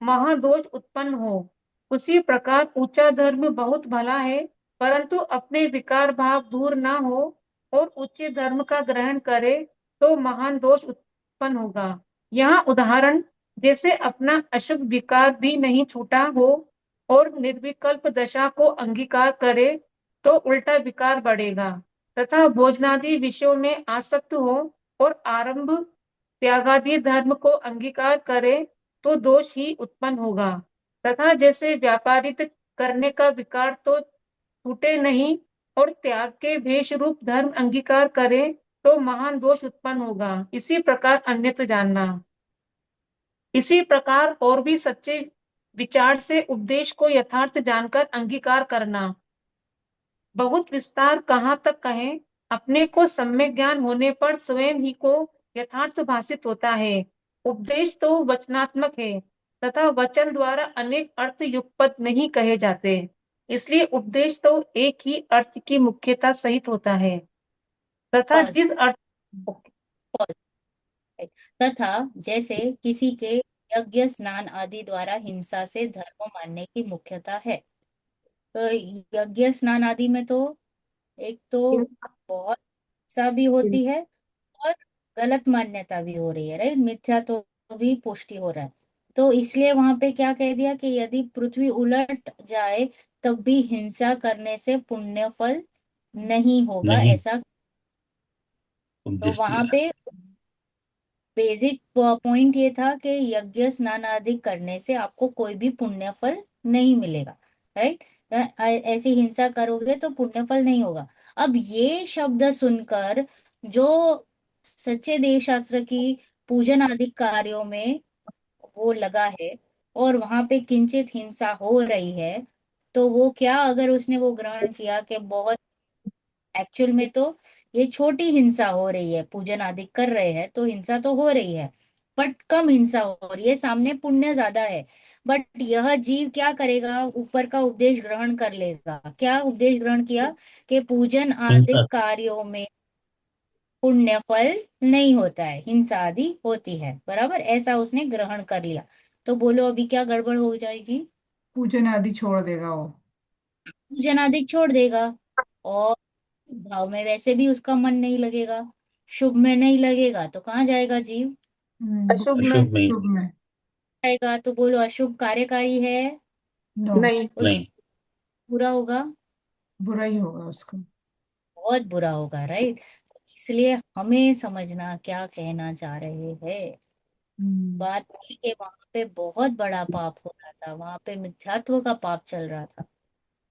महादोष उत्पन्न हो, उसी प्रकार ऊंचा धर्म बहुत भला है, परंतु अपने विकार भाव दूर न हो और उच्च धर्म का ग्रहण करे तो महान दोष उत्पन्न होगा। यहाँ उदाहरण, जैसे अपना अशुभ विकार भी नहीं छूटा हो और निर्विकल्प दशा को अंगीकार करे तो उल्टा विकार बढ़ेगा। तथा भोजनादि विषयों में आसक्त हो और आरंभ त्यागादि धर्म को अंगीकार करे तो दोष ही उत्पन्न होगा। तथा जैसे व्यापारित करने का विकार तो छूटे नहीं और त्याग के भेष रूप धर्म अंगीकार करे तो महान दोष उत्पन्न होगा। इसी प्रकार अन्यत्र जानना। इसी प्रकार और भी सच्चे विचार से उपदेश को यथार्थ जानकर अंगीकार करना। बहुत विस्तार कहाँ तक कहें, अपने को सम्यक ज्ञान होने पर स्वयं ही को यथार्थ भाषित होता है। उपदेश तो वचनात्मक है तथा वचन द्वारा अनेक अर्थ युगपत नहीं कहे जाते, इसलिए उपदेश तो एक ही अर्थ की मुख्यता सहित होता है। तथा पॉज, जिस अर्थ पॉज, तथा जैसे किसी के यज्ञ स्नान आदि द्वारा हिंसा से धर्म मानने की मुख्यता है। तो यज्ञ स्नान आदि में तो एक तो बहुत हिंसा भी होती है और गलत मान्यता भी हो रही है, राइट, मिथ्या तो भी पुष्टि हो रहा है। तो इसलिए वहां पे क्या कह दिया कि यदि पृथ्वी उलट जाए तब भी हिंसा करने से पुण्य फल नहीं होगा, नहीं ऐसा। तो उपदेश वहां दिया। पे बेसिक पॉइंट ये था कि यज्ञ स्नान आदि करने से आपको कोई भी पुण्य फल नहीं मिलेगा, राइट। ऐसी हिंसा करोगे तो पुण्य फल नहीं होगा। अब ये शब्द सुनकर जो सच्चे देव शास्त्र की पूजन आदि कार्यों में वो लगा है और वहां पे किंचित हिंसा हो रही है, तो वो क्या, अगर उसने वो ग्रहण किया कि बहुत एक्चुअल में तो ये छोटी हिंसा हो रही है, पूजन आदि कर रहे हैं तो हिंसा तो हो रही है, बट कम हिंसा हो रही है, सामने पुण्य ज्यादा है। बट यह जीव क्या करेगा, ऊपर का उपदेश ग्रहण कर लेगा। क्या उपदेश ग्रहण किया कि पूजन आदि हिंसा। कार्यों में पुण्य फल नहीं होता है, हिंसा आदि होती है, बराबर, ऐसा उसने ग्रहण कर लिया। तो बोलो अभी क्या गड़बड़ हो जाएगी। पूजन आदि छोड़ देगा वो। पूजन आदि छोड़ देगा और भाव में वैसे भी उसका मन नहीं लगेगा, शुभ में नहीं लगेगा तो कहाँ जाएगा जीव, अशुभ में। अशुभ में। शुभ में। जाएगा। तो बोलो अशुभ कार्यकारी है, नो। नहीं। उसका नहीं। बुरा होगा, बुरा ही होगा उसको। बहुत बुरा होगा, राइट। इसलिए हमें समझना क्या कहना चाह रहे हैं। हम्म। बात थी कि वहां पे बहुत बड़ा पाप हो रहा था, वहां पे मिथ्यात्व का पाप चल रहा था।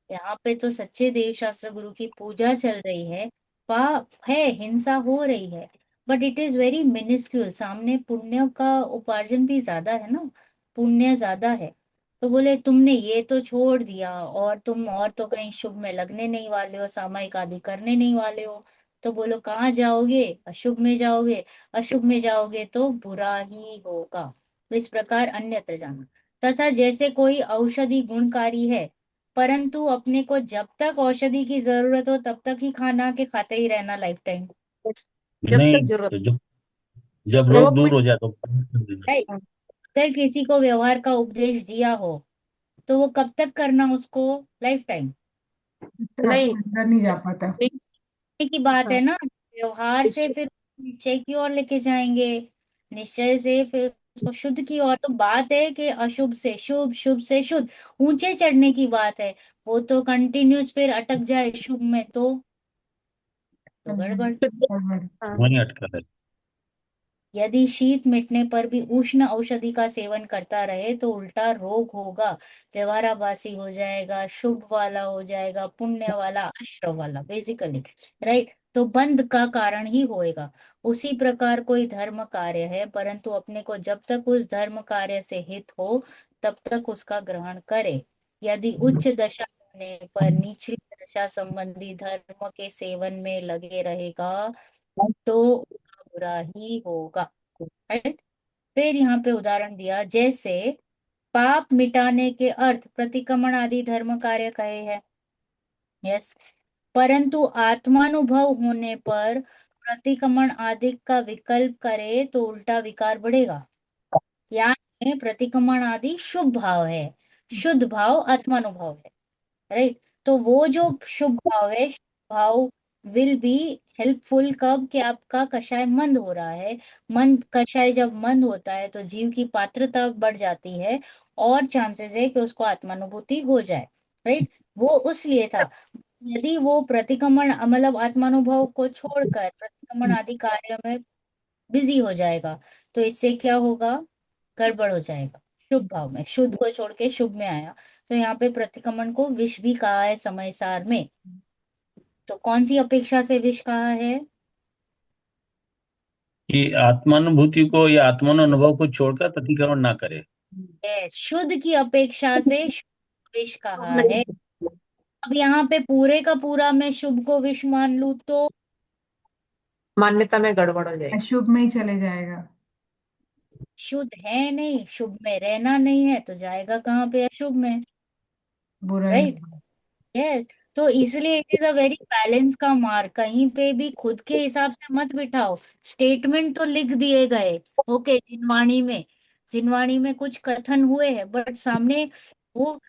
यहाँ पे तो सच्चे देव शास्त्र गुरु की पूजा चल रही है, पाप है, हिंसा हो रही है, but it is very minuscule, सामने पुण्य का उपार्जन भी ज्यादा है ना, पुण्य ज्यादा है। तो बोले तुमने ये तो छोड़ दिया और तुम और तो कहीं शुभ में लगने नहीं वाले हो, सामायिक आदि करने नहीं वाले हो। तो बोलो कहाँ जाओगे, अशुभ में जाओगे, अशुभ में जाओगे तो बुरा ही होगा। इस प्रकार अन्यत्र जाना। तथा जैसे कोई औषधि गुणकारी है, परंतु अपने को जब तक औषधि की जरूरत हो तब तक ही खाना के खाते ही रहना लाइफ टाइम, जब तक नहीं, जरूरत। तो जब जब जब रोग दूर हो जाए तो बंद कर देना। राइट। अगर किसी को व्यवहार का उपदेश दिया हो तो वो कब तक करना उसको, लाइफ टाइम तो नहीं। आपके अंदर नहीं जा पाता। की बात है हाँ। ना। व्यवहार से फिर निश्चय की ओर लेके जाएंगे, निश्चय से फिर उसको शुद्ध की ओर। तो बात है कि अशुभ से शुभ, शुभ से शुद्ध, ऊंचे चढ़ने की बात है। वो तो कंटिन्यूस फिर अटक जाए शुभ में तो गड़बड़। गड़बड़। हाँ। वहीं अटका है। यदि शीत मिटने पर भी उष्ण औषधि का सेवन करता रहे तो उल्टा रोग होगा, व्यवहाराभासी हो जाएगा, शुभ वाला हो जाएगा, पुण्य वाला, अश्रव वाला, बेसिकली, राइट। तो बंध का कारण ही होएगा। उसी प्रकार कोई धर्म कार्य है, परंतु अपने को जब तक उस धर्म कार्य से हित हो तब तक उसका ग्रहण करे। यदि उच्च दशा होने पर निचली दशा संबंधी धर्म के सेवन में लगे रहेगा तो उसका बुरा ही होगा, राइट। फिर यहाँ पे उदाहरण दिया, जैसे पाप मिटाने के अर्थ प्रतिक्रमण आदि धर्म कार्य कहे हैं, यस, परंतु आत्मानुभव होने पर प्रतिक्रमण आदि का विकल्प करे तो उल्टा विकार बढ़ेगा। यानी प्रतिक्रमण आदि शुभ भाव है, शुद्ध भाव आत्मानुभव है, राइट। तो वो जो शुभ भाव है, शुभ भाव विल बी हेल्पफुल कब, कि आपका कषाय मंद हो रहा है। मंद कषाय जब मंद होता है तो जीव की पात्रता बढ़ जाती है और चांसेस है कि उसको आत्मानुभूति हो जाए, राइट। वो उस लिए था। यदि वो प्रतिक्रमण मतलब आत्मानुभव को छोड़कर प्रतिक्रमण आदि कार्य में बिजी हो जाएगा तो इससे क्या होगा, गड़बड़ हो जाएगा। शुभ भाव में शुद्ध को छोड़ के शुभ में आया, तो यहाँ पे प्रतिक्रमण को विष भी कहा है समय सार में। तो कौन सी अपेक्षा से विष कहा है, कि आत्मानुभूति को या आत्मानुभव को छोड़कर प्रतिक्रमण ना करे। शुद्ध की अपेक्षा से शुभ विष कहा है। नहीं। अब यहाँ पे पूरे का पूरा मैं शुभ को विष मान लू तो मान्यता में गड़बड़ हो जाएगी। अशुभ में ही चले जाएगा। शुद्ध है नहीं, शुभ में रहना नहीं है तो जाएगा कहाँ पे, अशुभ में, बुरा ही राइट। होगा। यस। तो इसलिए it is a very balance का मार्क, कहीं पे भी खुद के हिसाब से मत बिठाओ। स्टेटमेंट तो लिख दिए गए, ओके, जिनवाणी में कुछ कथन हुए हैं, बट सामने वो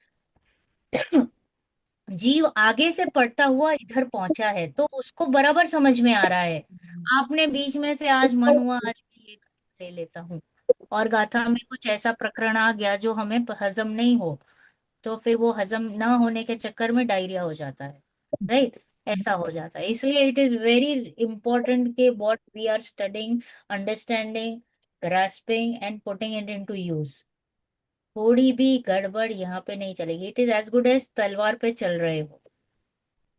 जीव आगे से पढ़ता हुआ इधर पहुंचा है, तो उसको बराबर समझ में आ रहा है। आपने बीच में से आज मन हुआ आज मैं ये ले लेता हूँ, और गाथा में कुछ ऐसा प्रकरण आ गया जो हमें हजम नहीं हो, तो फिर वो हजम ना होने के चक्कर में डायरिया हो जाता है, राइट। ऐसा हो जाता है, इसलिए इट इज वेरी इंपॉर्टेंट कि what we are studying, understanding, grasping and putting it into use. थोड़ी भी गड़बड़ यहाँ पे नहीं चलेगी। It is as good as तलवार पे चल रहे हो,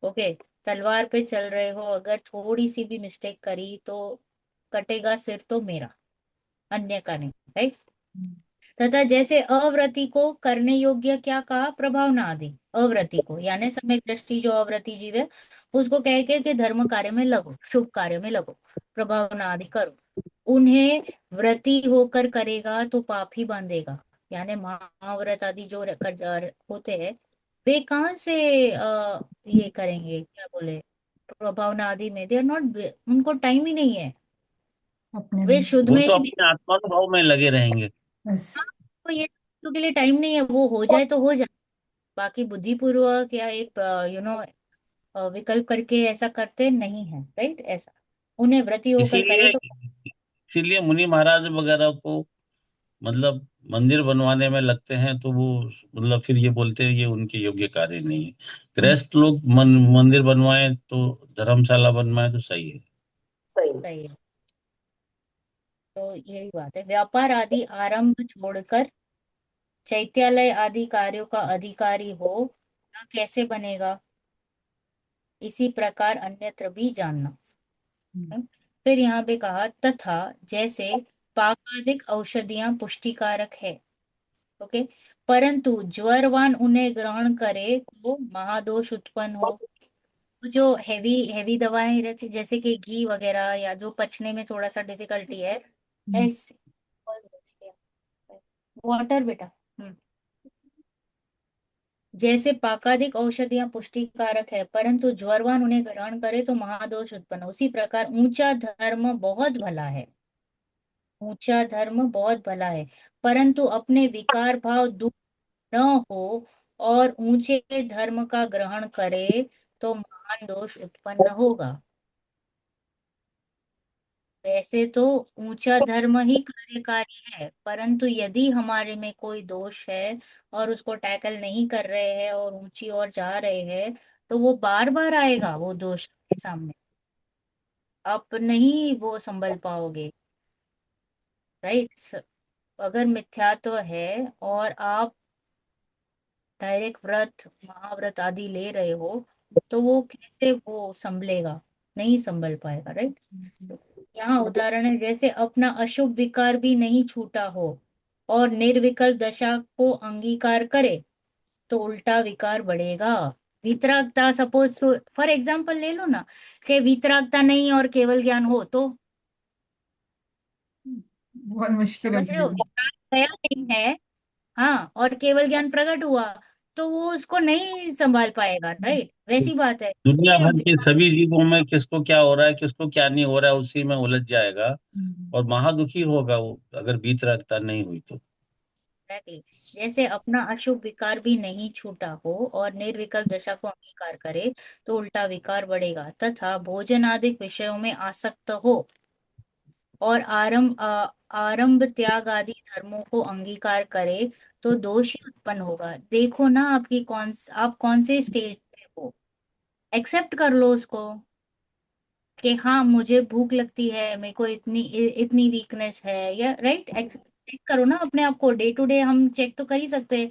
ओके। तलवार पे चल रहे हो, अगर थोड़ी सी भी मिस्टेक करी तो कटेगा सिर तो मेरा, अन्य का नहीं, राइट। तथा जैसे अव्रति को करने योग्य क्या कहा, प्रभाव ना आदि। अव्रति को यानी सम्यक दृष्टि जो अव्रति जीव है, उसको कह के कि धर्म कार्य में लगो, शुभ कार्य में लगो, प्रभाव ना आदि करो। उन्हें व्रती होकर करेगा तो पाप ही बांधेगा। यानी महाव्रत आदि जो होते हैं, वे कहाँ से ये करेंगे, क्या बोले, प्रभावना आदि में, दे आर नॉट, उनको टाइम ही नहीं है, अपने वे में। शुद्ध वो में तो ही। अपने आत्मानुभाव में लगे रहेंगे। हाँ, बस। तो ये तो के लिए टाइम नहीं है, वो हो जाए तो हो जाए। बाकी बुद्धिपूर्वक या एक विकल्प करके ऐसा करते नहीं है, राइट, ऐसा। उन्हें व्रती होकर करे इसीलिए तो। इसीलिए मुनि महाराज वगैरह को मतलब मंदिर बनवाने में लगते हैं, तो वो मतलब फिर ये बोलते हैं ये उनके योग्य कार्य नहीं है। गृहस्थ लोग मंदिर बनवाए तो धर्मशाला बनवाए तो सही है। सही है। तो यही बात है, व्यापार आदि आरंभ छोड़कर चैत्यालय आदि कार्यों का अधिकारी हो, यह कैसे बनेगा, इसी प्रकार अन्यत्र भी जानना है? फिर यहाँ पे कहा तथा जैसे पाकादिक औषधियां पुष्टिकारक है, ओके, परंतु ज्वरवान उन्हें ग्रहण करे तो महादोष उत्पन्न हो। तो जो हेवी हेवी दवाएं रहती, जैसे कि घी वगैरह, या जो पचने में थोड़ा सा डिफिकल्टी है, ऐसे वाटर बेटा। हम्म। जैसे पाकादिक औषधियां पुष्टिकारक है, परंतु ज्वरवान उन्हें ग्रहण करे तो महादोष उत्पन्न, उसी प्रकार ऊंचा धर्म बहुत भला है, ऊंचा धर्म बहुत भला है, परंतु अपने विकार भाव दूर न हो और ऊंचे धर्म का ग्रहण करे तो महान दोष उत्पन्न होगा। वैसे तो ऊंचा धर्म ही कार्यकारी है, परंतु यदि हमारे में कोई दोष है और उसको टैकल नहीं कर रहे हैं और ऊंची ओर जा रहे हैं, तो वो बार बार आएगा वो दोष के सामने, आप नहीं वो संभल पाओगे, राइट। अगर मिथ्यात्व है और आप डायरेक्ट व्रत महाव्रत आदि ले रहे हो, तो वो कैसे वो संभलेगा, नहीं संभल पाएगा, राइट। यहाँ उदाहरण है, जैसे अपना अशुभ विकार भी नहीं छूटा हो और निर्विकल्प दशा को अंगीकार करे तो उल्टा विकार बढ़ेगा। वितरागता, सपोज फॉर एग्जाम्पल ले लो ना, कि वितरागता नहीं और केवल ज्ञान हो तो, बहुत मुश्किल हो समझ रहे हो, जाएगी। विकार गया नहीं है, हाँ, और केवल ज्ञान प्रकट हुआ, तो वो उसको नहीं संभाल पाएगा, राइट। वैसी बात है दुनिया ये भर के सभी जीवों में किसको क्या हो रहा है किसको क्या नहीं हो रहा है उसी में उलझ जाएगा, और महादुखी होगा वो अगर बीत रखता नहीं हुई तो। Exactly. जैसे अपना अशुभ विकार भी नहीं छूटा हो और निर्विकल्प दशा को अंगीकार करे तो उल्टा विकार बढ़ेगा, तथा भोजन आदि विषयों में आसक्त हो और आरंभ त्याग आदि धर्मों को अंगीकार करे तो दोष ही उत्पन्न होगा। देखो ना आपकी आप कौन से स्टेज पे हो, एक्सेप्ट कर लो उसको, कि हाँ मुझे भूख लगती है, मेरे को इतनी इतनी वीकनेस है, या राइट, चेक करो ना अपने आप को, डे टू डे हम चेक तो कर ही सकते हैं।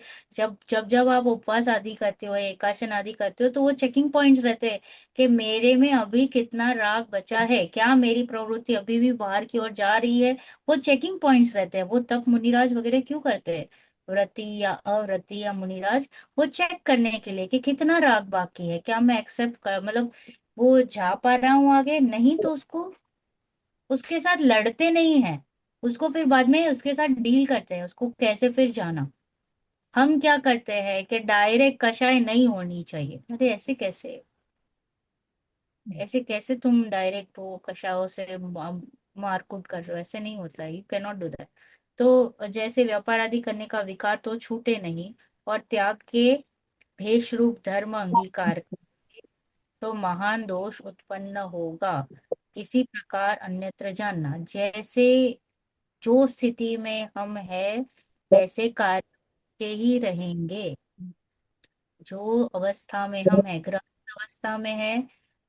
जब आप उपवास आदि करते हो, एकाशन आदि करते हो, तो वो चेकिंग पॉइंट्स रहते हैं कि मेरे में अभी कितना राग बचा है, क्या मेरी प्रवृत्ति अभी भी बाहर की ओर जा रही है। वो चेकिंग पॉइंट्स रहते हैं, वो तप मुनिराज वगैरह क्यों करते हैं, व्रति या अव्रति या मुनिराज, वो चेक करने के लिए कि कितना राग बाकी है, क्या मैं एक्सेप्ट कर, मतलब वो जा पा रहा हूँ आगे, नहीं तो उसको, उसके साथ लड़ते नहीं है, उसको फिर बाद में उसके साथ डील करते हैं, उसको कैसे फिर जाना, हम क्या करते हैं कि डायरेक्ट कषाय नहीं होनी चाहिए। अरे ऐसे कैसे, ऐसे कैसे तुम डायरेक्ट वो कषायों से मारकूट कर रहे हो, ऐसे नहीं होता है, you can not do that. तो जैसे व्यापार आदि करने का विकार तो छूटे नहीं, और त्याग के भेष रूप धर्म अंगीकार तो महान दोष उत्पन्न होगा। इसी प्रकार अन्यत्र जानना, जैसे जो स्थिति में हम है वैसे कार्य के ही रहेंगे। जो अवस्था में हम है, गृहस्थ अवस्था में है,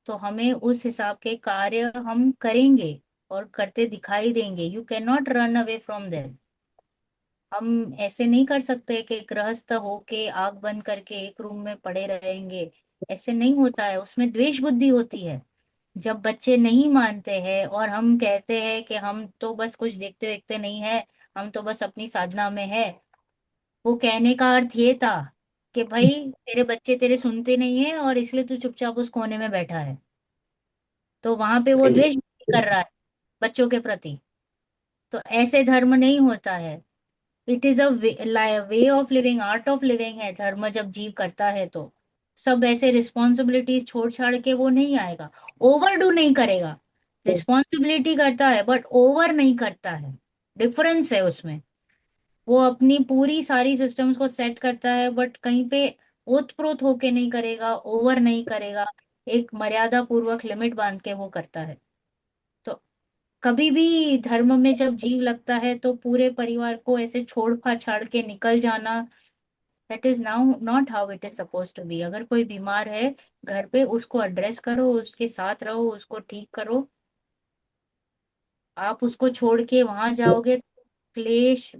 तो हमें उस हिसाब के कार्य हम करेंगे और करते दिखाई देंगे। You can not run away from them. हम ऐसे नहीं कर सकते कि गृहस्थ होके आग बंद करके एक रूम में पड़े रहेंगे। ऐसे नहीं होता है, उसमें द्वेष बुद्धि होती है। जब बच्चे नहीं मानते हैं और हम कहते हैं कि हम तो बस कुछ देखते देखते नहीं है, हम तो बस अपनी साधना में है, वो कहने का अर्थ ये था कि भाई तेरे बच्चे तेरे सुनते नहीं है और इसलिए तू चुपचाप उस कोने में बैठा है। तो वहां पे वो द्वेष कर रहा है बच्चों के प्रति। तो ऐसे धर्म नहीं होता है। It is a way of living, art of living है धर्म। जब जीव करता है तो सब ऐसे रिस्पॉन्सिबिलिटीज छोड़ छाड़ के वो नहीं आएगा। ओवरडू नहीं करेगा, रिस्पॉन्सिबिलिटी करता है बट ओवर नहीं करता है। डिफरेंस है उसमें। वो अपनी पूरी सारी सिस्टम्स को सेट करता है बट कहीं पे ओतप्रोत होके नहीं करेगा, ओवर नहीं करेगा। एक मर्यादा पूर्वक लिमिट बांध के वो करता है। तो कभी भी धर्म में जब जीव लगता है तो पूरे परिवार को ऐसे छोड़ छाड़ के निकल जाना, that is now not how it is suppose to be. अगर कोई बीमार है घर पे, उसको एड्रेस करो, उसके साथ रहो, उसको ठीक करो। आप उसको छोड़ के वहां जाओगे तो क्लेश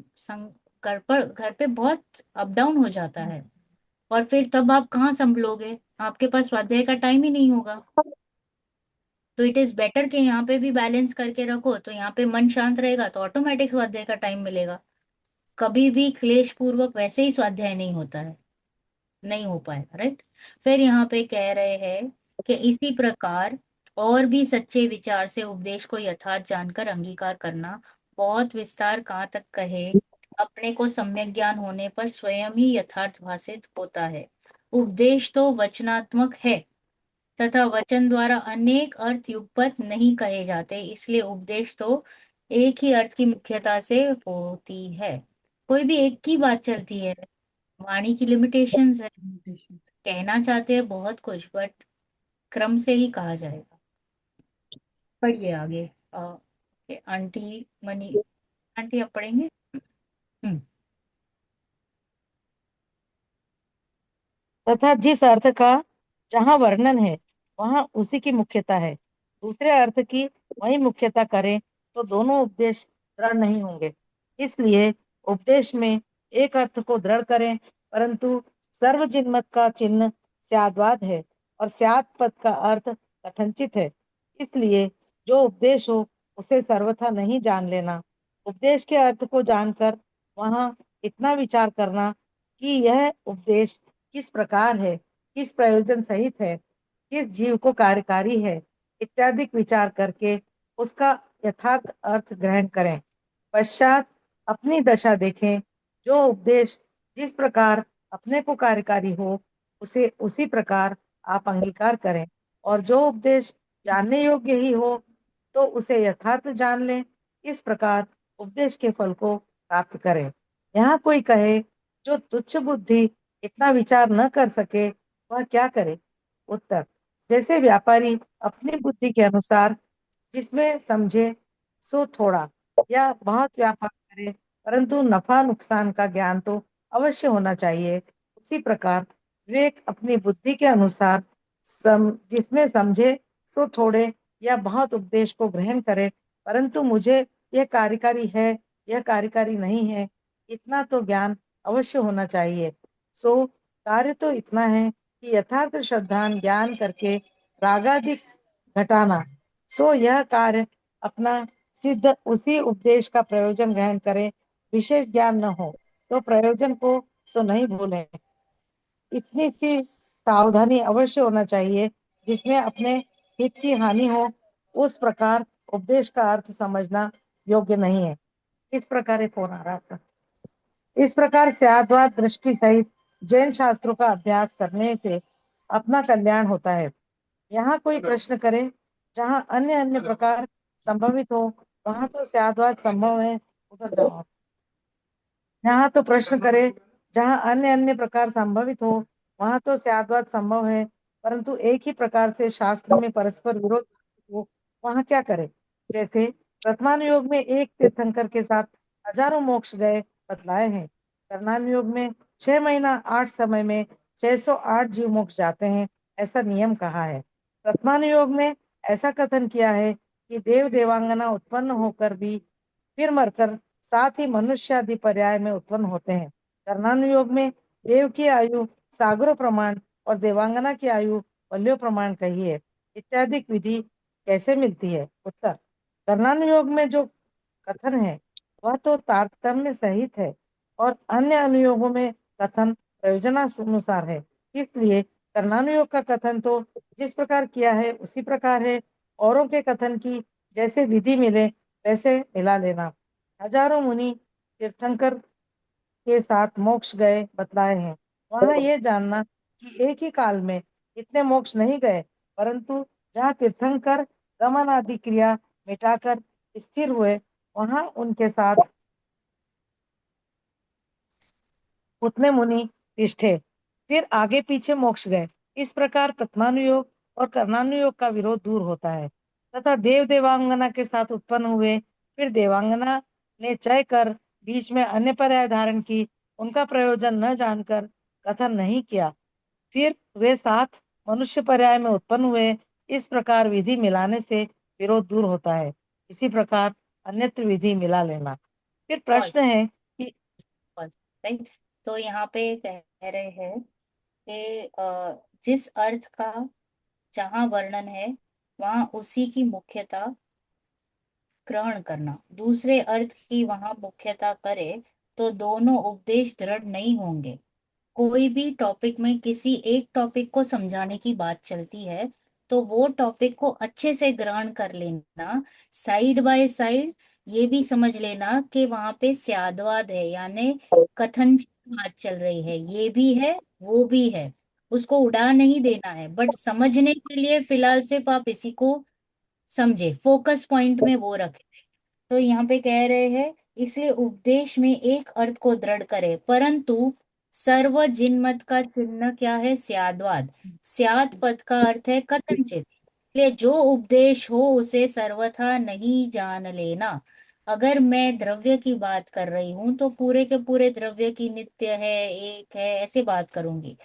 घर पे बहुत अप डाउन हो जाता है। और फिर तब आप कहाँ संभलोगे, आपके पास स्वाध्याय का टाइम ही नहीं होगा। तो इट इज बेटर कि यहाँ पे भी बैलेंस करके रखो, तो यहाँ पे मन शांत रहेगा तो ऑटोमेटिक स्वाध्याय का टाइम मिलेगा। कभी भी क्लेश पूर्वक वैसे ही स्वाध्याय नहीं होता है, नहीं हो पाएगा, राइट। फिर यहाँ पे कह रहे हैं कि इसी प्रकार और भी सच्चे विचार से उपदेश को यथार्थ जानकर अंगीकार करना। बहुत विस्तार कहाँ तक कहे, अपने को सम्यक ज्ञान होने पर स्वयं ही यथार्थ भाषित होता है। उपदेश तो वचनात्मक है तथा वचन द्वारा अनेक अर्थ युगपत नहीं कहे जाते, इसलिए उपदेश तो एक ही अर्थ की मुख्यता से होती है। कोई भी एक की बात चलती है, वाणी की लिमिटेशंस है। कहना चाहते हैं बहुत कुछ बट क्रम से ही कहा जाएगा। पढ़िए आगे। आंटी मनी, आंटी आप पढ़ेंगे। हम्म। तथा जिस अर्थ का जहाँ वर्णन है वहां उसी की मुख्यता है, दूसरे अर्थ की वही मुख्यता करें तो दोनों उपदेश दृढ़ नहीं होंगे। इसलिए उपदेश में एक अर्थ को दृढ़ करें, परंतु सर्वजिन्मत का चिन्ह स्याद्वाद है और स्याद पद का अर्थ कथनचित है। इसलिए जो उपदेश हो उसे सर्वथा नहीं जान लेना। उपदेश के अर्थ को जानकर वहां इतना विचार करना कि यह उपदेश किस प्रकार है, किस प्रयोजन सहित है, किस जीव को कार्यकारी है, इत्यादि विचार करके उसका यथार्थ अर्थ ग्रहण करें। पश्चात अपनी दशा देखें। जो उपदेश जिस प्रकार अपने को कार्यकारी हो उसे उसी प्रकार आप अंगीकार करें, और जो उपदेश जानने योग्य ही हो तो उसे यथार्थ जान लें। इस प्रकार उपदेश के फल को प्राप्त करें। यहाँ कोई कहे जो तुच्छ बुद्धि इतना विचार न कर सके वह क्या करे? उत्तर, जैसे व्यापारी अपनी बुद्धि के अनुसार जिसमें समझे सो थोड़ा या बहुत व्यापार करे, परंतु नफा नुकसान का ज्ञान तो अवश्य होना चाहिए। उसी प्रकार विवेक अपनी बुद्धि के अनुसार जिसमें समझे सो थोड़े या बहुत उपदेश को ग्रहण करे, परंतु मुझे यह कार्यकारी है, यह कार्यकारी नहीं है, इतना तो ज्ञान अवश्य होना चाहिए। सो कार्य तो इतना है कि यथार्थ श्रद्धान ज्ञान करके रागादिक घटाना। सो यह कार्य अपना सिद्ध उसी उपदेश का प्रयोजन ग्रहण करें। विशेष ज्ञान न हो तो प्रयोजन को तो नहीं भूलें। इतनी सी सावधानी अवश्य होना चाहिए जिसमें अपने हित की हानि हो। उस प्रकार उपदेश का अर्थ समझना योग्य नहीं है। इस प्रकार फोन आ रहा है आपका। इस प्रकार स्याद्वाद दृष्टि सहित जैन शास्त्रों का अभ्यास करने से अपना कल्याण होता है। यहाँ कोई प्रश्न करे, जहाँ अन्य अन्य प्रकार संभवित हो वहां तो स्याद्वाद संभव है। उधर जाओ। यहाँ तो प्रश्न करे, जहाँ अन्य अन्य प्रकार संभवित हो वहां तो स्याद्वाद संभव है, परंतु एक ही प्रकार से शास्त्र में परस्पर विरोध हो वहां क्या करे। जैसे प्रथमानुयोग में एक तीर्थंकर के साथ हजारों मोक्ष गए बतलाए हैं। कर्णानुयोग में 6 महीना 8 समय में 608 जीव मोक्ष जाते हैं, ऐसा नियम कहा है। प्रथमानुयोग में ऐसा कथन किया है कि देव देवांगना उत्पन्न होकर भी फिर मरकर साथ ही मनुष्य आदि पर्याय में उत्पन्न होते हैं। कर्णानुयोग में देव की आयु सागरों प्रमाण और देवांगना की आयु वल्यों प्रमाण कही है। इत्यादि विधि कैसे मिलती है। उत्तर, कर्णानुयोग में जो कथन है वह तो तारतम्य सहित है और अन्य अनुयोगों में कथन प्रयोजनानुसार है। इसलिए कर्णानुयोग का कथन तो जिस प्रकार किया है उसी प्रकार है। औरों के कथन की जैसे विधि मिले वैसे मिला लेना। हजारों मुनि तीर्थंकर के साथ मोक्ष गए बतलाए हैं। वहां ये जानना कि एक ही काल में इतने मोक्ष नहीं गए, परंतु जहाँ तीर्थंकर गमन आदि क्रिया मिटाकर स्थिर हुए वहां उनके साथ उतने मुनि तिष्ठे, फिर आगे पीछे मोक्ष गए। इस प्रकार प्रथमानुयोग और कर्णानुयोग का विरोध दूर होता है तथा देव देवांगना के साथ उत्पन्न हुए, फिर देवांगना ने चय कर बीच में अन्य पर्याय धारण की, उनका प्रयोजन न जानकर कथन नहीं किया, फिर वे साथ मनुष्य पर्याय में उत्पन्न हुए। इस प्रकार विधि मिलाने से विरोध दूर होता है। इसी प्रकार अन्यत्र विधि मिला लेना। फिर पॉज प्रश्न है कि पॉज। राइट। तो यहाँ पे कह रहे हैं कि जिस अर्थ का जहाँ वर्णन है वहां उसी की मुख्यता ग्रहण करना, दूसरे अर्थ की वहां मुख्यता करे तो दोनों उपदेश दृढ़ नहीं होंगे। कोई भी टॉपिक में किसी एक टॉपिक को समझाने की बात चलती है तो वो टॉपिक को अच्छे से ग्रहण कर लेना, साइड बाय साइड ये भी समझ लेना कि वहां पे स्यादवाद है, यानी कथन की बात चल रही है, ये भी है वो भी है, उसको उड़ा नहीं देना है, बट समझने के लिए फिलहाल सिर्फ आप इसी को समझे, फोकस पॉइंट में वो रखे। तो यहाँ पे कह रहे हैं इसलिए उपदेश में एक अर्थ को दृढ़ करे, परंतु सर्व जिनमत का चिन्ह क्या है, स्याद्वाद। स्याद पद का अर्थ है कथनचित, इसलिए जो उपदेश हो उसे सर्वथा नहीं जान लेना। अगर मैं द्रव्य की बात कर रही हूं तो पूरे के पूरे द्रव्य की नित्य है, एक है, ऐसे बात करूंगी।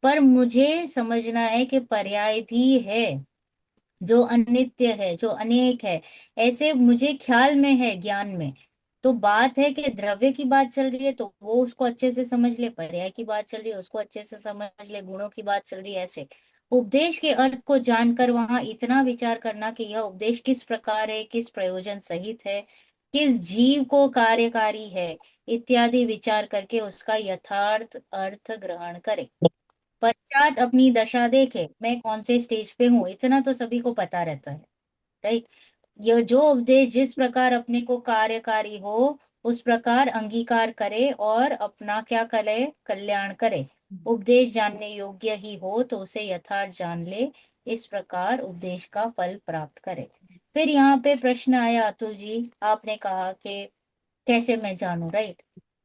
पर मुझे समझना है कि पर्याय भी है जो अनित्य है, जो अनेक है, ऐसे मुझे ख्याल में है, ज्ञान में। तो बात है कि द्रव्य की बात चल रही है तो वो उसको अच्छे से समझ ले, पर्याय की बात चल रही है उसको अच्छे से समझ ले, गुणों की बात चल रही है ऐसे। उपदेश के अर्थ को जानकर वहां इतना विचार करना कि यह उपदेश किस प्रकार है, किस प्रयोजन सहित है, किस जीव को कार्यकारी है, इत्यादि विचार करके उसका यथार्थ अर्थ ग्रहण करे। पश्चात अपनी दशा देखे, मैं कौन से स्टेज पे हूँ, इतना तो सभी को पता रहता है। राइट। यह जो उपदेश जिस प्रकार अपने को कार्यकारी हो उस प्रकार अंगीकार करे और अपना क्या करे, कल्याण करे। उपदेश जानने योग्य ही हो तो उसे यथार्थ जान ले, इस प्रकार उपदेश का फल प्राप्त करे। फिर यहाँ पे प्रश्न आया, अतुल जी आपने कहा कि कैसे मैं जानूं, राइट,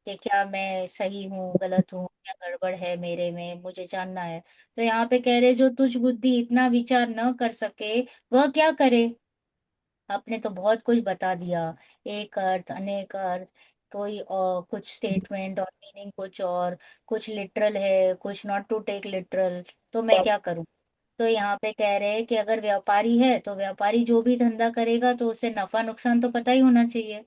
कि क्या मैं सही हूँ गलत हूँ, क्या गड़बड़ है मेरे में, मुझे जानना है। तो यहाँ पे कह रहे जो तुझ बुद्धि इतना विचार न कर सके वह क्या करे। आपने तो बहुत कुछ बता दिया, एक अर्थ अनेक अर्थ, कोई और कुछ स्टेटमेंट और मीनिंग कुछ और, कुछ लिटरल है कुछ नॉट टू टेक लिटरल, तो मैं क्या करूं। तो यहाँ पे कह रहे हैं कि अगर व्यापारी है तो व्यापारी जो भी धंधा करेगा तो उसे नफा नुकसान तो पता ही होना चाहिए,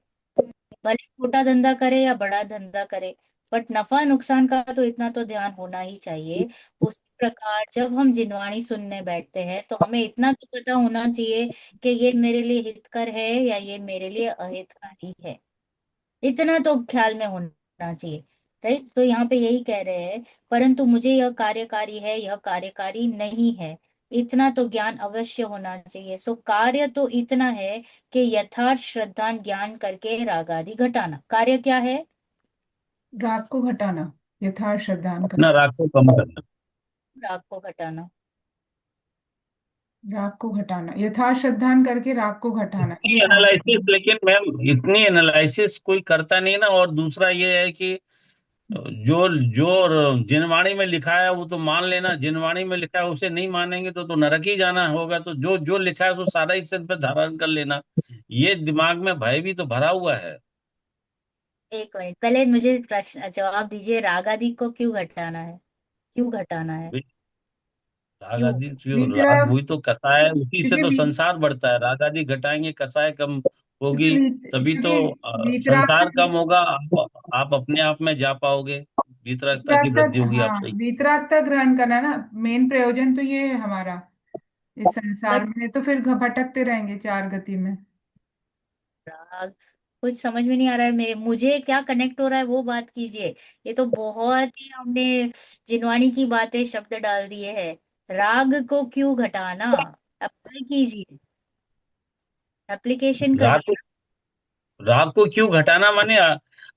भले छोटा धंधा करे या बड़ा धंधा करे, बट नफा नुकसान का तो इतना तो ध्यान होना ही चाहिए। उसी प्रकार जब हम जिनवाणी सुनने बैठते हैं तो हमें इतना तो पता होना चाहिए कि ये मेरे लिए हितकर है या ये मेरे लिए अहितकारी है, इतना तो ख्याल में होना चाहिए। राइट। तो यहाँ पे यही कह रहे हैं, परंतु मुझे यह कार्यकारी है यह कार्यकारी नहीं है, इतना तो ज्ञान अवश्य होना चाहिए। सो कार्य तो इतना है कि यथार्थ श्रद्धा ज्ञान करके राग आदि घटाना, कार्य क्या है, राग को घटाना, यथार्थ श्रद्धान कर। अपना राग को कम करना। राग को घटाना। राग को घटाना, यथार्थ श्रद्धान करके राग को घटाना, ये इतनी काम एनालिसिस, करना। लेकिन मैम इतनी एनालिसिस कोई करता नहीं ना। और दूसरा ये है कि जो जो जिनवाणी में लिखा है वो तो मान लेना, जिनवाणी में लिखा है उसे नहीं मानेंगे तो नरक ही जाना होगा। तो जो जो लिखा है वो सारा ही सिर पे धारण कर लेना। ये दिमाग में भय भी तो भरा हुआ है। एक मिनट, पहले मुझे प्रश्न जवाब दीजिए, राग आदि को क्यों घटाना है? क्यों घटाना है? राग क्यों? आदि जो राग वीतराग, हुई तो कसाय, उसी से क्योंकि तो संसार बढ़ता है। राग आदि घटाएंगे, कसाय कम होगी, तभी तो क्योंकि वीतराग संसार कम होगा। आप अपने आप में जा पाओगे, वितरागता की वीतरागता, वृद्धि होगी हाँ, आपसे। वीतरागता ग्रहण करना ना, मेन प्रयोजन तो ये है हमारा इस संसार बट में। नहीं तो फिर भटकते रहेंगे चार गति में। राग, कुछ समझ में नहीं आ रहा है मेरे, मुझे क्या कनेक्ट हो रहा है वो बात कीजिए। ये तो बहुत ही हमने जिनवाणी की बातें शब्द डाल दिए हैं। राग को क्यों घटाना? अप्लाई कीजिए, एप्लीकेशन राग करिए को, ना। राग को क्यों घटाना माने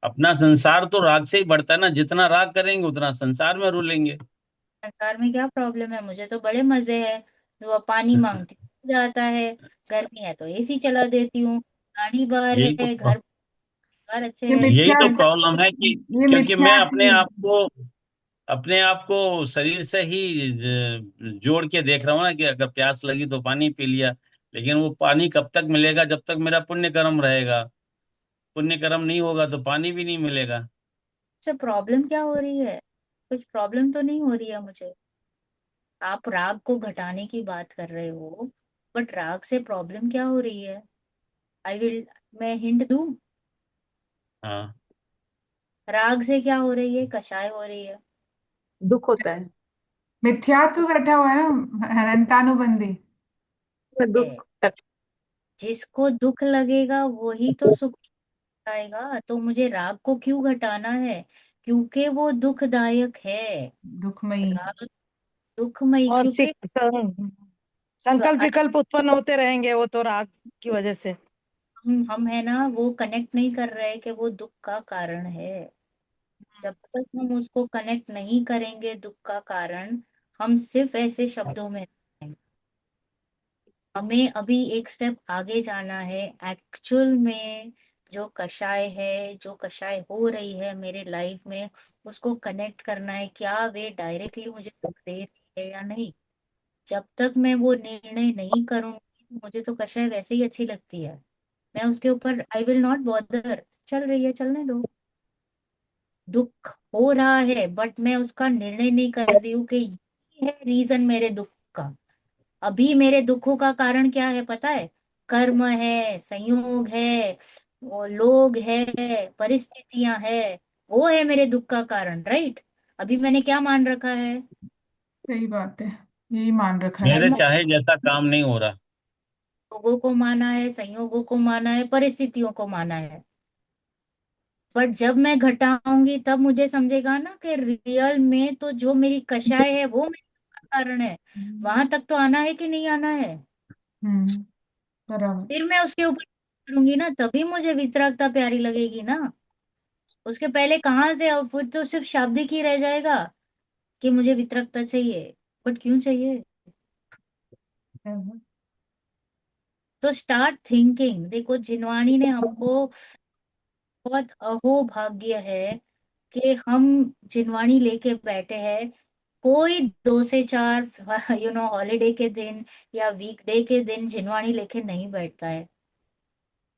अपना संसार तो राग से ही बढ़ता है ना। जितना राग करेंगे उतना संसार में रूलेंगे। संसार में क्या प्रॉब्लम है? मुझे तो बड़े मजे है। वो पानी मांगती हूँ मिल जाता है, गर्मी है तो एसी चला देती हूँ, गाड़ी बार यही है, तो घर बार अच्छे ये है। यही मिथ्या, तो संसार प्रॉब्लम है कि ये क्योंकि मैं मिथ्या अपने आप को, अपने आप को शरीर से ही जोड़ के देख रहा हूँ ना, कि अगर प्यास लगी तो पानी पी लिया। लेकिन वो पानी कब तक मिलेगा? जब तक मेरा पुण्य कर्म रहेगा। पुण्य कर्म नहीं होगा तो पानी भी नहीं मिलेगा। से प्रॉब्लम क्या हो रही है? कुछ प्रॉब्लम तो नहीं हो रही है मुझे। आप राग को घटाने की बात कर रहे हो, बट राग से प्रॉब्लम क्या हो रही है? आई विल, मैं हिंट दूं। हाँ। राग से क्या हो रही है? कषाय हो रही है। दुख होता है। मिथ्यात्व बैठा हुआ है ना, अनंतानुबंधी। है। दुख। जिसको दुख लगेगा वही तो सुख आएगा। तो मुझे राग को क्यों घटाना है? क्योंकि वो दुखदायक है। दुखमयी। राग दुखमयी, और क्योंकि संकल्प विकल्प उत्पन्न होते रहेंगे, वो तो राग की वजह से। हम है ना, वो कनेक्ट नहीं कर रहे कि वो दुख का कारण है। जब तक हम उसको कनेक्ट नहीं करेंगे दुख का कारण, हम सिर्फ ऐसे शब्दों में रहेंगे। हमें अभी एक स्टेप आगे जाना है। एक्चुअल में जो कषाय है, जो कषाय हो रही है मेरे लाइफ में, उसको कनेक्ट करना है। क्या वे डायरेक्टली मुझे दुख दे रही है या नहीं? जब तक मैं वो निर्णय नहीं करूंगी, मुझे तो कषाय वैसे ही अच्छी लगती है, मैं उसके ऊपर आई विल नॉट बॉदर। चल रही है, चलने दो। दुख हो रहा है बट मैं उसका निर्णय नहीं कर रही हूँ कि ये है रीजन मेरे दुख का। अभी मेरे दुखों का कारण क्या है पता है? कर्म है, संयोग है, वो लोग है, परिस्थितियां है। वो है मेरे दुख का कारण, राइट? अभी मैंने क्या मान रखा है? सही बात है, यही मान रखा है। मेरे कर्म, चाहे जैसा काम नहीं हो रहा। लोगों को माना है, संयोगों को माना है, परिस्थितियों को माना है। बट जब मैं घटाऊंगी तब मुझे समझेगा ना कि रियल में तो जो मेरी कषाय है वो मेरे दुख का कारण है। वहां तक तो आना है कि नहीं आना है? हम्म, बराबर। फिर मैं उसके ऊपर करूंगी ना, तभी मुझे वितरागता प्यारी लगेगी ना। उसके पहले कहाँ से? अब फिर तो सिर्फ शाब्दिक ही रह जाएगा कि मुझे वितरकता चाहिए। बट क्यों चाहिए? बराबर। तो स्टार्ट थिंकिंग। देखो, जिनवाणी ने हमको, बहुत अहो भाग्य है कि हम जिनवाणी लेके बैठे हैं। कोई 2 से 4 हॉलीडे के दिन या वीकडे के दिन जिनवाणी लेके नहीं बैठता है।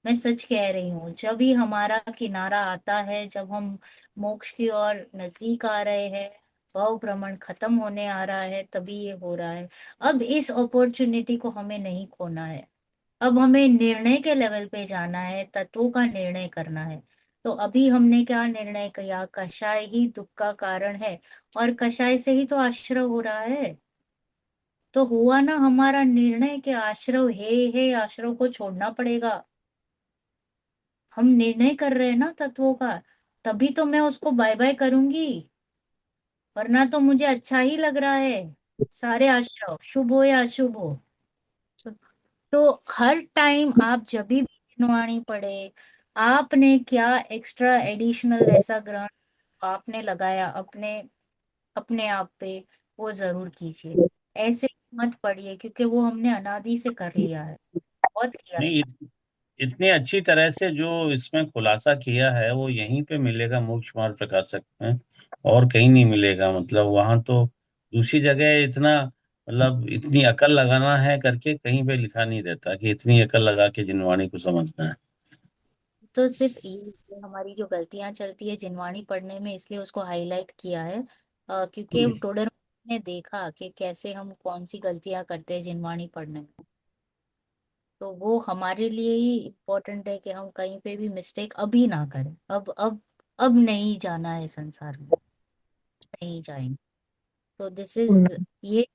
मैं सच कह रही हूँ, जब भी हमारा किनारा आता है, जब हम मोक्ष की ओर नजदीक आ रहे हैं, भव भ्रमण खत्म होने आ रहा है, तभी ये हो रहा है। अब इस अपॉर्चुनिटी को हमें नहीं खोना है। अब हमें निर्णय के लेवल पे जाना है, तत्वों का निर्णय करना है। तो अभी हमने क्या निर्णय किया? कषाय ही दुख का कारण है, और कषाय से ही तो आश्रय हो रहा है। तो हुआ ना हमारा निर्णय के आश्रय है आश्रय को छोड़ना पड़ेगा। हम निर्णय कर रहे हैं ना तत्वों का, तभी तो मैं उसको बाय बाय करूंगी। वरना तो मुझे अच्छा ही लग रहा है सारे आश्रय, शुभ हो या अशुभ हो। तो हर टाइम आप जब भी वाणी पढ़े, आपने क्या एक्स्ट्रा एडिशनल ऐसा ग्रहण आपने लगाया अपने अपने आप पे, वो जरूर कीजिए। ऐसे मत पढ़िए, क्योंकि वो हमने अनादि से कर लिया है, बहुत किया है। नहीं, इतनी अच्छी तरह से जो इसमें खुलासा किया है वो यहीं पे मिलेगा मोक्ष मार्ग प्रकाशक में, और कहीं नहीं मिलेगा। मतलब वहां तो दूसरी जगह इतना, मतलब इतनी अकल लगाना है करके कहीं पे लिखा नहीं रहता कि इतनी अकल लगा के जिनवाणी को समझना है। तो सिर्फ ये हमारी जो गलतियां चलती है जिनवाणी पढ़ने में, इसलिए उसको हाईलाइट किया है। क्योंकि टोडर ने देखा कि कैसे हम कौन सी गलतियां करते हैं जिनवाणी पढ़ने में। तो वो हमारे लिए ही इम्पोर्टेंट है कि हम कहीं पे भी मिस्टेक अभी ना करें। अब नहीं जाना है संसार में, नहीं जाएंगे। तो दिस इज ये,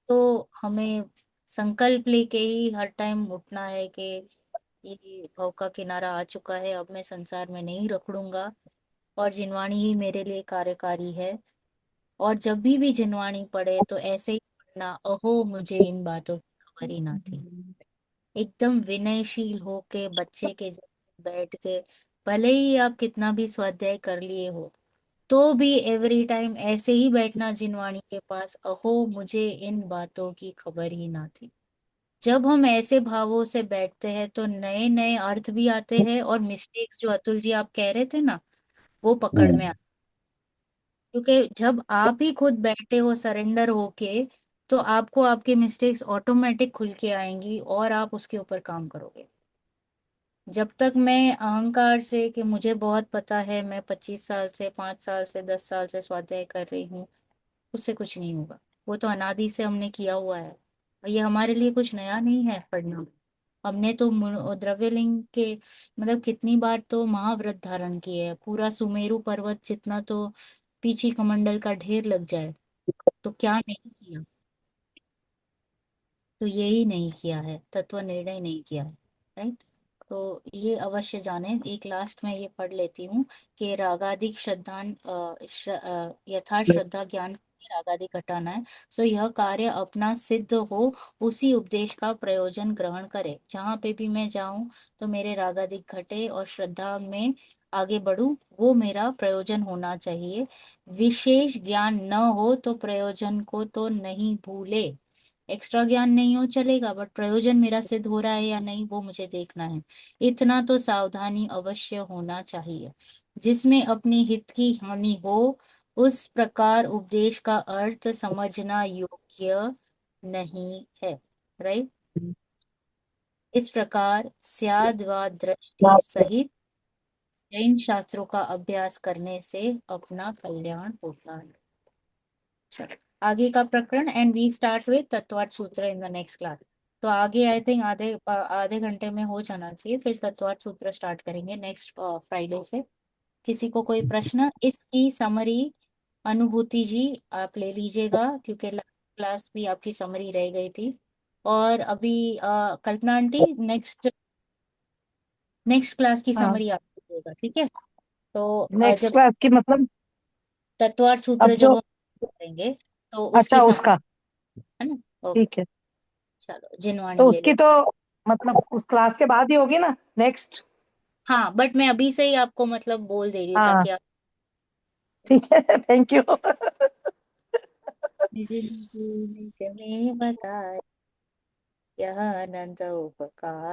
तो हमें संकल्प लेके ही हर टाइम उठना है कि ये भव का किनारा आ चुका है, अब मैं संसार में नहीं रखड़ूंगा, और जिनवाणी ही मेरे लिए कार्यकारी है। और जब भी जिनवाणी पढ़े तो ऐसे ही पढ़ना, अहो मुझे इन बातों की खबर ही ना थी। एकदम विनयशील होके बच्चे के जैसे बैठ के, भले ही आप कितना भी स्वाध्याय कर लिए हो, तो भी एवरी टाइम ऐसे ही बैठना जिनवाणी के पास, अहो मुझे इन बातों की खबर ही ना थी। जब हम ऐसे भावों से बैठते हैं तो नए नए अर्थ भी आते हैं, और मिस्टेक्स जो अतुल जी आप कह रहे थे ना, वो पकड़ में हम्म। आते। क्योंकि जब आप ही खुद बैठे हो सरेंडर होके, तो आपको आपके मिस्टेक्स ऑटोमेटिक खुल के आएंगी और आप उसके ऊपर काम करोगे। जब तक मैं अहंकार से कि मुझे बहुत पता है, मैं 25 साल से, 5 साल से, 10 साल से स्वाध्याय कर रही हूँ, उससे कुछ नहीं होगा। वो तो अनादि से हमने किया हुआ है, और ये हमारे लिए कुछ नया नहीं है पढ़ना। हमने तो द्रव्यलिंग के मतलब कितनी बार तो महाव्रत धारण किए है, पूरा सुमेरु पर्वत जितना तो पीछी कमंडल का ढेर लग जाए, तो क्या नहीं किया। तो यही नहीं किया है, तत्व निर्णय नहीं किया है, राइट। तो ये अवश्य जाने। एक लास्ट में ये पढ़ लेती हूँ कि रागादिक श्रद्धान यथार्थ श्रद्धा ज्ञान रागादिक घटाना है। सो यह कार्य अपना सिद्ध हो, उसी उपदेश का प्रयोजन ग्रहण करे। जहाँ पे भी मैं जाऊं तो मेरे रागादिक घटे और श्रद्धा में आगे बढ़ूं, वो मेरा प्रयोजन होना चाहिए। विशेष ज्ञान न हो तो प्रयोजन को तो नहीं भूले। एक्स्ट्रा ज्ञान नहीं हो चलेगा, बट प्रयोजन मेरा सिद्ध हो रहा है या नहीं, वो मुझे देखना है। इतना तो सावधानी अवश्य होना चाहिए। जिसमें अपनी हित की हानि हो, उस प्रकार उपदेश का अर्थ समझना योग्य नहीं है, राइट। इस प्रकार स्याद व दृष्टि सहित जैन शास्त्रों का अभ्यास करने से अपना कल्याण होता है। चलो, आगे का प्रकरण, and we start with Tattvartha सूत्र इन द नेक्स्ट क्लास। तो आगे आई थिंक आधे आधे घंटे में हो जाना चाहिए, फिर तत्वार्थ सूत्र स्टार्ट करेंगे नेक्स्ट फ्राइडे से। किसी को कोई प्रश्न इसकी समरी, अनुभूति जी आप ले लीजिएगा, क्योंकि क्लास भी आपकी समरी रह गई थी। और अभी कल्पना आंटी नेक्स्ट नेक्स्ट क्लास की हाँ, समरी आप लीजिएगा, ठीक है। तो नेक्स्ट जब क्लास की मतलब तत्वार्थ अब सूत्र जब जो, हम करेंगे तो अच्छा उसकी समरी, उसका, है ना। ओके, ठीक है। चलो जिनवाणी तो ले उसकी ले। तो मतलब उस क्लास के बाद ही होगी ना नेक्स्ट। हाँ, बट मैं अभी से ही आपको मतलब बोल दे रही हूँ हाँ, ताकि आप ठीक है। Thank you. निज निज निज में बताए, यह अनंत उपकार।